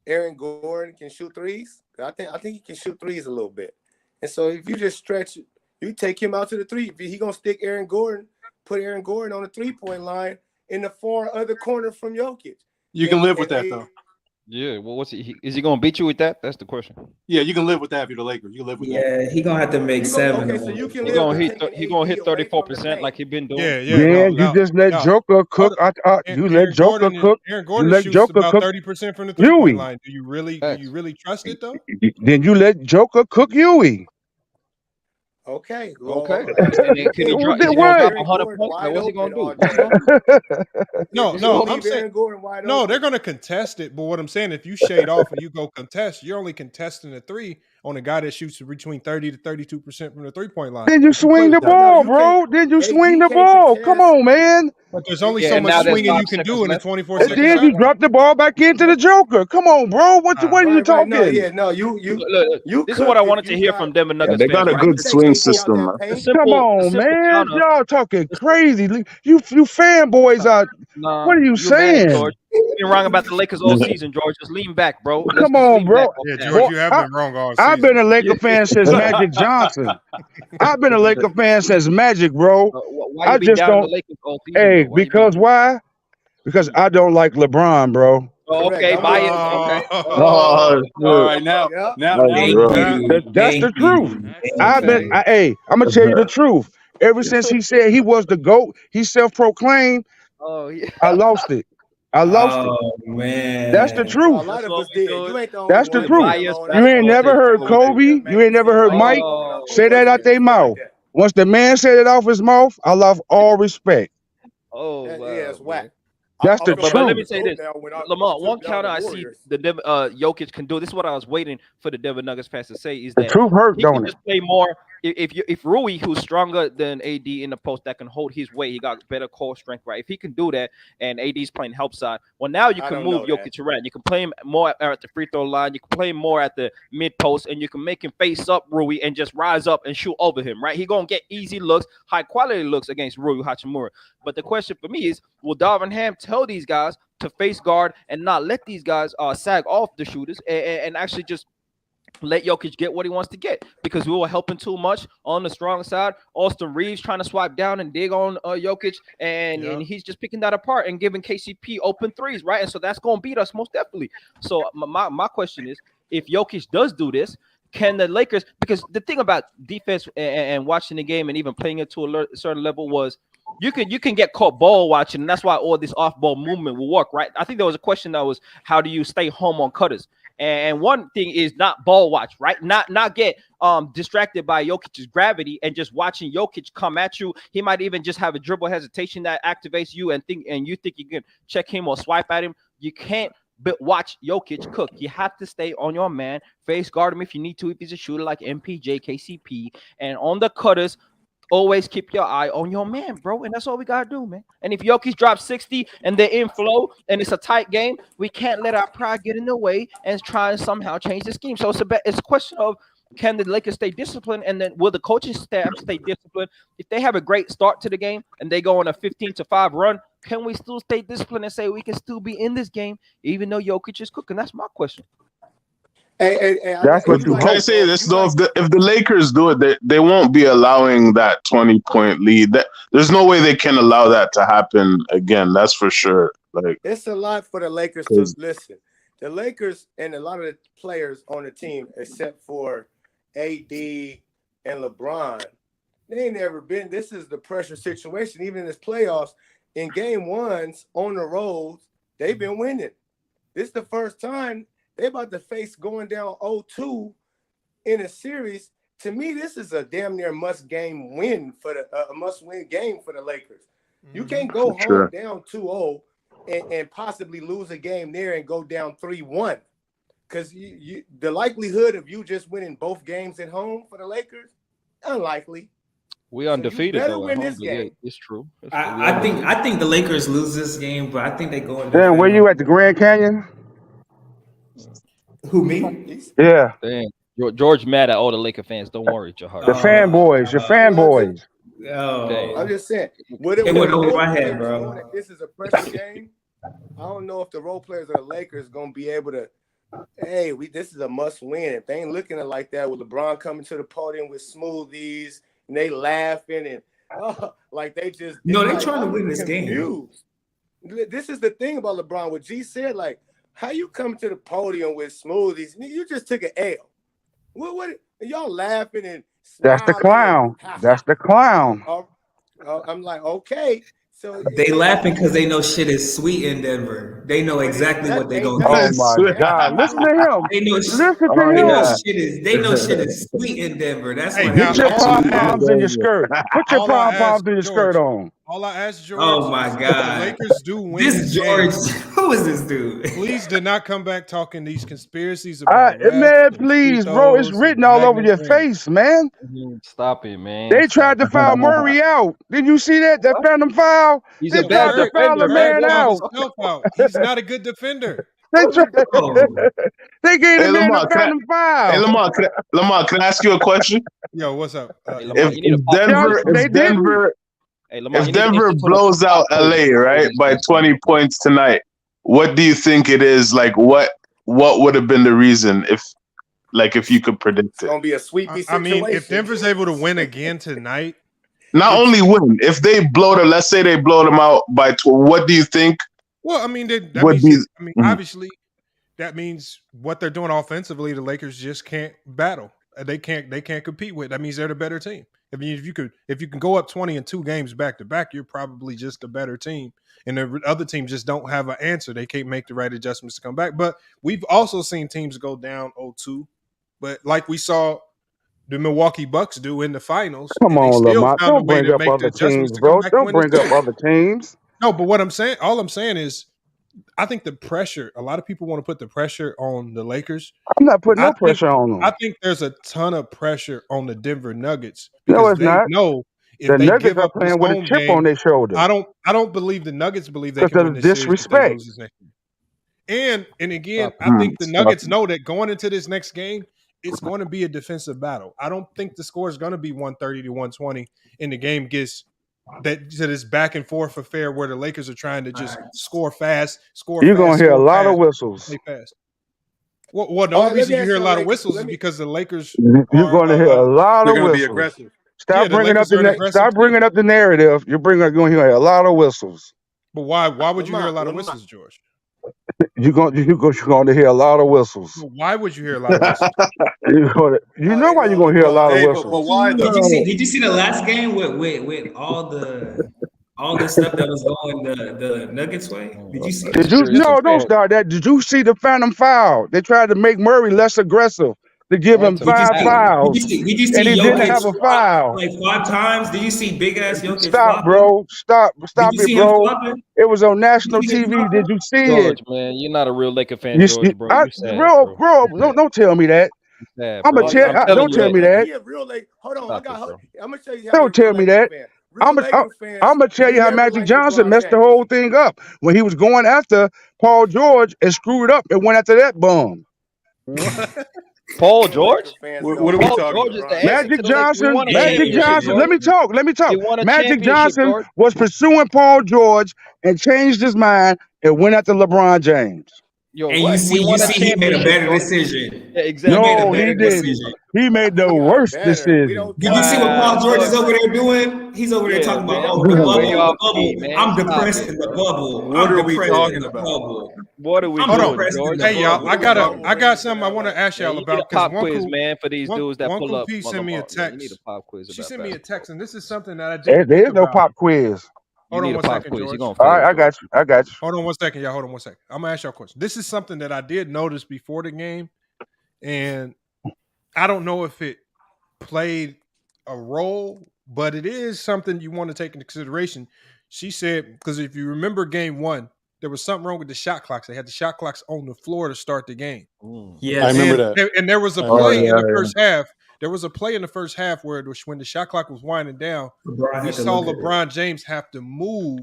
Aaron Gordon can shoot threes? I think he can shoot threes a little bit. And so if you just stretch, you take him out to the 3. If he gonna stick Aaron Gordon, put Aaron Gordon on the 3-point line in the far other corner from Jokic. You can live with that though. Yeah, well, what's he? Is he gonna beat you with that? That's the question. Yeah, you can live with that if you're the Lakers. You can live with that. Yeah, he gonna have to make 7. Okay, so you can He gonna hit 34% like he been doing. Yeah. You just let Joker cook. You let Joker cook. Aaron Gordon shoots about 30% from the 3-point line. Do you really trust it though? Then you let Joker cook Yui. Okay. Okay. Can he drop 100 points? What's he gonna do? No, I'm saying no. They're gonna contest it, but what I'm saying, if you shade off and you go contest, you're only contesting the 3 on a guy that shoots between 30 to 32% from the 3-point line. Then you swing the ball, bro. Then you swing the ball. Come on, man. But there's only so much swinging you can do in a 24 second. And then you drop the ball back into the Joker. Come on, bro. What are you talking? You. This is what I wanted to hear from Denver Nuggets. They got a good swing system, man. Come on, man. Y'all talking crazy. You fanboys are. What are you saying? You've been wrong about the Lakers all season, George. Just lean back, bro. Come on, bro. Yeah, George, you have been wrong all season. I've been a Laker fan since Magic Johnson. I've been a Laker fan since Magic, bro. Why you been down the Lakers all season? Hey, because why? Because I don't like LeBron, bro. Okay, buy it. Okay. All right, now. That's the truth. I'm gonna tell you the truth. Ever since he said he was the GOAT, he self-proclaimed. Oh yeah. I lost it. I lost it. Oh That's the man. Well, a truth. lot That's of what us we did. do. You ain't the only That's the one. We Leave me truth. bias alone. You ain't basketball never take heard two. Kobe. You ain't never heard Mike say that out their mouth. Oh, Once the man said it off his mouth, I love all respect. oh Yeah, wow, it's man. whack. That's I the feel But bad let for me truth. the say GOAT this, now when Lamar. took One down counter the I see Warriors. Jokic can do. This is what I was waiting for the Denver Nuggets fans to say is The that truth hurt, he can don't it? just play more. If Rui, who's stronger than AD in the post, that can hold his weight, he got better core strength, right? If he can do that, and AD's playing help side, well, now you I can don't move know that. Jokic around. You can play him more at the free throw line. You can play him more at the mid post, and you can make him face up Rui and just rise up and shoot over him, right? He gonna get easy looks, high quality looks against Rui Hachimura. But the question for me is, will Darvin Ham tell these guys to face guard and not let these guys sag off the shooters and actually just let Jokic get what he wants to get, because we were helping too much on the strong side. Austin Reeves trying to swipe down and dig on Jokic, and he's just picking that apart and giving KCP open threes, right? And so that's going to beat us most definitely. So my question is, if Jokic does do this, can the Lakers, because the thing about defense and watching the game and even playing it to a certain level was, you can get caught ball watching, and that's why all this off-ball movement will work, right? I think there was a question that was, how do you stay home on cutters? And one thing is not ball watch, right? Not get distracted by Jokic's gravity and just watching Jokic come at you. He might even just have a dribble hesitation that activates you and you think you can check him or swipe at him. You can't watch Jokic cook. You have to stay on your man, face guard him if you need to, if he's a shooter like MPJ, KCP, and on the cutters, always keep your eye on your man, bro. And that's all we gotta do, man. And if Jokic drops 60 and they're in flow and it's a tight game, we can't let our pride get in the way and try and somehow change the scheme. So it's a question of, can the Lakers stay disciplined, and then will the coaching staff stay disciplined? If they have a great start to the game and they go on a 15-5 run, can we still stay disciplined and say we can still be in this game even though Jokic is cooking? That's my question. Hey, that's what you Can I hope. say this though? If the Lakers do it, they won't be allowing that 20-point lead. There's no way they can allow that to happen again. That's for sure. Like, it's a lot for the Lakers to listen. The Lakers and a lot of the players on the team, except for AD and LeBron, they ain't never been. This is the pressure situation. Even in this playoffs, in game ones on the road, they've been winning. This is the first time they about to face going down 0-2 in a series. To me, this is a damn near must-win game for the Lakers. You can't go home down 2-0 and possibly lose a game there and go down 3-1, because the likelihood of you just winning both games at home for the Lakers, unlikely. We undefeated better though. win At this home. game. It's true. I think the Lakers lose this game, but I think they go in. Damn, where you at, the Grand Canyon? Who, me? Yeah, Damn. George mad at all the Laker fans. Don't worry, Jahar. the fanboys, your fanboys. I'm just saying. It went over my head, bro. This is a pressure game. I don't know if the role players of the Lakers gonna be able to. Hey, this is a must win. If they ain't looking at it like that, with LeBron coming to the podium with smoothies and they laughing and like they just no, they're like, trying to win this confused. Game. This is the thing about LeBron. What G said, like, how you come to the podium with smoothies? You just took an L. What y'all laughing and That's the clown. That's the clown. I'm like, okay. So they laughing because they know shit is sweet in Denver. They know exactly what they gonna do. Oh my God! Listen to him. They know Listen to him. They know shit is sweet in Denver. That's why. Get your pom poms in your skirt. Put your pom poms in your skirt on. All I asked George. Oh my God! The Lakers do win this George. Game. Who is this dude? Please do not come back talking these conspiracies about. Man, please, bro. It's written all over your face, man. Stop it, man. They tried to foul Murray out. Didn't you see that? That phantom foul. He's they a bad tried to foul the man out. He's not a good defender. They gave the man a phantom foul. Hey, Lamar, can I ask you a question? Yo, what's up? If Denver blows out LA, right, by 20 points tonight, what do you think it is? Like, what would have been the reason if you could predict it? It's gonna be a sweepy situation. I mean, if Denver's able to win again tonight, not only win, if they let's say they blow them out by what do you think? Well, I mean, obviously, that means what they're doing offensively, the Lakers just can't battle. they can't compete with. That means they're the better team. I mean, if you can go up 20 in 2 games back to back, you're probably just a better team. And the other teams just don't have an answer. They can't make the right adjustments to come back. But we've also seen teams go down 0-2. But like we saw the Milwaukee Bucks do in the finals, Come and they on, still Lamont. found a Don't way bring to up make the other adjustments teams, to come bro. back and Don't win the bring up series. other teams. No, but what I'm saying, all I'm saying is, I think the pressure. A lot of people want to put the pressure on the Lakers. I'm not putting I no think pressure on them. I think there's a ton of pressure on the Denver Nuggets No, because it's they not. know if The they Nuggets give are up this playing with a home chip on game, their shoulder I don't believe the Nuggets believe they because can of win the this series if they disrespect. lose this next game. And again, Stop I think the Stop Nuggets it. know that going into this next game, it's going to be a defensive battle. I don't think the score is going to be 130 to 120, and the game gets that is back and forth affair where the Lakers are trying to just score fast, You're gonna hear a lot of play whistles. fast. Well, the All only right, let reason me you ask hear a y'all lot of Lakers. whistles is Let me. because the Lakers You're are, going to hear a lot They're of going to be whistles. aggressive. Stop the bringing up Lakers are an aggressive stop bringing team. up the narrative. You're going to hear a lot of whistles. But why would you hear a lot of Lamont. whistles, George? You're going to hear a lot of whistles. But why would you hear a lot of whistles? You know why you're going to hear a lot of Hey, but whistles. why though? Did you see the last game with all the stuff that was going the Nuggets way? Did you see Did that? you? Just a No, don't fan. start that. Did you see the phantom foul? They tried to make Murray less aggressive to give him Phantom Did you 5 see? Phantom. fouls, Did you and see he didn't Jokic have a flop foul. like 5 times? Did you see big ass Jokic Stop, flopping? bro. Stop Did you it, see him bro. flopping? It was on Did you national see him TV. Did flopping? you see it? George, man, you're not a real Laker fan, George, bro. You sad, Bro, bro. bro, You sad. don't tell me that. You sad, I'm a bro. Oh yeah, tell. I'm telling Don't you tell that. me that. he a real Laker. Hold on, Stop it, bro. I'm gonna show you how he a Don't real tell me Laker that. fan. I'm Real Laker fans gonna tell you how never Magic liked Johnson LeBron messed the James. whole thing up when he was going after Paul George and screwed up and went after that bum. What? Paul Real Laker George? fans What don't are we like Paul talking George is about? the answer Magic to the Lakers. We Johnson, won a Magic championship, Johnson. George. Let me talk. We won a Magic championship, Johnson George. was pursuing Paul George and changed his mind and went after LeBron James. Yo, And what? We you won a see, he made a championship, better George. decision. Yeah, He exactly. made a No, he better didn't. decision. He made the He got worst better. We decision. don't Did you see what care. Paul George is George. over there doing? He's over there Yeah, talking about, man. oh, We're the gonna wear you bubble, the off bubble. clean, man. I'm Stop depressed it, in the bro. bubble. What I'm are we depressed in talking the about? bubble. What are we I'm Hold on. doing, depressed in George? the Hey y'all, bubble. What are we talking I about? got something I want to ask Man, y'all you need about a because pop quiz, man, for these dudes that one pull cool up piece on sent me a Lamar, man. You need a text. pop quiz She about sent me a basketball. text, and this is something that I didn't There think is no about. pop quiz. You Hold on need a one pop second, quiz. You're George. gonna All fail, right, George. I got you. Hold on one second, y'all. Hold on one second. I'm gonna ask y'all a question. This is something that I did notice before the game, and I don't know if it played a role, but it is something you want to take into consideration. She said, because if you remember game 1, there was something wrong with the shot clocks. They had the shot clocks on the floor to start the game. I remember that. And there was a I play remember in the that. first half. There was a play in the first half where it was when the shot clock was winding down. LeBron We had to saw look at it. LeBron James have to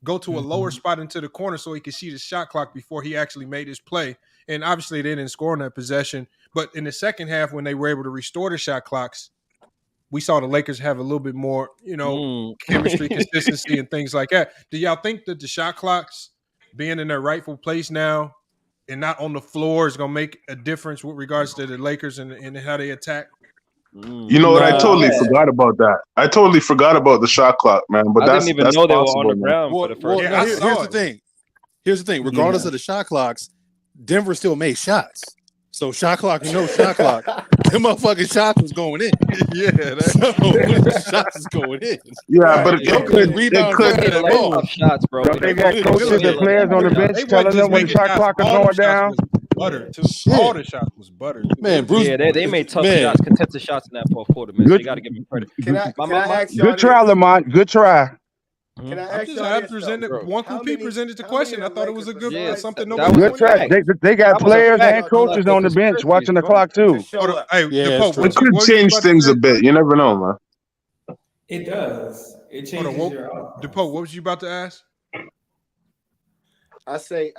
go to a lower spot into the corner so he could see the shot clock before he actually made his play. And obviously they didn't score on that possession. But in the second half, when they were able to restore the shot clocks, we saw the Lakers have a little bit more, chemistry, consistency, and things like that. Do y'all think that the shot clocks being in their rightful place now and not on the floor is going to make a difference with regards to the Lakers and how they attack? You know what? I totally forgot about that. I totally forgot about the shot clock, man. But I that's didn't even know they were on possible, the man. ground for the first. Now, here's the thing. Here's the thing. Regardless of the shot clocks, Denver still made shots. So shot clock, no shot clock. Them motherfucking shots was going in. Shots is going in. Yeah, but it could. Rebound that ball. Shots, bro. They got coaches and players on the bench telling them when the shot clock is going down. Buttered too. All the shots was buttered. Man, Bruce. Yeah, they made tough shots, contested shots in that fourth quarter, man. So you got to give them credit. Can I ask y'all Good try, Lamont. Good try. Can I I'm ask just y'all I this, presented though? one cool P presented the question. I thought it was a good something. that Nobody was Good try. They got players and coaches on the bench watching the clock too. Hey, DePoe, It could change things a bit. You never know, man. It does. It changes your outcome. DePoe, what was you about to ask? I say,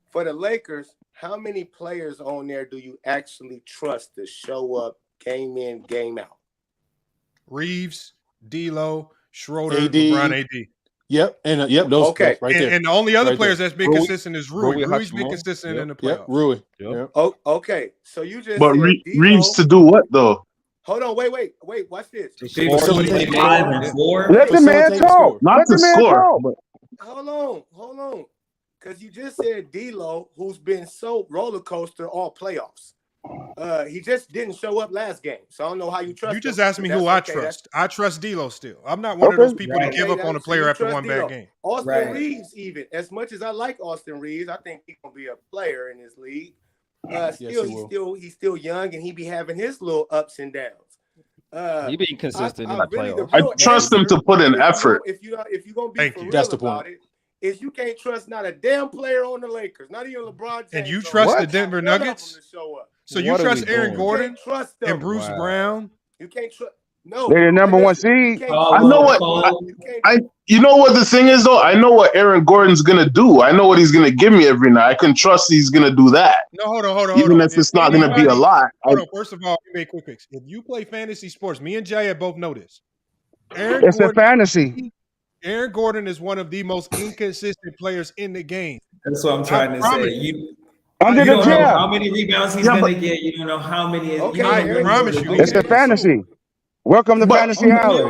for the Lakers, how many players on there do you actually trust to show up game in, game out? Reeves, D'Lo, Schroeder, AD. LeBron, AD. Yep, and those Okay. right there. And the only other Right players there. that's been consistent is Rui. Rui Rui's been Hachimura. consistent in the Yep, playoffs. Rui. Yep. Yep. Oh, okay. So you just But said Reeves D'Lo. to do what though? Hold on, wait. Watch this. Facilitate. 5 and 4. Let the man Facilitate talk. score. Not Let to the man score. talk. But Hold on. Because you just said D'Lo, who's been so roller coaster all playoffs. He just didn't show up last game, so I don't know how you trust. You just him, asked me but who that's I okay. trust. I trust D'Lo still. I'm not one of those people to give up on a player after one bad game. Austin Reeves, even as much as I like Austin Reeves, I think he's gonna be a player in this league. He's still young, and he be having his little ups and downs. He being consistent in the playoffs. I trust him to put in effort. If you're gonna be for real about it, is you can't trust not a damn player on the Lakers, not even LeBron James. And you trust the Denver Nuggets? So you trust Aaron Gordon and Bruce Brown? You can't trust. No, they're the number one seed. I know what you know what the thing is though. I know what Aaron Gordon's gonna do. I know what he's gonna give me every night. I can trust he's gonna do that. No, hold on. Even if it's not gonna be a lot. First of all, make quick fix. If you play fantasy sports, me and Jay both know this. It's a fantasy. Aaron Gordon is one of the most inconsistent players in the game. That's what I'm trying to say. You Under don't the know jab. how many rebounds he's gonna get. You don't know how many. I promise you. It's a fantasy. Welcome to Fantasy Alley.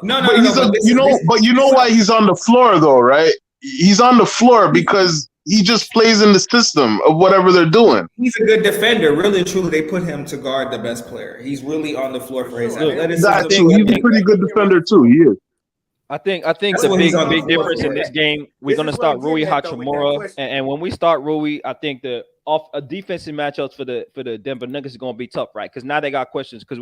But you know why he's on the floor though, right? He's on the floor because he just plays in the system of whatever they're doing. He's a good defender. Really and truly, they put him to guard the best player. He's really on the floor for his athleticism. He's a pretty good defender too. He is. I think the big difference in this game, we're gonna start Rui Hachimura, and when we start Rui, I think the defensive matchups for the Denver Nuggets is gonna be tough, right? Because now they got questions. Because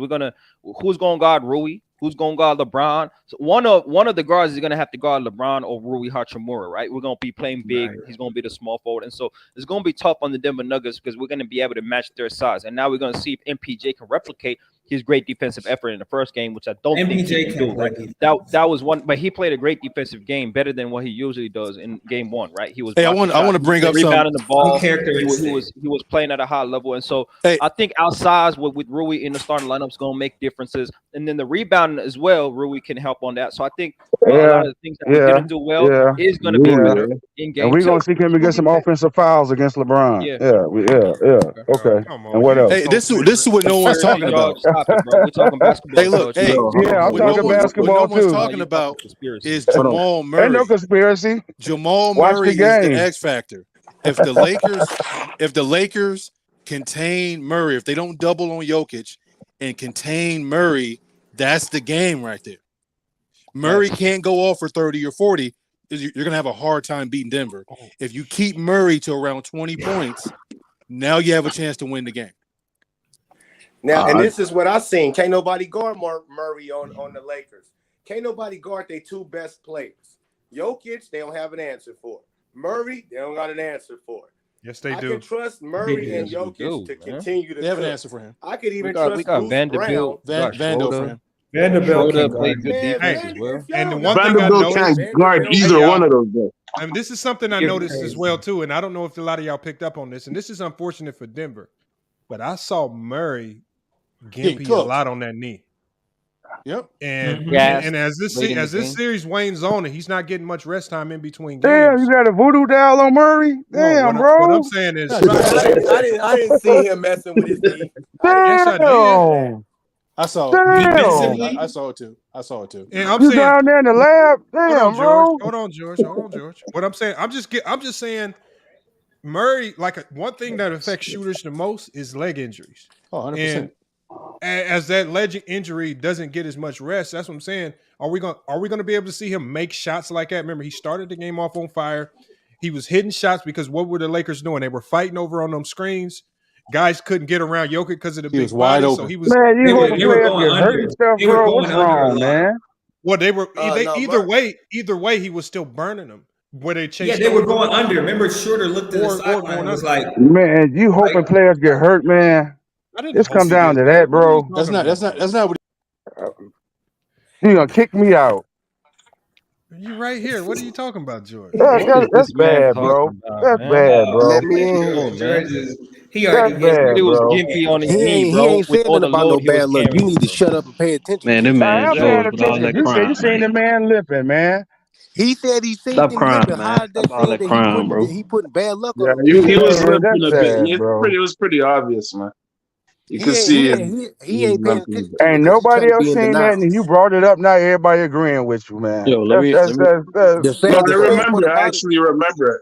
who's gonna guard Rui? Who's gonna guard LeBron? So one of the guards is gonna have to guard LeBron or Rui Hachimura, right? We're gonna be playing big. Right. He's gonna be the small forward, and so it's gonna be tough on the Denver Nuggets because we're gonna be able to match their size. And now we're gonna see if MPJ can replicate his great defensive effort in the first game, which I don't think he can do. Right? That was one, but he played a great defensive game, better than what he usually does in game one. Right? He was. Hey, I want to bring up rebounding the ball. He was playing at a high level, and so I think outside with Rui in the starting lineup is going to make differences, and then the rebounding as well. Rui can help on that. So I think a lot of the things that we didn't do well is going to be better in game. And we're going to see him get some offensive fouls against LeBron. Yeah. Okay. And what else? Hey, this is what no one's talking about. We're talking basketball. Hey, look. Hey, I'm talking basketball too. What no one's talking about is Jamal Murray. Ain't no conspiracy. Jamal Murray is the X factor. If the Lakers contain Murray, if they don't double on Jokic and contain Murray, that's the game right there. Murray can't go off for 30 or 40. You're going to have a hard time beating Denver. If you keep Murray to around 20 points, now you have a chance to win the game. Now, and this is what I've seen. Can't nobody guard Murray on the Lakers. Can't nobody guard their two best players. Jokic, they don't have an answer for. Murray, they don't got an answer for. Yes, they do. I can trust Murray and Jokic to continue to. They have an answer for him. I could even trust we got Bruce Vanderbilt. Brown. Vanderbilt for him. Vanderbilt played good defense as well. And the one thing I noticed, can't guard either one of those guys. I mean, this is something I noticed as well too, and I don't know if a lot of y'all picked up on this, and this is unfortunate for Denver, but I saw Murray gimpy a lot on that knee. Yep. And as this series wanes on, and he's not getting much rest time in between games. Damn, you got a voodoo doll on Murray? Damn, bro. What I'm saying is, I didn't see him messing with his knee. Yes, I did. I saw it. I saw it too. And I'm you saying down there in the lab? Damn, bro. Hold on, George. What I'm saying, I'm just saying, Murray. One thing that affects shooters the most is leg injuries. Oh, 100%. And as that leg injury doesn't get as much rest, that's what I'm saying. Are we gonna be able to see him make shots like that? Remember, he started the game off on fire. He was hitting shots because what were the Lakers doing? They were fighting over on them screens. Guys couldn't get around Jokic because of the big wide body, open. So he was. Man, you want to play up your hurt stuff, bro? What's wrong, man? Well, they were either way. He was still burning them. Where they chased. Yeah, they were going under. Remember, Shorter looked at the sideline and was like, "Man, you hoping players get hurt, man? It's come down to that, bro. That's not what you gonna kick me out." You right here. What are you talking about, George? That's bad, bro. That's bad, bro. Let me in. He was gimpy on his knee, bro. He ain't saying nothing about no bad luck. You need to shut up and pay attention. Man, them man George with all that crying. You seen the man lipping, man. He said he seen Stop him crying, lipping. man. Stop all that crying, bro. He putting bad luck on him. He was limping a bit. sad, It was pretty obvious, man. You could see it. He ain't paying attention. Ain't nobody else seen that, and you brought it up. Now everybody agreeing with you, man. Yo, I actually remember it.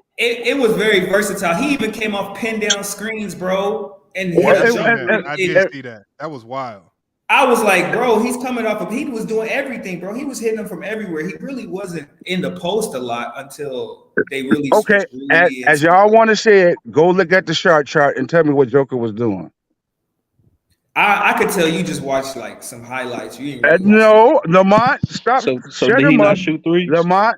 It was very versatile. He even came off pin down screens, bro. And Yeah, I hit a seen jumper. that. I did see that. That was wild. I was like, bro, he's coming off of. He was doing everything, bro. He was hitting them from everywhere. He really wasn't in the post a lot until they really Okay, switched really as into. y'all want to say it, go look at the chart and tell me what Joker was doing. I could tell you just watched like some highlights. You ain't really No, Lamont, stop. So Shut did he him not up, shoot threes? Lamont.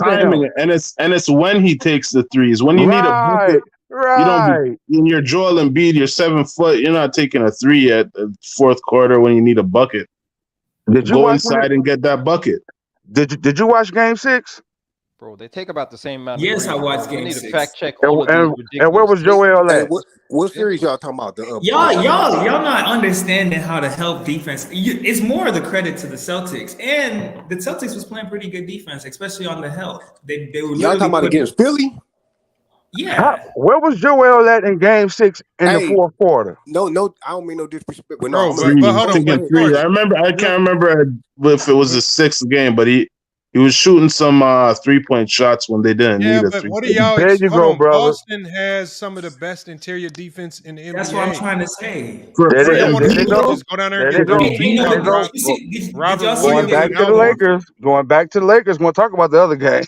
better than him. timing, and it's when he takes the threes. When you need a bucket, you don't be in your Joel Embiid. You're 7 foot. You're not taking a three at the fourth quarter when you need a bucket. Did you go watch inside and get that bucket? Did you watch Game 6? Bro, they take about the same amount. Yes, of I watched We Game need to 6. fact check all of these ridiculous. And where was Joel at? What series y'all talking about? Y'all not understanding how to help defense. It's more of the credit to the Celtics, and the Celtics was playing pretty good defense, especially on the help. They were y'all talking about against Philly. Yeah. Where was Joel at in Game 6 in the fourth quarter? No, I don't mean no disrespect, but I remember. I can't remember if it was the sixth game, but he He was shooting some 3-point shots when they didn't need a but what do 3-point. y'all? There you Hold go, on. brother. Boston has some of the best interior defense in the NBA. That's what I'm trying to say. For There they, Y'all want there to they see go. just go down there There and they get go. double teamed There by they go. Did Robert y'all see Going Williams what back and to the Alvin. Lakers. Going back to the Lakers. We'll talk about the other game.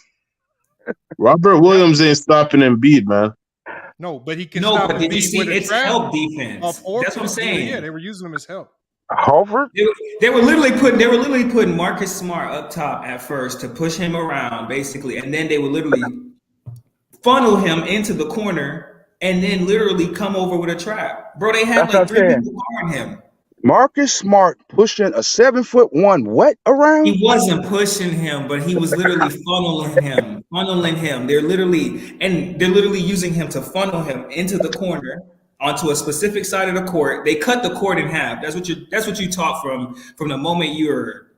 Robert Williams ain't stopping Embiid, man. No, but he can No, stop but did you Embiid with see a it's trap help off defense? That's what I'm Horford. saying. They were using him as help. Horford? They were literally putting Marcus Smart up top at first to push him around, basically, and then they would literally funnel him into the corner and then literally come over with a trap. Bro, they had That's what I'm like 3 saying. people guarding him. Marcus Smart pushing a 7'1" what around? He wasn't pushing him, but he was literally funneling him. They're literally using him to funnel him into the corner onto a specific side of the court. They cut the court in half. That's what you taught from the moment you were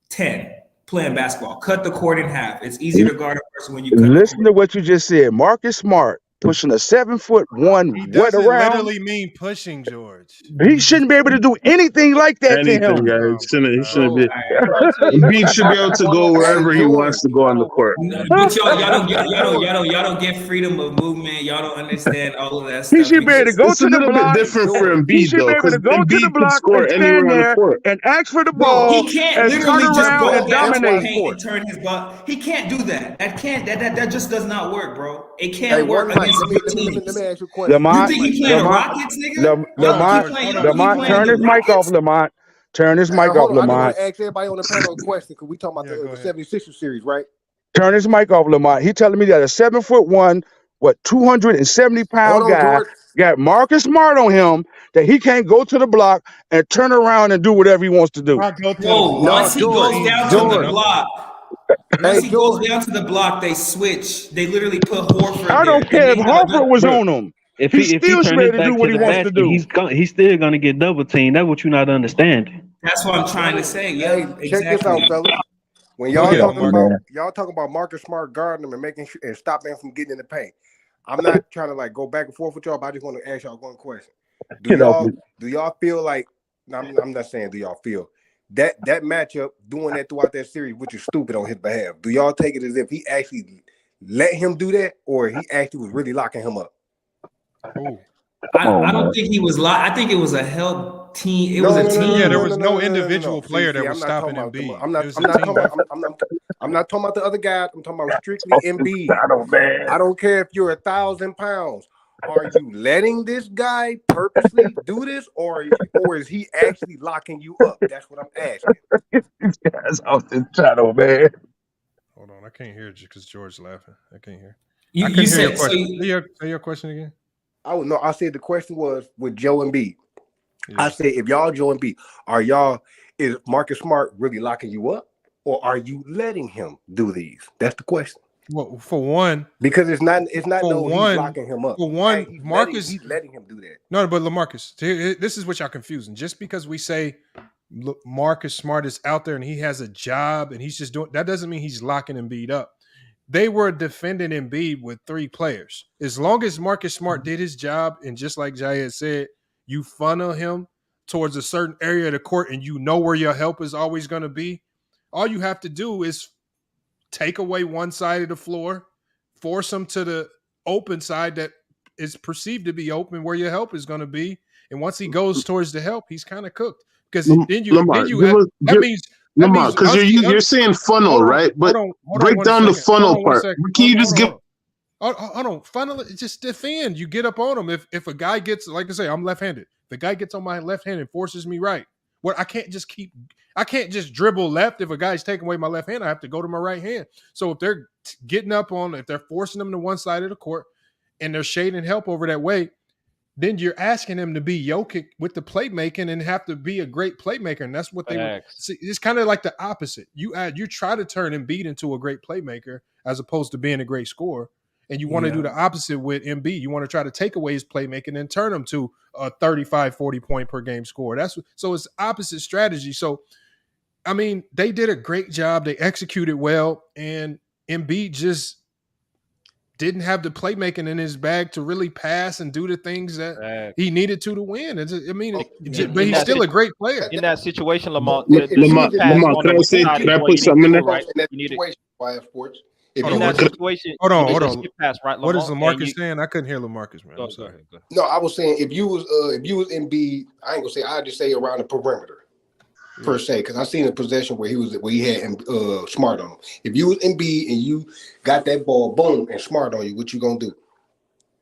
10 playing basketball. Cut the court in half. It's easier to guard a person when you cut the Listen court. to what you just said. Marcus Smart pushing a 7'1" He what doesn't around? literally mean pushing, George. He shouldn't be able to do anything like that to Anything, him. guys. He shouldn't Bro, be. bro, I tell you, Embiid should be able to go wherever he wants to go on the court. But y'all don't get freedom of movement. Y'all don't understand all of that He stuff should be able to because go It's a to the little bit block. different for He Embiid, should be though, able because to go to the Embiid can block and score stand anywhere on the there court. and ask for the bro, ball he can't and turn literally just around go and down to the dominate. paint and turn his butt. He can't do that. That just does not work, bro. It Hey, can't work one mic. against good Let teams. me ask you a question. You Lamont, think he playing the Lamont, Rockets, nigga? Lamont, Lamont, turn his mic off, Lamont. Turn his mic off, Hold on. I just want Lamont. to ask everybody on the panel a question because we talking about the 76ers series, right? Turn his mic off, Lamont. He telling me that a 7'1", 270-pound Hold on, guy George. got Marcus Smart on him that he can't go to the block and turn around and do whatever he wants to do. No, once he goes down to the block, once he goes down to the block, they switch. They literally put Horford I there. don't care if Horford was Bro, on him. if He he still should turn be his able to do back what to he the wants to basket, do. he's still gonna get double teamed. That's what you're not understanding. That's what I'm trying to say. Yeah, Check this out, exactly. fellas. When Go y'all ahead, talking Lamar. about Marcus Smart guarding him and making sure and stopping him from getting in the paint. I'm not trying to like go back and forth with y'all, but I just want to ask y'all one question. Do Get off me. y'all feel like I'm not saying do y'all feel that matchup doing that throughout that series, which is stupid on his behalf? Do y'all take it as if he actually let him do that, or he actually was really locking him up? I don't think he was I think it was a help team. It was a team. Yeah, there was no individual player that was I'm not stopping talking Embiid. about I'm not It was a talking team about effort. I'm not talking about the other guy. I'm talking about strictly Embiid. I don't care if you're 1,000 pounds. Are you letting this guy purposely do this, or is he actually locking you up? That's what I'm asking. These guys off the channel, man. Hold on, I can't hear you because George laughing. I can't hear. You I couldn't hear said your so. question. Say your question again. I said the question was with Joe Embiid. Yeah. I said if y'all Joe Embiid, is Marcus Smart really locking you up, or are you letting him do these? That's the question. Well, for one, because it's not he's locking him up. For one, Marcus, he's letting him do that. No, but LaMarcus, this is what y'all confusing. Just because we say Marcus Smart is out there and he has a job and he's just doing that doesn't mean he's locking Embiid up. They were defending Embiid with 3 players. As long as Marcus Smart did his job, and just like Jay said, you funnel him towards a certain area of the court and you know where your help is always going to be, all you have to do is take away one side of the floor, force him to the open side that is perceived to be open where your help is going to be. And once he goes towards the help, he's kind of cooked. Because then you means because you're saying funnel, right? But break down the funnel part. Can you just give? Hold on, funnel it. Just defend. You get up on him. If a guy gets, like I say, I'm left-handed. If a guy gets on my left hand and forces me right, I can't just dribble left. If a guy's taking away my left hand, I have to go to my right hand. So if they're getting up on, if they're forcing them to one side of the court and they're shading help over that way, then you're asking him to be Jokic with the playmaking and have to be a great playmaker. And that's what they see. It's kind of like the opposite. You try to turn Embiid into a great playmaker as opposed to being a great scorer. And you want to do the opposite with Embiid. You want to try to take away his playmaking and turn him to a 35, 40 point per game score. So it's opposite strategy. So, I mean, they did a great job. They executed well. And Embiid just didn't have the playmaking in his bag to really pass and do the things that he needed to win. But he's still a great player. In that situation, Lamont, Lamont, can I put something in there? Right? You WCF Sports. If Hold you on, In was, that situation, hold it's on. skip pass, right, What is Lamar? And Lamarcus you saying? I couldn't hear Lamarcus, man. I'm sorry. go ahead. no, I was saying if you was Embiid, I ain't gonna say. I just say around the perimeter per se, because I seen a possession where he had Smart on him. If you was Embiid and you got that ball, boom, and Smart on you, what you gonna do?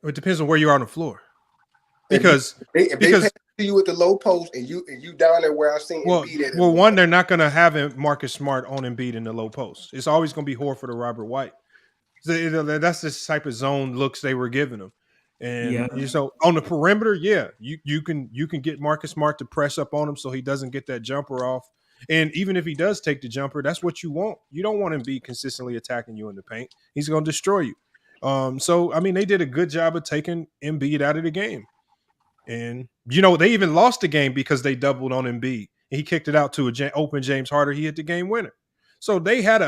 It depends on where you are on the floor. If they pass to you at the low post and you down there where I seen Embiid at. Well, one, they're not going to have Marcus Smart on Embiid in the low post. It's always going to be Horford or Robert White. So, that's the type of zone looks they were giving him. And so on the perimeter, you can get Marcus Smart to press up on him so he doesn't get that jumper off. And even if he does take the jumper, that's what you want. You don't want him to be consistently attacking you in the paint. He's going to destroy you. So I mean, they did a good job of taking Embiid out of the game. And, they even lost the game because they doubled on Embiid. He kicked it out to open James Harden. He hit the game winner. So they had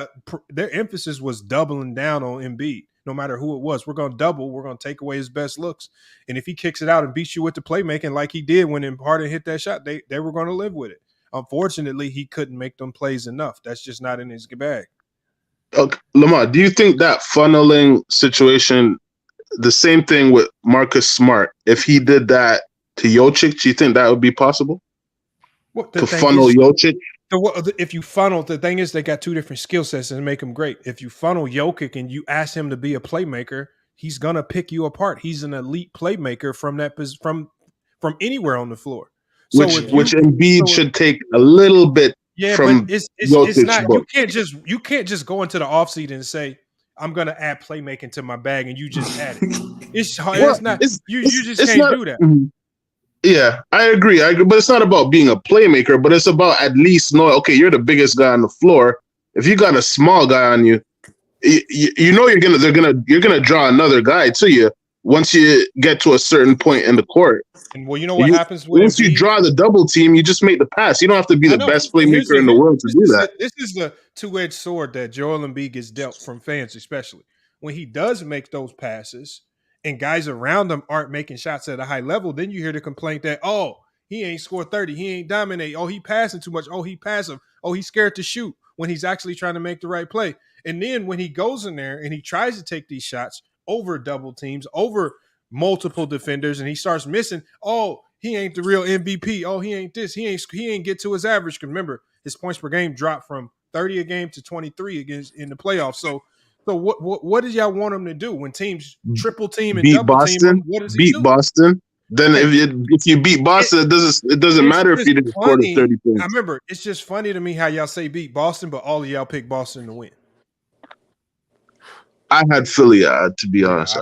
their emphasis was doubling down on Embiid, no matter who it was. We're going to double. We're going to take away his best looks. And if he kicks it out and beats you with the playmaking like he did when Harden hit that shot, they were going to live with it. Unfortunately, he couldn't make them plays enough. That's just not in his bag. Okay. Lamar, do you think that funneling situation, the same thing with Marcus Smart, if he did that to Jokic, do you think that would be possible? To funnel Jokic? If you funnel, the thing is they got two different skill sets and make him great. If you funnel Jokic and you ask him to be a playmaker, he's gonna pick you apart. He's an elite playmaker from anywhere on the floor. So which Embiid should take a little bit. Yeah, from but it's Jokic not. book. You can't just go into the offseason and say I'm gonna add playmaking to my bag and you just add it. It's hard. Well, it's not. You just it's can't not, do that. Yeah, I agree, but it's not about being a playmaker, but it's about at least knowing, okay, you're the biggest guy on the floor. If you got a small guy on you, you're gonna draw another guy to you once you get to a certain point in the court. And well, you know what happens when once you draw the double team, you just make the pass. You don't have to be the best playmaker in the world to do that. This is the two-edged sword that Joel Embiid gets dealt from fans, especially when he does make those passes and guys around him aren't making shots at a high level. Then you hear the complaint that, he ain't scored 30, he ain't dominate, he passing too much, he passive, he's scared to shoot when he's actually trying to make the right play. And then when he goes in there and he tries to take these shots over double teams, over multiple defenders, and he starts missing, he ain't the real MVP. He ain't this. He ain't get to his average. Remember, his points per game dropped from 30 a game to 23 against in the playoffs. So what did y'all want him to do when teams triple team and beat double Boston? team him? What does he do? Boston. Then if you beat Boston, it doesn't matter if you didn't score the 30 points. I remember it's just funny to me how y'all say beat Boston, but all of y'all pick Boston to win. I had Philly, to be honest.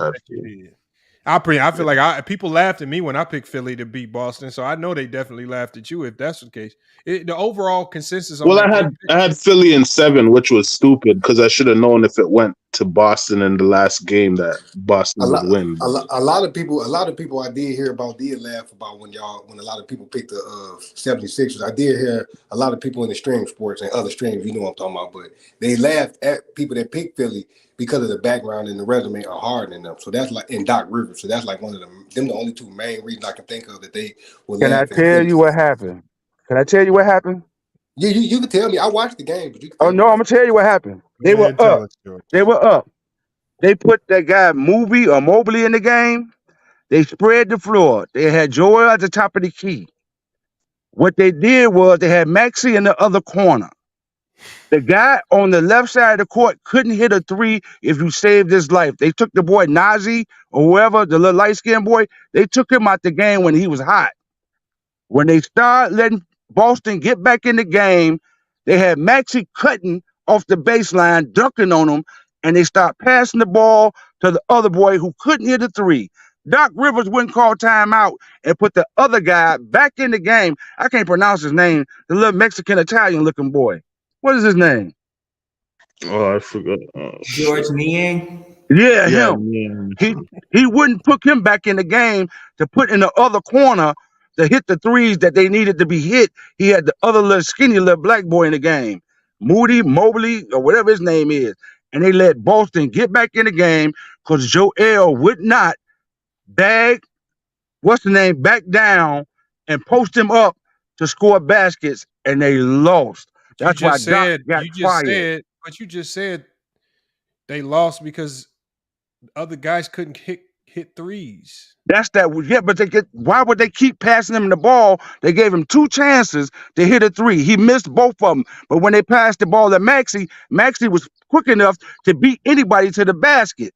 I feel like people laughed at me when I picked Philly to beat Boston, so I know they definitely laughed at you if that's the case. The overall consensus. Well, I had Philly in 7, which was stupid because I should have known if it went to Boston in the last game that Boston would win. A lot of people I did hear about did laugh about when a lot of people picked the 76ers. I did hear a lot of people in the stream sports and other streams, what I'm talking about, but they laughed at people that picked Philly because of the background and the resume are hard in them. So that's like in Doc Rivers. So that's like one of them the only two main reasons I can think of that they will Can I laugh at tell Philly. you what happened? Can I tell you what happened? You can tell me. I watched the game, but you can Oh no, I'm gonna tell you what happened. They were up. They were up. They put that guy Mobley in the game. They spread the floor. They had Joel at the top of the key. What they did was they had Maxey in the other corner. The guy on the left side of the court couldn't hit a three if you saved his life. They took the boy Nazi or whoever, the little light-skinned boy, they took him out the game when he was hot. When they started letting Boston get back in the game, they had Maxey cutting off the baseline, dunking on him, and they start passing the ball to the other boy who couldn't hit a three. Doc Rivers wouldn't call timeout and put the other guy back in the game. I can't pronounce his name, the little Mexican Italian looking boy. What is his name? Oh, I forgot. George Niang. Yeah, him. Yeah. He wouldn't put him back in the game to put in the other corner to hit the threes that they needed to be hit. He had the other little skinny little black boy in the game, Mobley, or whatever his name is. And they let Boston get back in the game because Joel would not back down and post him up to score baskets, and they lost. That's why Doc got fired. But you just said They lost because other guys couldn't hit threes. That's that. Yeah, but why would they keep passing him the ball? They gave him 2 chances to hit a 3. He missed both of them. But when they passed the ball to Maxey was quick enough to beat anybody to the basket.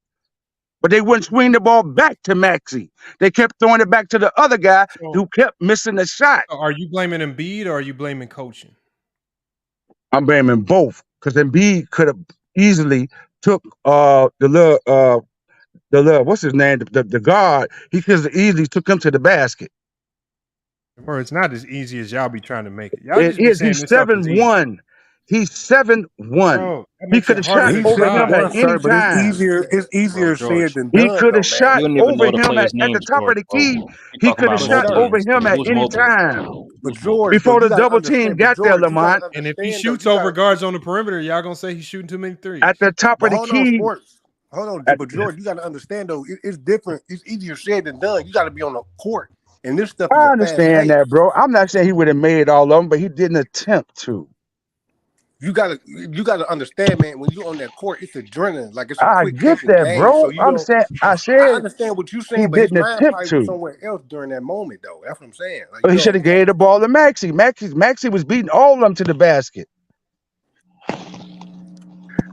But they wouldn't swing the ball back to Maxey. They kept throwing it back to the other guy who kept missing the shot. So are you blaming Embiid or are you blaming coaching? I'm blaming both because Embiid could have easily took the little what's his name, the guard. He could have easily took him to the basket. Bro, it's not as easy as y'all be trying to make it. Y'all It just be is. saying He's this stuff is easy. 7'1". He's 7'1". Bro, that He makes could it have harder shot to over him decide. at any but it's time. easier said George, than He done, could though, have man. shot you don't even over know the him players' at the names, top of George, the bro. key. You He talking could have about shot mobile. over him at Who's any mobile? time. But George, Before you the gotta double team understand. But got there, George, you gotta Lamont. And if he understand, though. shoots over guards on the perimeter, y'all gonna say he's shooting too many threes. At the top But of the hold on, key. sports. Hold on, but George, you gotta understand though. It's different. It's easier said than done. You gotta be on the court, and this stuff is I a fast understand pace. that, bro. I'm not saying he would have made all of them, but he didn't attempt to. You gotta understand, man. When you're on that court, it's adrenaline. Like it's a I quick get catching that, game. So bro. you I'm don't. saying I I said understand what you're he saying, but his didn't mind attempt probably was to. somewhere else during that moment, though. That's what I'm saying. Like But he should have gave the ball to Maxey. Maxey was beating all of them to the basket.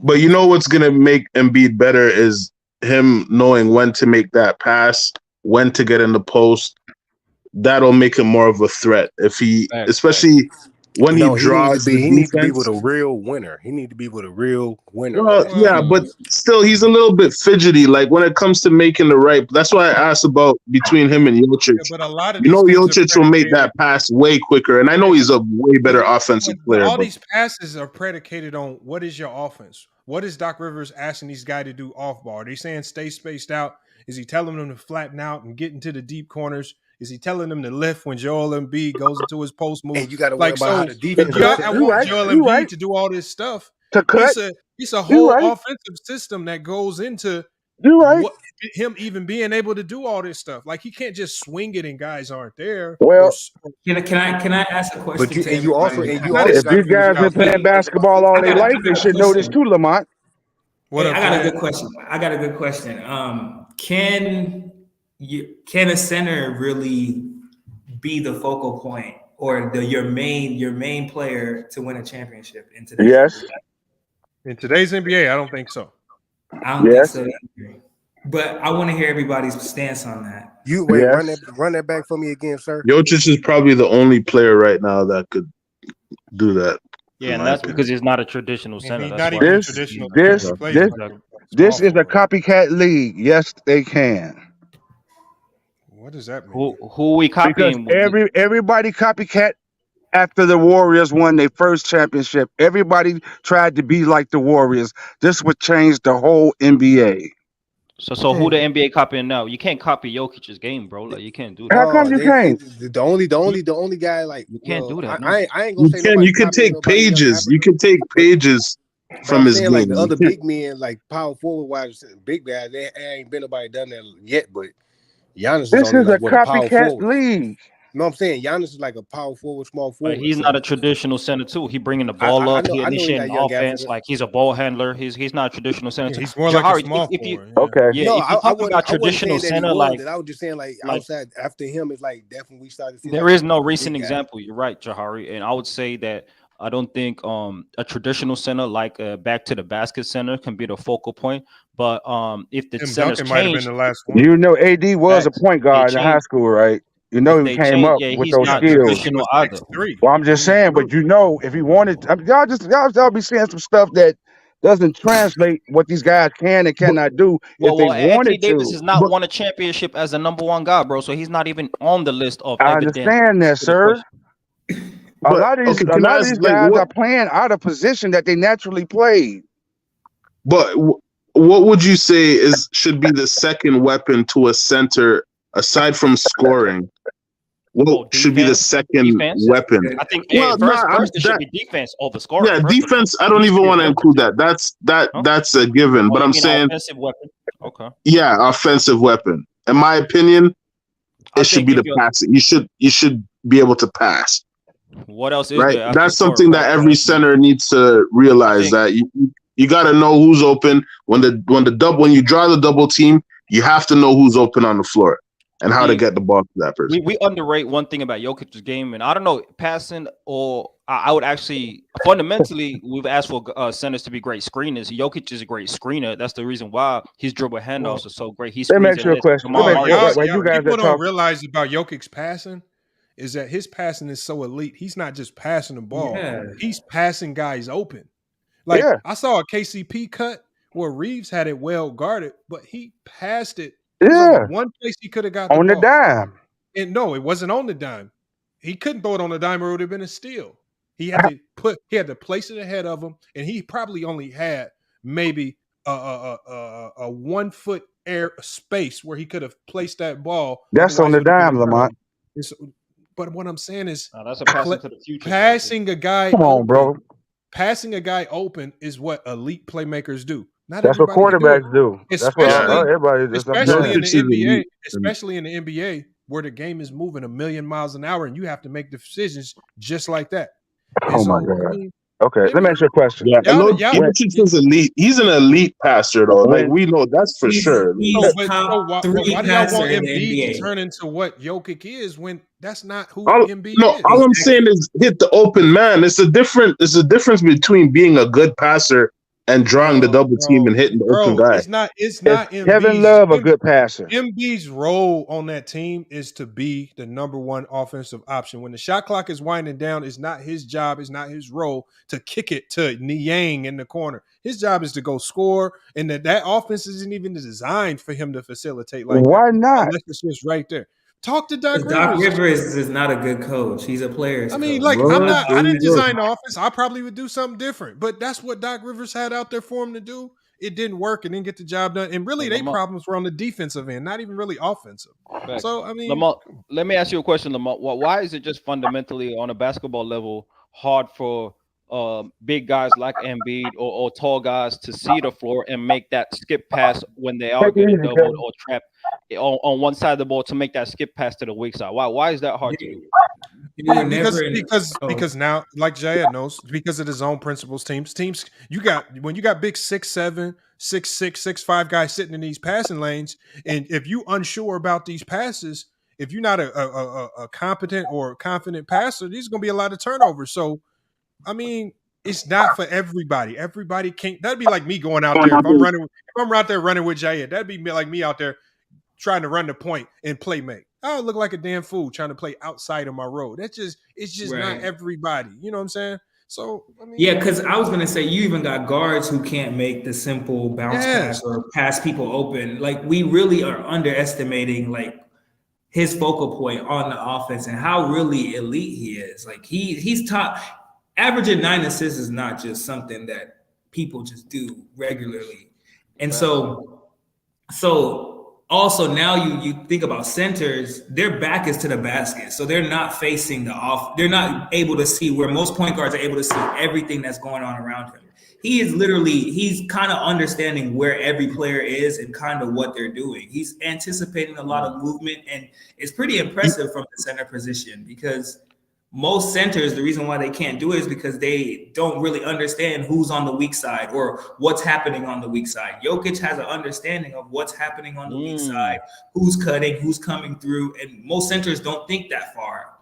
But you know what's gonna make Embiid better is him knowing when to make that pass, when to get in the post. That'll make him more of a threat if he, especially when he No, he draws the needs to be with defense. a real winner. He need to be with a real winner. Well, yeah, but still, he's a little bit fidgety. Like when it comes to making the right. That's why I asked about between him and Jokic. Yeah, but a lot of You these know, things are Jokic will make that pass way quicker, and I know he's a way better offensive player. All But these passes are predicated on what is your offense? What is Doc Rivers asking these guys to do off ball? Are they saying stay spaced out? Is he telling them to flatten out and get into the deep corners? Is he telling them to lift when Joel Embiid goes into his post move? And you got to worry about how the defense. I want Joel Embiid to do all this stuff. To cut. It's a whole offensive system that goes into him even being able to do all this stuff. Like he can't just swing it and guys aren't there. Well, can I ask a question? But you to and you also everybody? If these guys been playing basketball all their life, they should know this too, Lamont. I got a good question. Can a center really be the focal point or your main player to win a championship in today's Yes. In today's NBA, I don't think so. I don't think so either. But I want to hear everybody's stance on that. You wait, run that back for me again, sir. Jokic is probably the only player right now that could do that. Yeah, and that's because he's not a traditional center. This is a copycat league. Yes, they can. What does that mean? Who we copying? Because everybody copycat after the Warriors won their first championship. Everybody tried to be like the Warriors. This would change the whole NBA. So who the NBA copying now? You can't copy Jokic's game, bro. Like you can't do that. How come you can't? The only guy like you can't do that. I ain't gonna say you can take pages. You can take pages from his game. Like the other big men, like power forward wise, big guys, they ain't been nobody done that yet. But Giannis this is a copycat league. No, I'm saying Giannis is like a power forward, small forward. But he's not a traditional center too. He bringing the ball up. He initiating offense. Like he's a ball handler. He's not a traditional center. Yeah, he's more like a small forward. Okay. Yeah, no, if you talk about traditional center, like I was just saying, like outside after him, it's like definitely we started. There is no recent example. You're right, Jahari, and I would say that I don't think a traditional center like back to the basket center can be the focal point. But if the centers change, might have been the last one. You know, AD was a point guard in high school, right? You know, he came up with those skills. Well, I'm just saying, but you know, if he wanted, y'all be saying some stuff that doesn't translate what these guys can and cannot do if they Anthony wanted Davis to. has not won a championship as a number one guy, bro. So he's not even on the list of. I understand that, sir. A lot of these guys are playing out of position that they naturally played. But what would you say should be the second weapon to a center aside from scoring? What should be the second weapon? I think first it should be defense over scoring. Yeah, defense. I don't even want to include that. That's a given. But I'm saying offensive weapon. Okay. Yeah, offensive weapon. In my opinion, it should be the passing. You should be able to pass. What else is right? there? That's something that every center needs to realize that You got to know who's open when you draw the double team. You have to know who's open on the floor and how to get the ball to that person. We underrate one thing about Jokic's game, and I don't know, passing or I would actually fundamentally we've asked for centers to be great screeners. Jokic is a great screener. That's the reason why his dribble handoffs are so great. He Let me screens ask you a question. People don't realize about Jokic's passing is that his passing is so elite. He's not just passing the ball; he's passing guys open. Like I saw a KCP cut where Reeves had it well guarded, but he passed it. One place he could have got on the ball. dime. And no, it wasn't on the dime. He couldn't throw it on the dime, or it would have been a steal. He had to place it ahead of him, and he probably only had maybe a 1 foot air space where he could have placed that ball. That's on the dime, Lamont. But what I'm saying is, that's a pass into the future. Passing a guy, come on, bro. Passing a guy open is what elite playmakers do. That's what quarterbacks do. Especially in the NBA, where the game is moving 1,000,000 miles an hour, and you have to make decisions just like that. Oh my God! Okay, let me ask you a question. Jokic is elite. He's an elite passer, though. Like we know that's for sure. Why do y'all want Embiid to turn into what Jokic is when that's not who Embiid is? All I'm saying is hit the open man. It's a difference between being a good passer and drawing the double team and hitting the open guy. It's not Kevin Love a good passer. Embiid's role on that team is to be the number one offensive option. When the shot clock is winding down, it's not his job, it's not his role to kick it to Niang in the corner. His job is to go score, and that offense isn't even designed for him to facilitate like that. Why not? Unless it's just right there. Talk to Doc Rivers. Doc Rivers is not a good coach. He's a player's coach. I didn't design the offense. I probably would do something different. But that's what Doc Rivers had out there for him to do. It didn't work. It didn't get the job done. And really, their problems were on the defensive end, not even really offensive. Back. So, I mean. Lamont, let me ask you a question, Lamont. Why is it just fundamentally on a basketball level hard for big guys like Embiid or tall guys to see the floor and make that skip pass when they are getting doubled or trapped on one side of the ball to make that skip pass to the weak side? Why is that hard to do? Because now, like Jayad knows, because of his own principles, teams when you got big 6'7", 6'6", 6'5" guys sitting in these passing lanes, and if you unsure about these passes, if you're not a competent or confident passer, there's going to be a lot of turnovers. So, I mean, it's not for everybody. Everybody can't. That'd be like me going out there. If I'm out there running with Jayad, that'd be like me out there trying to run the point and play make. I would look like a damn fool trying to play outside of my road. It's just not everybody. You know what I'm saying? So I mean, yeah, because I was gonna say you even got guards who can't make the simple bounce pass or pass people open. Like we really are underestimating like his focal point on the offense and how really elite he is. Like he's top. Averaging 9 assists is not just something that people just do regularly. And so also now you think about centers, their back is to the basket. So they're not facing they're not able to see where most point guards are able to see everything that's going on around him. He's kind of understanding where every player is and kind of what they're doing. He's anticipating a lot of movement, and it's pretty impressive from the center position because most centers, the reason why they can't do it is because they don't really understand who's on the weak side or what's happening on the weak side. Jokic has an understanding of what's happening on the weak side, who's cutting, who's coming through, and most centers don't think that far.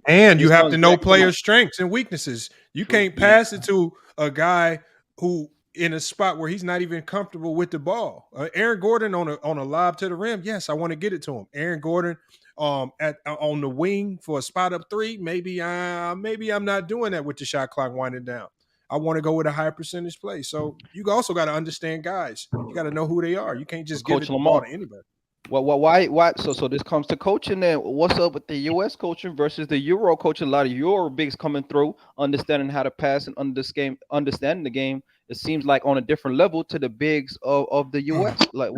And you have to know players' strengths and weaknesses. You can't pass it to a guy who in a spot where he's not even comfortable with the ball. Aaron Gordon on a lob to the rim, yes, I want to get it to him. Aaron Gordon on the wing for a spot up three, maybe I'm not doing that with the shot clock winding down. I want to go with a high percentage play. So you also got to understand guys. You got to know who they are. You can't just give the ball to anybody. Well, why? So this comes to coaching. Then what's up with the U.S. coaching versus the Euro coaching? A lot of Euro bigs coming through, understanding how to pass and understanding the game. It seems like on a different level to the bigs of the U.S. Like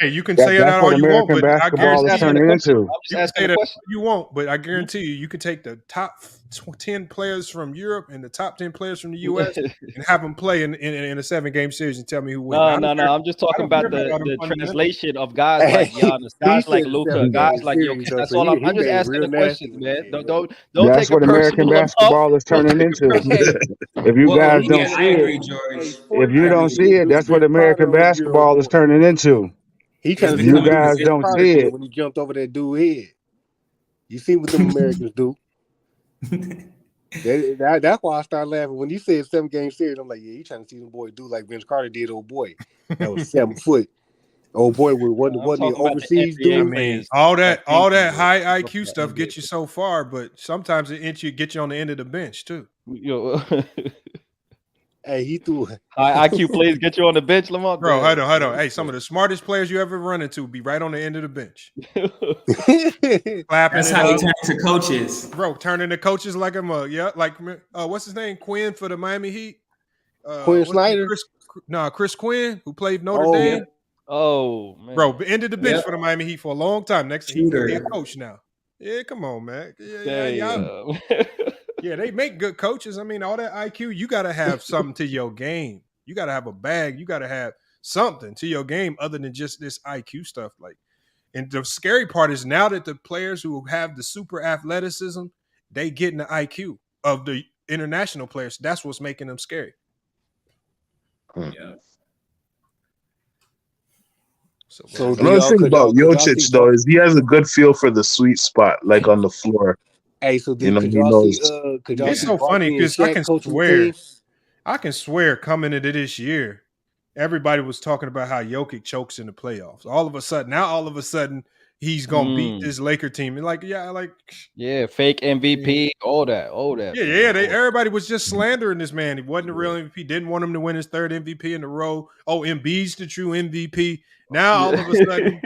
hey, you can say it out all you want, but I guarantee you won't. But I guarantee you can take the top 10 players from Europe and the top 10 players from the U.S. and have them play in a 7-game series and tell me who wins. No. I'm just talking about the translation of guys like Giannis, guys like Luka, guys like Jokic. That's all. I'm just asking the questions, man. Don't That's take what it American personal. basketball is turning into. If you Well, guys don't yes, I see it, agree, George. if I you don't agree. see it, that's what Vince American Carter on year basketball is one. turning into. He trying It's to see You what he becoming do with guys Vince don't Carter see did it. when he jumped over that dude's head. You see what them Americans do. That's why I started laughing when you said 7-game series. I'm like, yeah, you trying to see them boys do like Vince Carter did, old boy. That was 7 foot. Old boy I'm wasn't he talking about the overseas NBA I dude? mean, players all that came that to the West. high I'm talking IQ about stuff NBA gets you so far, but sometimes it get you on the end of the bench too. Yo, Hey, he threw. high IQ players get you on the bench, Lamar. Bro, Damn. hold on. Hey, some of the smartest players you ever run into be right on the end of the bench. Clapping That's it how they up. turn to coaches. Bro, turning the coaches like a mug. Yeah, like what's his name? Quinn for the Miami Heat. Quinn Snyder. Chris Quinn, who played Notre Oh, Dame. Oh man. Bro, ended the bench Yep. for the Miami Heat for a long time. Next thing he be a coach now. Yeah, come on, man. Damn. Yeah, they make good coaches. I mean, all that IQ, you gotta have something to your game. You gotta have a bag. You gotta have something to your game other than just this IQ stuff. Like, and the scary part is now that the players who have the super athleticism, they get in the IQ of the international players. That's what's making them scary. Yeah. So another thing about Jokic though is he has a good feel for the sweet spot, like on the floor. Hey, so you know, could he y'all knows. see? Could y'all It's see so funny Barkley and because I Shaq can coaching the swear, team? coming into this year, everybody was talking about how Jokic chokes in the playoffs. All of a sudden, he's gonna beat this Laker team. And Yeah, fake MVP, all that. Yeah, everybody was just slandering this man. He wasn't a real MVP. Didn't want him to win his third MVP in a row. Oh, Embiid's the true MVP. Now all of a sudden,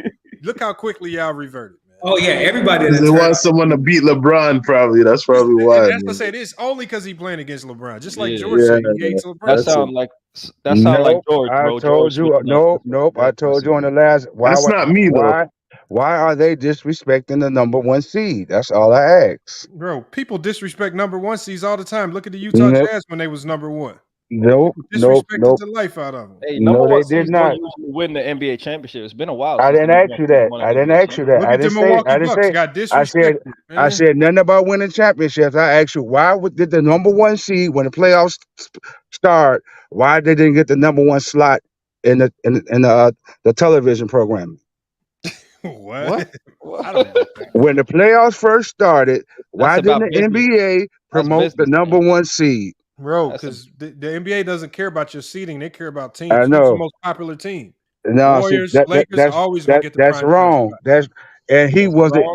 look how quickly y'all reverted. Oh yeah, everybody. Because they want someone to beat LeBron. Probably that's probably why. And that's what I said. It's only because he's playing against LeBron. Just like George Yeah, said, he hates LeBron. That sound like George, I bro. told George you. Nope. I told you on the last. That's not me though. Why are they disrespecting the number 1 seed? That's all I ask. Bro, people disrespect number 1 seeds all the time. Look at the Utah Nope. Jazz when they was number 1. Nope. Disrespected the life out of them. Hey, No, number they 1 did seeds don't not. usually win the NBA championship. It's been a while. I since didn't the ask number you 1 that. won I an didn't NBA ask you that. Look I at the didn't say. Milwaukee I didn't Bucks. say. Got I said. disrespected, I man. said nothing about winning championships. I asked you did the number 1 seed when the playoffs start? Why they didn't get the number 1 slot in the television program? What? I don't know. When the playoffs first started, why That's didn't about the business. NBA That's promote the business, number man. 1 seed? Bro, That's a because the NBA doesn't care about your seeding. They care about I teams. Who's the know. most popular team? No, see Warriors, Lakers are always going to get the that's prime time wrong. spot. He That's was wrong.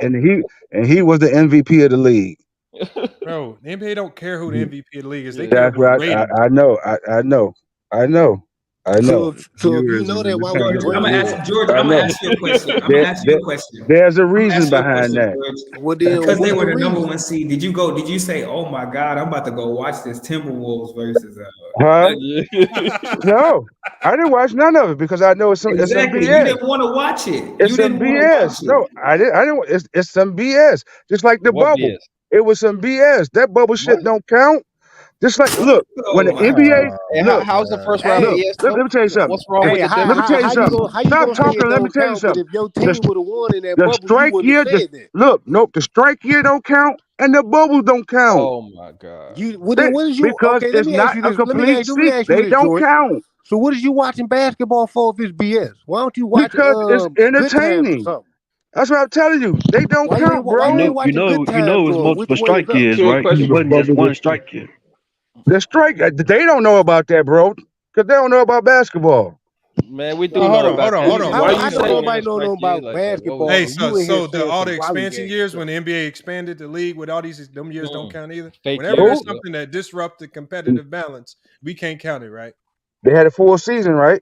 he was the MVP of the league. Bro, the NBA don't care who the MVP of the league is. They Yeah. care That's about right. ratings. I know. I know. So if you Viewers know and that, why would you George, bring I'm him gonna in ask there? George. I I'm gonna know. ask you a question. I'm gonna ask you a question. There's a I'm gonna reason ask you a behind question, that. George. Well, then Because what's they were the the number reason? 1 seed. Did you say, "Oh my God, I'm about to go watch this Timberwolves versus"? Huh? No, I didn't watch none of it because I know it's some Exactly. You BS. didn't want to watch it. It's You some didn't want to watch BS. No, it. I didn't. It's some BS. Just like the What bubble. BS? It was some BS. That bubble What? shit don't count. Just like look, when Oh the my NBA God. Hey, look, how's the first round look, Hey, BS let though? me tell you something. What's wrong with the Let me Denver tell you something. Nuggets? how you Stop gonna say talking. it Let me don't tell you count? But something. if your The, team would have won in that the bubble, you strike wouldn't year, have said that. the strike year don't count, and the bubbles don't count. Oh my God. Then what is you? Because Okay, let it's me ask not you a this. complete Let me seat. ask you They this, don't George. count So what is you watching basketball for if it's BS? Why don't you watch because it's Good Times or entertaining. something? That's what I'm telling you. They don't count, Why you ain't bro. watching Good You know, Times it was or Which multiple Way Is strike Up? years, Ask you a right? It question. wasn't just one strike year. The strike, they don't know about that, bro. Because they don't know about basketball. Man, we Oh, do hold know on, hold about on, that. hold You on. just Why How you I wasn't don't say? know playing in nobody a know strike year about like that. What basketball, was Hey, and you in here so the saying all some the Wally expansion games and years stuff. when the NBA expanded the league with all these them years don't count either. fake Whenever years? there's Who? Yeah. something that disrupts the competitive balance, we can't count it, right? They had a full season, right?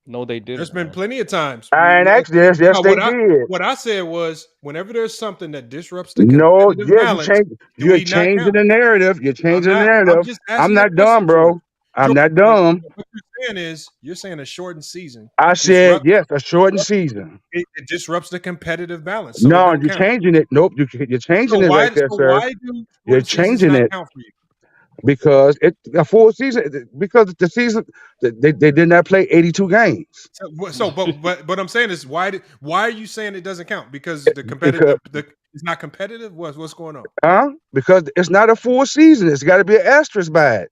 No, they There's didn't, been man. plenty of times. I ain't asked this. Yes, No, they did. what I said was whenever there's something that disrupts the No, competitive yeah, balance, do you're we not changing count the it? narrative. You're changing the I'm narrative. just I'm asking you a not question, dumb, George. bro. I'm George, not dumb. what you're saying is you're saying a shortened season I said, disrupts yes, a shortened season. it disrupts the competitive balance, so it No, don't you're count. changing it. Nope, you're changing it right there, sir. Why do You're shortened seasons changing not it count for you? because a full season, because the season, they did not play 82 games. But I'm saying is why are you saying it doesn't count? Because the Because, competitive it's not competitive. What's going on? because it's not a full season. It's got to be an asterisk by it.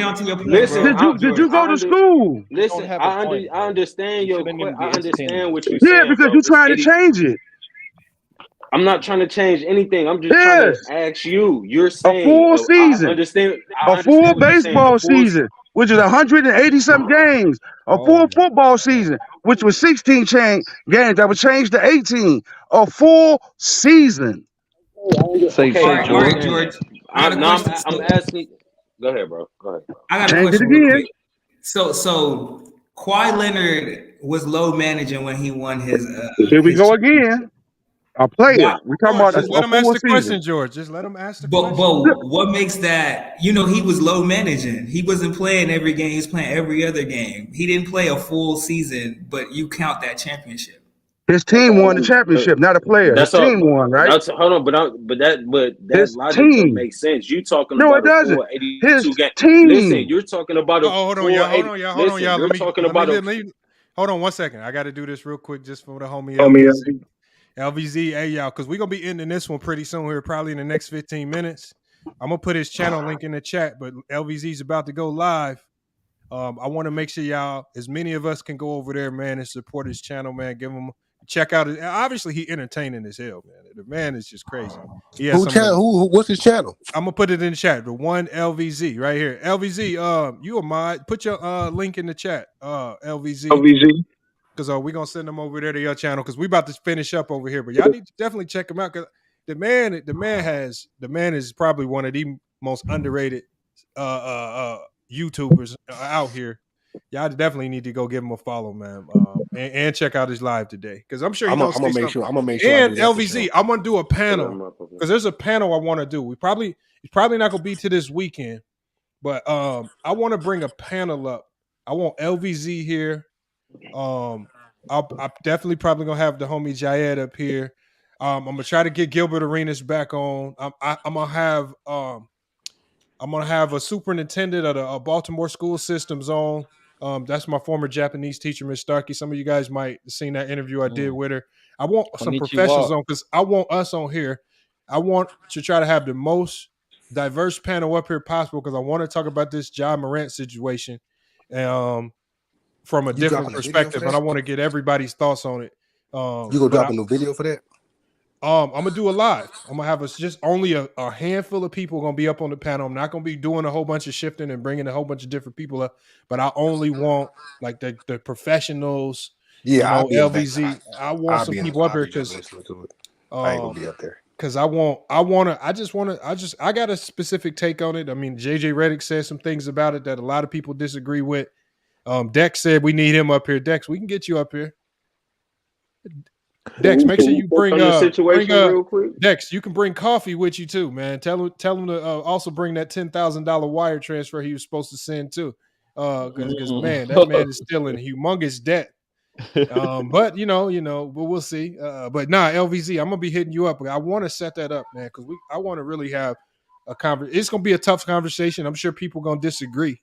play onto your point, listen. bro. Did you go to school? Listen, have a point, I understand You your shouldn't even I be entertaining understand what you're Yeah, saying, because bro. you're It's trying to 80. change it. I'm not trying to change anything. I'm just trying to Yes, ask you. You're a saying full I season, understand. a I full understand what you're saying. A baseball full. season, which is 180 some games, a full football season, which was 16 games that would change to 18, a full season. Safe Okay, say, I All right, George. understand George. that. I got a Now question. I'm asking. Go ahead, bro. Go ahead, bro. I got a Change it question real again. quick. So Kawhi Leonard was low managing when he won his. Here we go again. A player. We're talking George, about just let a him ask full the question, season. George. Just let him ask the But question. what makes that? He was low managing. He wasn't playing every game. He was playing every other game. He didn't play a full season, but you count that championship. His team won the championship, not a player. His That's all. team won, right? That's hold on, but that His logic don't team. make sense. You talking No, it about a doesn't. full His 82 game. team. Listen, you're talking about a hold full on, y'all. 80. Hold on, y'all. Listen, you're talking about hold on 1 second. I got to do this real quick just for the homie LVZ. LVZ, hey y'all, because we're gonna be ending this one pretty soon here, probably in the next 15 minutes. I'm gonna put his channel link in the chat, but LVZ's about to go live. I want to make sure y'all, as many of us can go over there, man, and support his channel, man. Give him check out it. Obviously, he entertaining as hell, man. The man is just crazy. He has What's his channel? I'm gonna put it in the chat. The one LVZ right here. LVZ, you a mod. Put your link in the chat. LVZ. Because we're gonna send them over there to your channel because we about to finish up over here. But y'all need to definitely check him out because the man is probably one of the most underrated YouTubers out here. Y'all definitely need to go give him a follow, man, and check out his live today because I'm sure he's gonna say something. I'm gonna make sure. And LVZ, I'm gonna do a panel because there's a panel I want to do. It's probably not gonna be to this weekend, but I want to bring a panel up. I want LVZ here. I'm definitely probably gonna have the homie Jayed up here. I'm gonna try to get Gilbert Arenas back on. I'm gonna have a superintendent of the Baltimore school systems on. That's my former Japanese teacher, Miss Starkey. Some of you guys might have seen that interview I did with her. I want some professionals on because I want us on here. I want to try to have the most diverse panel up here possible because I want to talk about this John Morant situation from a different perspective, and I want to get everybody's thoughts on it. You gonna drop a new video for that? I'm gonna do a live. I'm gonna have just only a handful of people gonna be up on the panel. I'm not gonna be doing a whole bunch of shifting and bringing a whole bunch of different people up, but I only want like the professionals. Yeah, LVZ. I want some people up here because I ain't gonna be up there. Because I got a specific take on it. I mean, JJ Redick said some things about it that a lot of people disagree with. Dex said we need him up here. Dex, we can get you up here. Dex, make sure you bring real quick. Dex, you can bring coffee with you too, man. Tell him to also bring that $10,000 wire transfer he was supposed to send too. Because man, that man is still in humongous debt. But but we'll see. But LVZ, I'm gonna be hitting you up. I want to set that up, man, because I want to really have a conversation. It's gonna be a tough conversation. I'm sure people gonna disagree.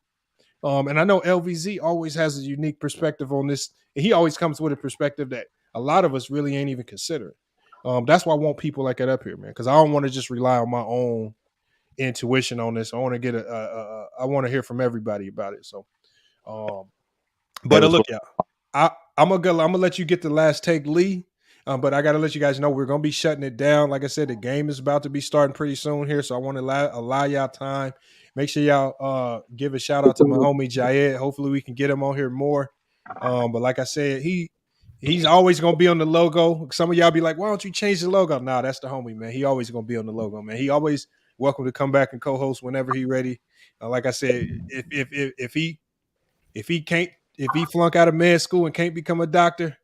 And I know LVZ always has a unique perspective on this. And he always comes with a perspective that a lot of us really ain't even considering. That's why I want people like that up here, man, because I don't want to just rely on my own intuition on this. I want to get I want to hear from everybody about it. So, but look, y'all, I'm gonna let you get the last take, Lee. But I gotta let you guys know we're gonna be shutting it down. Like I said, the game is about to be starting pretty soon here, so I want to allow y'all time. Make sure y'all give a shout out to my homie Jayed. Hopefully we can get him on here more. But like I said, he's always gonna be on the logo. Some of y'all be like, why don't you change the logo? Nah, that's the homie, man. He always gonna be on the logo, man. He always welcome to come back and co-host whenever he ready. Like I said, if he flunk out of med school and can't become a doctor,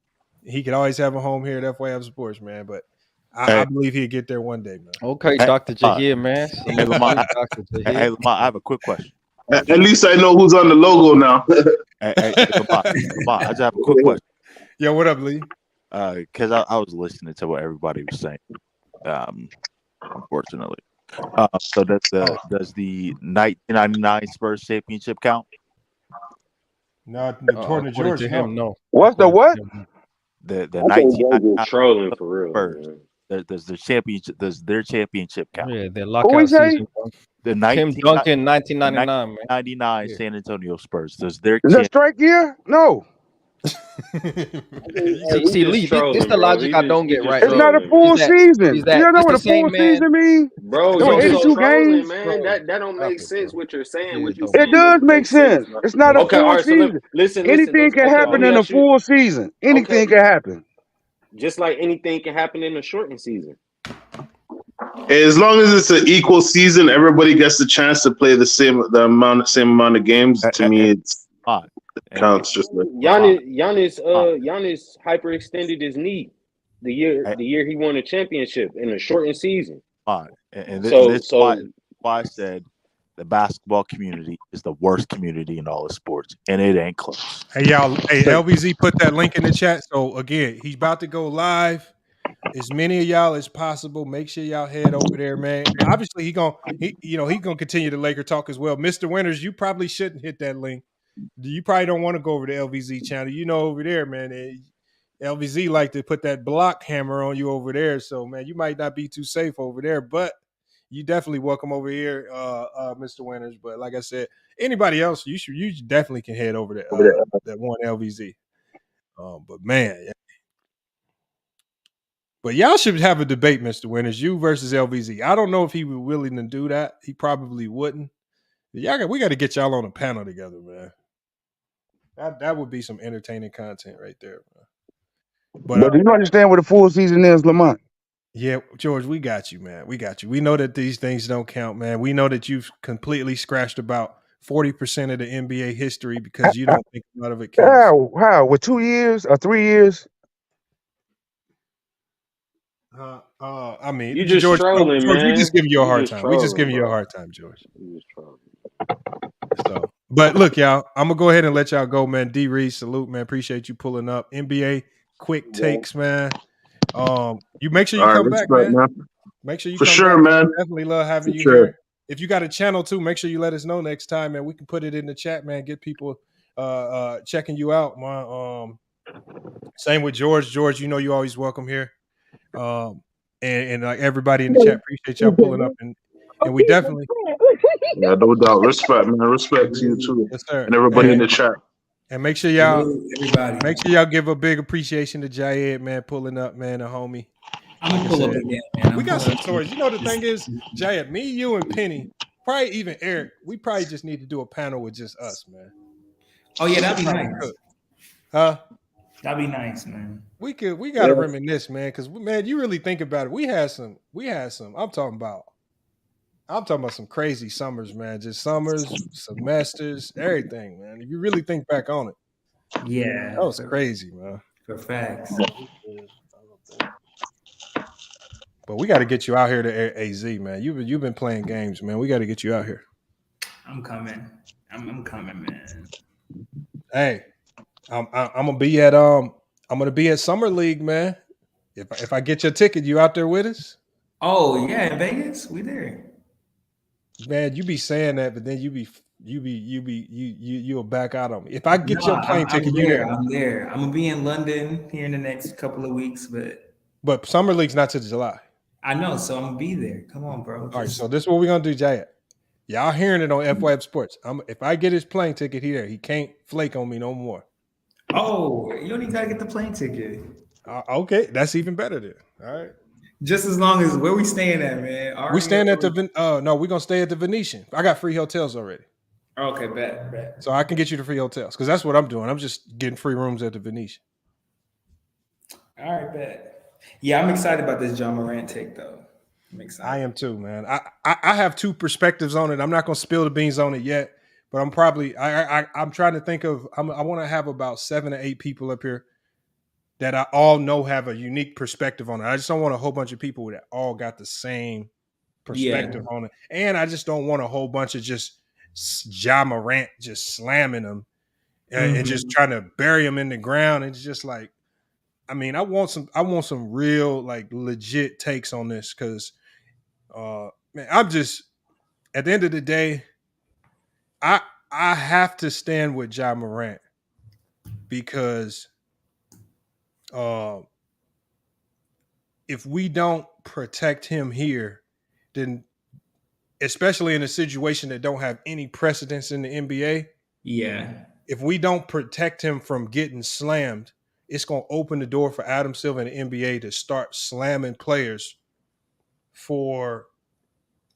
he could always have a home here at FYF Sports, man. But I believe he'll get there one day, man. Okay, Dr. Jahir, man. Hey, Lamar, I have a quick question. At least I know who's on the logo now. Lamar, I just have a quick question. Yo, what up, Lee? Because I was listening to what everybody was saying. Unfortunately, so does the 1999 Spurs championship count? No, according to George, no. What's the what? The I think 1999 trolling for real. Spurs. Does their championship count? Yeah, their lockout season. The Tim Duncan, 1999, man. 99 San Antonio Spurs. Does their Is that strike year? No. See, Lee, this is the logic I don't get right. It's not a full season. You don't know what a full season means? Bro, There were you're 82 so trolling, games. man. That don't make sense what you're saying. What you It does make sense. It's not a full So season. listen. Anything can happen in a full season. Anything can happen. Just like anything can happen in a shortened season. As long as it's an equal season, everybody gets the chance to play the same amount of games. To me, it's Counts just like Giannis hyperextended his knee the year he won a championship in a shortened season. And So this why I said the basketball community is the worst community in all of sports, and it ain't close. Hey y'all, hey LVZ, put that link in the chat. So again, he's about to go live. As many of y'all as possible, make sure y'all head over there, man. Obviously, he gonna continue the Laker talk as well. Mr. Winters, you probably shouldn't hit that link. You probably don't want to go over to LVZ channel. You know, over there, man. LVZ like to put that block hammer on you over there. So, man, you might not be too safe over there, but you definitely welcome over here, Mr. Winters. But like I said, anybody else, you definitely can head over to that one LVZ. But man, but y'all should have a debate, Mr. Winters, you versus LVZ. I don't know if he would willing to do that. He probably wouldn't. We got to get y'all on a panel together, man. That would be some entertaining content right there, man. But do you understand what a full season is, Lamont? Yeah, George, we got you, man. We got you. We know that these things don't count, man. We know that you've completely scratched about 40% of the NBA history because you don't think none of it counts. How? With 2 years or 3 years? I mean, you just George, trolling, man. we just giving you a hard time. We just giving you a hard time, George. You just trolling. So, but look, y'all, I'm gonna go ahead and let y'all go, man. D. Reed, salute, man. Appreciate you pulling up. NBA quick takes, man. You make sure you come back, man. Make sure you For come sure, back. man. Definitely love having For you sure. here. If you got a channel too, make sure you let us know next time, man. We can put it in the chat, man. Get people checking you out, man. Same with George. George, you know you always welcome here. And like everybody in the chat, appreciate y'all pulling up, and we definitely, yeah, no doubt, respect, man, respect to you too, yes, sir, and everybody in the chat. And make sure y'all, everybody, give a big appreciation to Jayed, man, pulling up, man, a homie. I'm gonna pull up again, man. We got some stories. You know, the thing is, Jayed, me, you, and Penny, probably even Eric, we probably just need to do a panel with just us, man. Oh yeah, that'd be nice. Huh? That'd be nice, man. We gotta reminisce, man, because man, you really think about it. We had some. I'm talking about some crazy summers, man. Just summers, semesters, everything, man. If you really think back on it, yeah, that was crazy, man. For facts. But we got to get you out here to AZ, man. You've been playing games, man. We got to get you out here. I'm coming. I'm coming, man. Hey, I'm gonna be at Summer League, man. If I get your ticket, you out there with us? Oh yeah, in Vegas, we there. Man, you be saying that, but then you'll back out on me. If I get your plane ticket, you there? I'm there. I'm gonna be in London here in the next couple of weeks, but Summer League's not till July. I know, so I'm gonna be there. Come on, bro. All right, so this is what we're gonna do, Jay. Y'all hearing it on FYF Sports. If I get his plane ticket here, he can't flake on me no more. Oh, you don't even gotta get the plane ticket. Okay, that's even better then. All right. Just as long as where we staying at, man. We staying at the no, we're gonna stay at the Venetian. I got free hotels already. Okay, bet. So I can get you the free hotels because that's what I'm doing. I'm just getting free rooms at the Venetian. All right, bet. Yeah, I'm excited about this John Morant take though. I'm excited. I am too, man. I have two perspectives on it. I'm not gonna spill the beans on it yet, but I'm probably I'm trying to think of. I want to have about 7 to 8 people up here that I all know have a unique perspective on it. I just don't want a whole bunch of people that all got the same perspective on it, and I just don't want a whole bunch of just Ja Morant just slamming them and just trying to bury him in the ground. It's just like, I mean, I want some real like legit takes on this because, man, I'm just at the end of the day, I have to stand with Ja Morant because, if we don't protect him here, then especially in a situation that don't have any precedence in the NBA, if we don't protect him from getting slammed, it's going to open the door for Adam Silver and the NBA to start slamming players for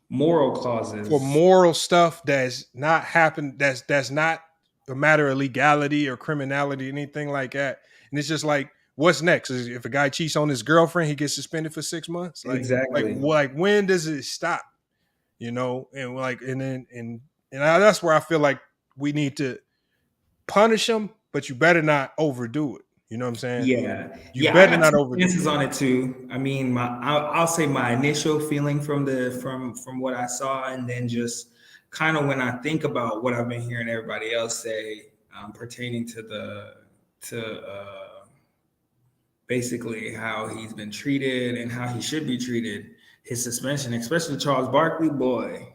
moral clauses, for moral stuff that's not happened. That's not a matter of legality or criminality, anything like that. And it's just like, what's next? If a guy cheats on his girlfriend, he gets suspended for 6 months. Like, exactly. Like when does it stop? You know, and like, and that's where I feel like we need to punish him, but you better not overdo it. You know what I'm saying? Yeah, You I better got not two overdo chances it. on it too. I mean, I'll say my initial feeling from what I saw, and then just kind of when I think about what I've been hearing everybody else say pertaining to basically how he's been treated and how he should be treated. His suspension, especially Charles Barkley, boy,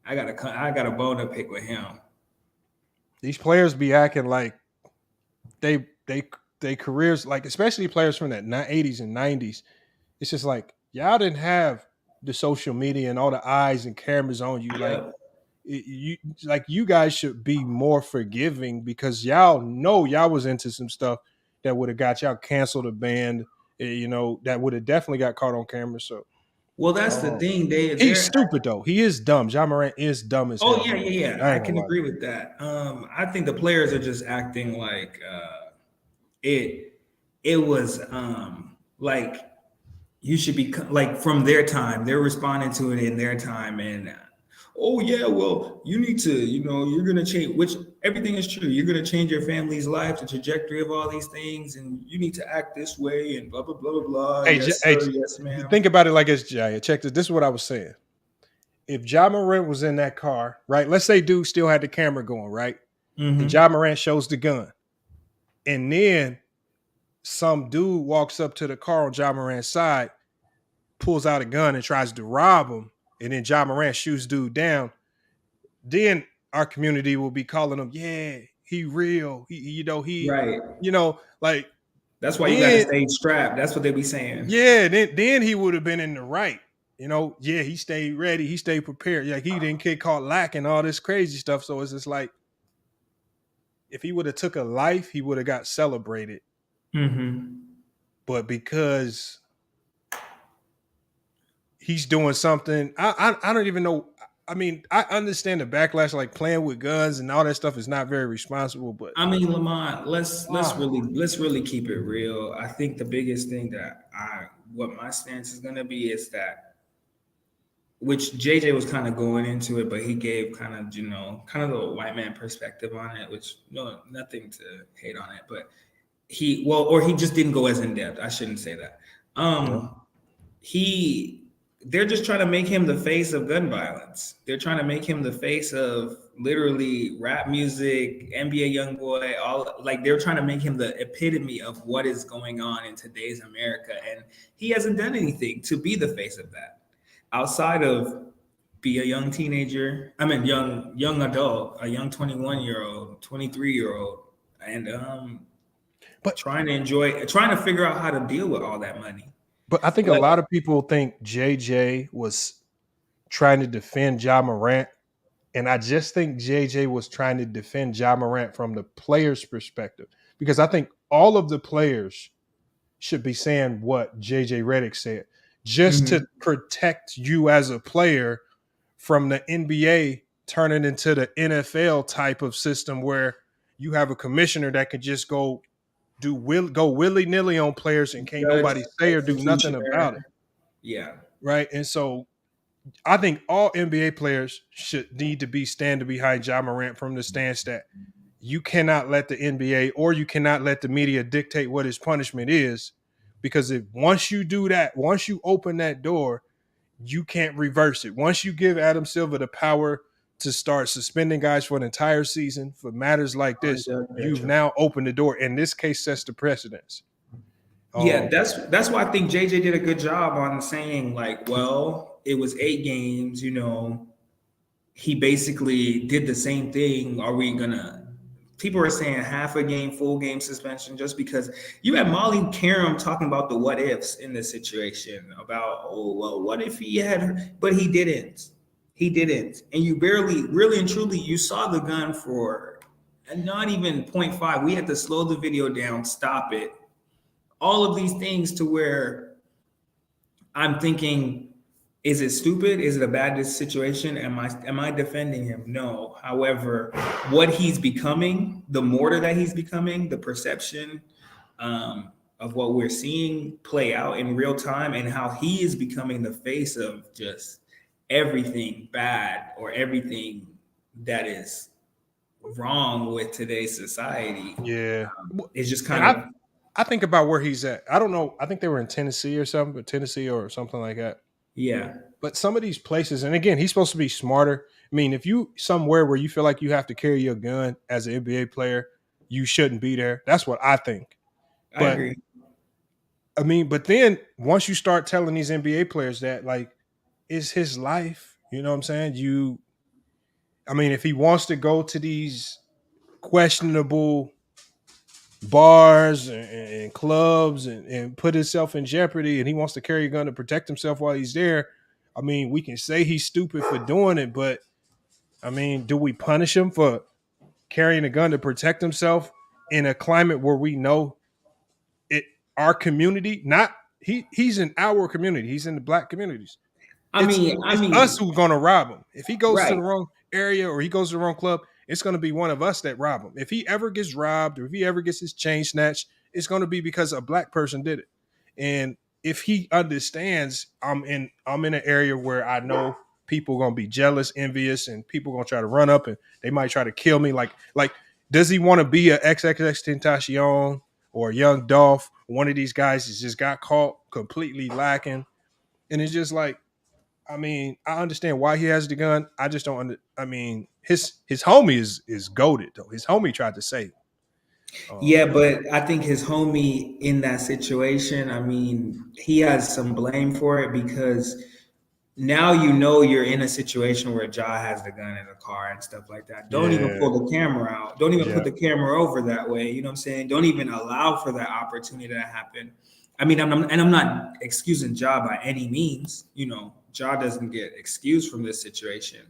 I got a bone to pick with him. These players be acting like they careers, like especially players from that 80s and 90s. It's just like y'all didn't have the social media and all the eyes and cameras on you. Like you guys should be more forgiving because y'all know y'all was into some stuff that would have got y'all canceled or banned. That would have definitely got caught on camera. So, well, that's the thing. He's stupid though. He is dumb. Ja Morant is dumb as hell. Oh yeah. I can agree with that. I think the players are just acting like it was like you should be like from their time. They're responding to it in their time, and oh yeah, well you need to, you're gonna change. Which everything is true. You're gonna change your family's life, the trajectory of all these things, and you need to act this way, and blah blah blah blah blah. Hey, Yes hey, sir, yes ma'am. think about it like this, Jay. Check this. This is what I was saying. If Ja Morant was in that car, right? Let's say dude still had the camera going, right? And Ja Morant shows the gun. And then some dude walks up to the car on Ja Morant's side, pulls out a gun and tries to rob him. And then Ja Morant shoots dude down. Then our community will be calling him, yeah, he real. Right. Like that's why you got to stay strapped. That's what they be saying. Yeah, then he would have been in the right. He stayed ready, he stayed prepared. Like he didn't get caught lacking all this crazy stuff. So it's just like if he would have took a life, he would have got celebrated. But because he's doing something, I don't even know. I mean, I understand the backlash, like playing with guns and all that stuff is not very responsible. But I mean, Lamont, let's really keep it real. I think the biggest thing what my stance is gonna be is that, which JJ was kind of going into it, but he gave kind of the white man perspective on it, which nothing to hate on it, but he just didn't go as in depth. I shouldn't say that. They're just trying to make him the face of gun violence. They're trying to make him the face of literally rap music, NBA YoungBoy, they're trying to make him the epitome of what is going on in today's America. And he hasn't done anything to be the face of that outside of be a young teenager. I mean, young adult, a young 21-year-old, 23-year-old, and but trying to figure out how to deal with all that money. But I think a lot of people think JJ was trying to defend Ja Morant. And I just think JJ was trying to defend Ja Morant from the player's perspective. Because I think all of the players should be saying what JJ Redick said. Just to protect you as a player from the NBA turning into the NFL type of system where you have a commissioner that could just go willy-nilly on players and can't nobody say or do nothing about it. Yeah. Right. And so I think all NBA players should need to stand behind Ja Morant from the stance that you cannot let the NBA or you cannot let the media dictate what his punishment is. Because once you do that, once you open that door, you can't reverse it. Once you give Adam Silver the power to start suspending guys for an entire season for matters like this, you've now opened the door. And this case sets the precedence. Yeah, that's why I think JJ did a good job on saying it was 8 games, he basically did the same thing. People are saying half a game, full game suspension, just because you had Molly Karam talking about the what ifs in this situation about, what if he had, but he didn't. And you really and truly, you saw the gun for not even 0.5. We had to slow the video down, stop it. All of these things to where I'm thinking, is it stupid? Is it a bad situation? Am I defending him? No. However, what he's becoming, the mortar that he's becoming, the perception of what we're seeing play out in real time, and how he is becoming the face of just everything bad or everything that is wrong with today's society. Yeah. It's just And kind of I think about where he's at. I don't know. I think they were in Tennessee or something, Tennessee or something like that. yeah. But some of these places, and again, he's supposed to be smarter. I mean, if you somewhere where you feel like you have to carry your gun as an NBA player, you shouldn't be there. That's what I think. I But agree. I mean, but then once you start telling these NBA players that, like, it's his life, you know what I'm saying? I mean, if he wants to go to these questionable bars and clubs and put himself in jeopardy and he wants to carry a gun to protect himself while he's there, I mean, we can say he's stupid for doing it, but I mean, do we punish him for carrying a gun to protect himself in a climate where we know it, our community, not he's in our community, he's in the black communities. I mean, It's us who's gonna rob him. If he goes to right. the wrong area or he goes to the wrong club, it's gonna be one of us that rob him. If he ever gets robbed or if he ever gets his chain snatched, it's gonna be because a black person did it. And if he understands, I'm in an area where I know people gonna be jealous, envious, and people gonna try to run up and they might try to kill me. Like, does he want to be a XXX Tentacion or a Young Dolph? One of these guys that just got caught completely lacking, and it's just like, I mean, I understand why he has the gun. I just don't. I mean, his homie is goated though. His homie tried to save him. Yeah, but I think his homie in that situation, I mean, he has some blame for it because now you know you're in a situation where Ja has the gun in the car and stuff like that. Don't even Yeah. pull the camera out. Don't even Yeah. put the camera over that way. You know what I'm saying? Don't even allow for that opportunity to happen. I mean, I'm not excusing Ja by any means. You know, Ja doesn't get excused from this situation.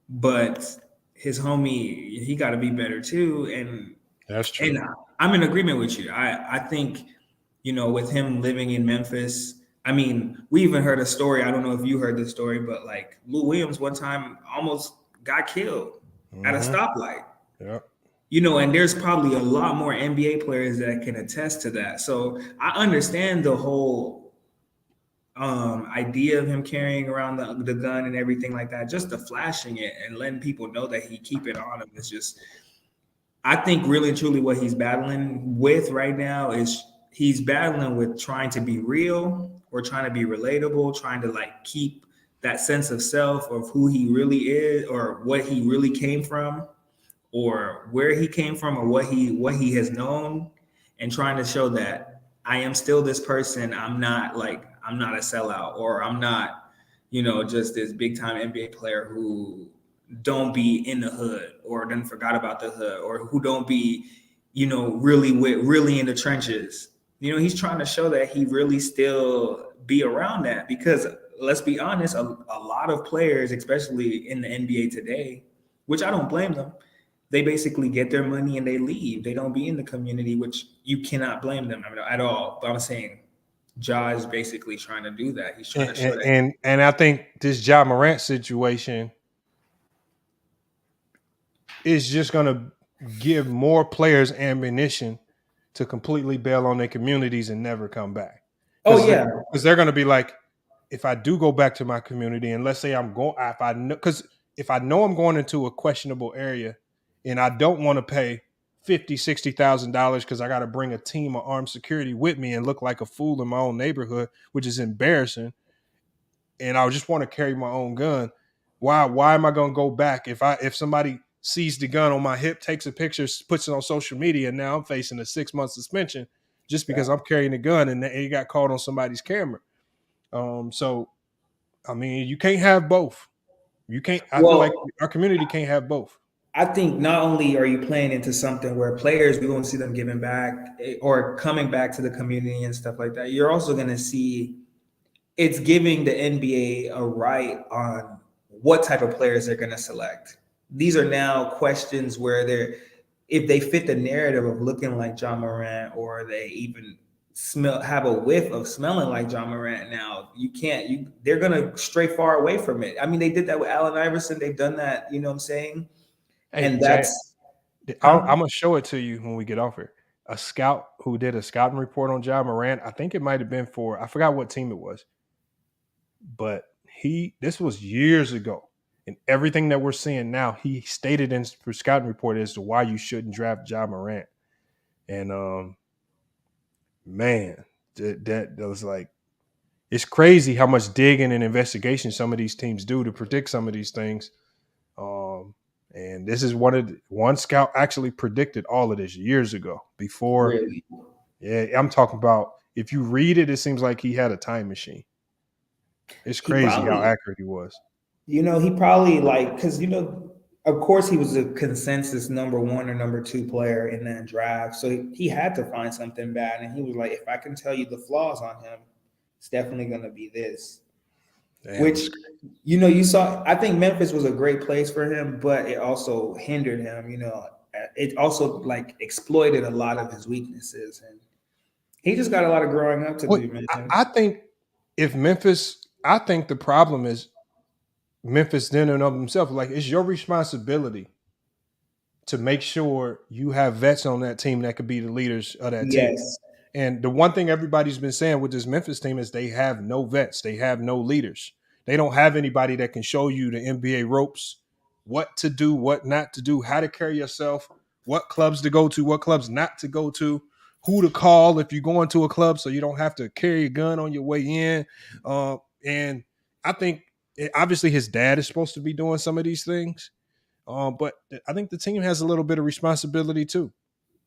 But his homie, he got to be better too. And That's true. and I'm in agreement with you. I think, you know, with him living in Memphis, I mean, we even heard a story. I don't know if you heard this story, but like Lou Williams one time almost got killed at a stoplight. Yeah. You know, and there's probably a lot more NBA players that can attest to that. So I understand the whole idea of him carrying around the gun and everything like that. Just the flashing it and letting people know that he keep it on him is just, I think really and truly what he's battling with right now is he's battling with trying to be real or trying to be relatable, trying to like keep that sense of self of who he really is or what he really came from or where he came from or what he has known, and trying to show that I am still this person. I'm not a sellout, or I'm not, you know, just this big time NBA player who don't be in the hood or then forgot about the hood or who don't be, you know, really in the trenches. You know, he's trying to show that he really still be around that, because let's be honest, a lot of players, especially in the NBA today, which I don't blame them, they basically get their money and they leave. They don't be in the community, which you cannot blame them at all. But I'm saying Ja is basically trying to do that. He's trying to show that. And I think this Ja Morant situation is just going to give more players ammunition to completely bail on their communities and never come back. Oh yeah, because they're going to be like, if I do go back to my community, and let's say I'm going, if I know I'm going into a questionable area, and I don't want to pay $50,000-$60,000 because I got to bring a team of armed security with me and look like a fool in my own neighborhood, which is embarrassing, and I just want to carry my own gun. Why am I going to go back if somebody sees the gun on my hip, takes a picture, puts it on social media, and now I'm facing a 6-month suspension just because I'm carrying a gun and it got caught on somebody's camera. So, I mean, you can't have both. You can't. I feel like our community can't have both. I think not only are you playing into something where players, we won't see them giving back or coming back to the community and stuff like that. You're also going to see it's giving the NBA a right on what type of players they're going to select. These are now questions where if they fit the narrative of looking like Ja Morant, or they even have a whiff of smelling like Ja Morant, now they're going to stray far away from it. I mean, they did that with Allen Iverson. They've done that, you know what I'm saying? Hey, and that's I'm gonna show it to you when we get off here. A scout who did a scouting report on Ja Morant. I think it might have been for, I forgot what team it was, but this was years ago, And everything that we're seeing now, he stated in his scouting report as to why you shouldn't draft Ja Morant. And man, that was like, it's crazy how much digging and investigation some of these teams do to predict some of these things. And this is one scout actually predicted all of this years ago before. Really? Yeah, I'm talking about, if you read it, it seems like he had a time machine. It's He crazy how probably, accurate he was. he probably because of course he was a consensus number 1 or number 2 player in that draft. So he had to find something bad, and he was like, if I can tell you the flaws on him, it's definitely going to be this. Damn, Which you saw. I think Memphis was a great place for him, but it also hindered him. It also exploited a lot of his weaknesses, and he just got a lot of growing up to do, man. I think I think the problem is Memphis in and of themselves. Like, it's your responsibility to make sure you have vets on that team that could be the leaders of that team. Yes. And the one thing everybody's been saying with this Memphis team is they have no vets. They have no leaders. They don't have anybody that can show you the NBA ropes, what to do, what not to do, how to carry yourself, what clubs to go to, what clubs not to go to, who to call if you go into a club so you don't have to carry a gun on your way in. And I think obviously his dad is supposed to be doing some of these things. But I think the team has a little bit of responsibility too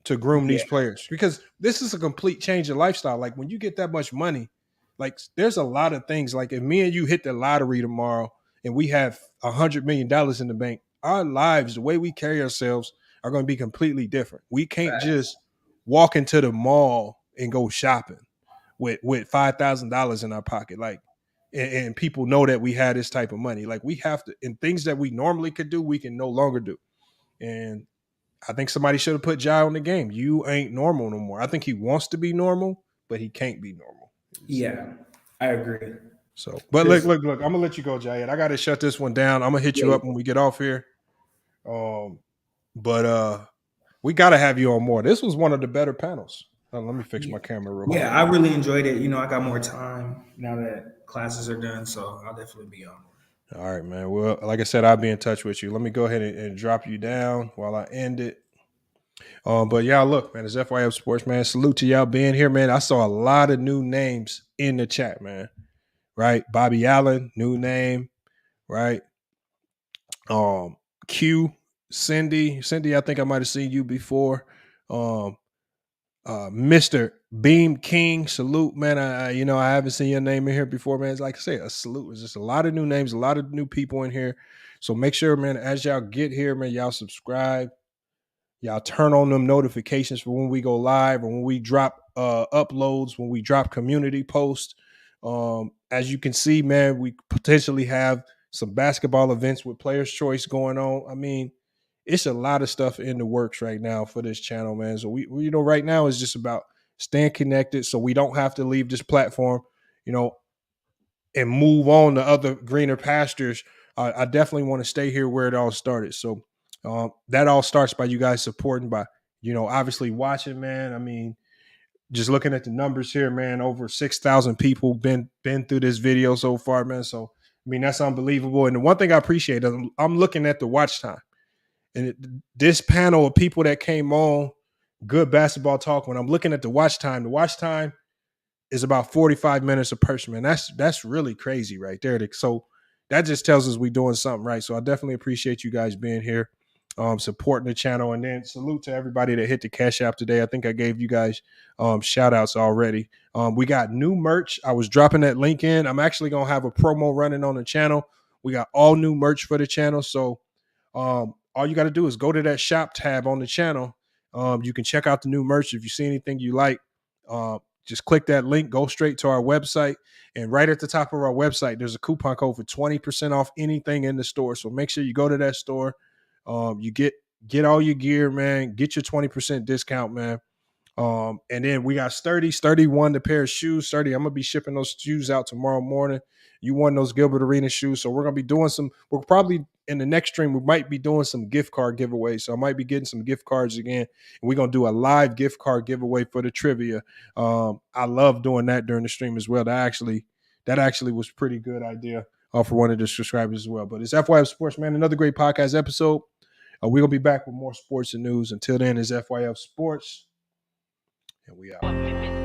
to groom these players, because this is a complete change of lifestyle. Like, when you get that much money, like, there's a lot of things. Like, if me and you hit the lottery tomorrow and we have $100 million in the bank, our lives, the way we carry ourselves, are going to be completely different. We can't just walk into the mall and go shopping with $5,000 in our pocket. Like, and people know that we had this type of money. Like, we have to, and things that we normally could do, we can no longer do. And I think somebody should have put Ja on the game. You ain't normal no more. I think he wants to be normal, but he can't be normal. Yeah, I agree. So, but look, I'm gonna let you go, Jayed. I gotta shut this one down. I'm gonna hit you up when we get off here. But we gotta have you on more. This was one of the better panels. Let me fix my camera real quick. Yeah, I really enjoyed it. I got more time now that classes are done, so I'll definitely be on. All right, man. Well, like I said, I'll be in touch with you. Let me go ahead and drop you down while I end it. But y'all, look, man, it's FYF Sports, man. Salute to y'all being here, man. I saw a lot of new names in the chat, man. Right? Bobby Allen, new name, right? Q, Cindy, I think I might have seen you before. Mr. Beam King, salute, man. I haven't seen your name in here before, man. It's like I say, a salute. There's just a lot of new names, a lot of new people in here. So make sure, man, as y'all get here, man, y'all subscribe. Y'all turn on them notifications for when we go live or when we drop uploads, when we drop community posts. As you can see, man, we potentially have some basketball events with Players' Choice going on. I mean, it's a lot of stuff in the works right now for this channel, man. So we right now is just about staying connected so we don't have to leave this platform, and move on to other greener pastures. I definitely want to stay here where it all started. So that all starts by you guys supporting, by, obviously watching, man. I mean, just looking at the numbers here, man, over 6,000 people been through this video so far, man. So, I mean, that's unbelievable. And the one thing I appreciate, I'm looking at the watch time. And this panel of people that came on, good basketball talk, when I'm looking at the watch time is about 45 minutes a person, man. That's really crazy right there. So that just tells us we're doing something right. So I definitely appreciate you guys being here, supporting the channel. And then salute to everybody that hit the Cash App today. I think I gave you guys shout outs already. We got new merch. I was dropping that link in. I'm actually going to have a promo running on the channel. We got all new merch for the channel. So all you got to do is go to that shop tab on the channel. You can check out the new merch. If you see anything you like, just click that link, go straight to our website. And right at the top of our website, there's a coupon code for 20% off anything in the store. So make sure you go to that store. You get all your gear, man. Get your 20% discount, man. And then we got Sturdy's 31, the pair of shoes. Sturdy, I'm going to be shipping those shoes out tomorrow morning. You won those Gilbert Arena shoes. So we're going to be doing we're probably in the next stream, we might be doing some gift card giveaways. So I might be getting some gift cards again. And we're going to do a live gift card giveaway for the trivia. I love doing that during the stream as well. That actually was a pretty good idea. for one of the subscribers as well. But it's FYF Sports, man. Another great podcast episode. We're going to be back with more sports and news. Until then, it's FYF Sports, and we out.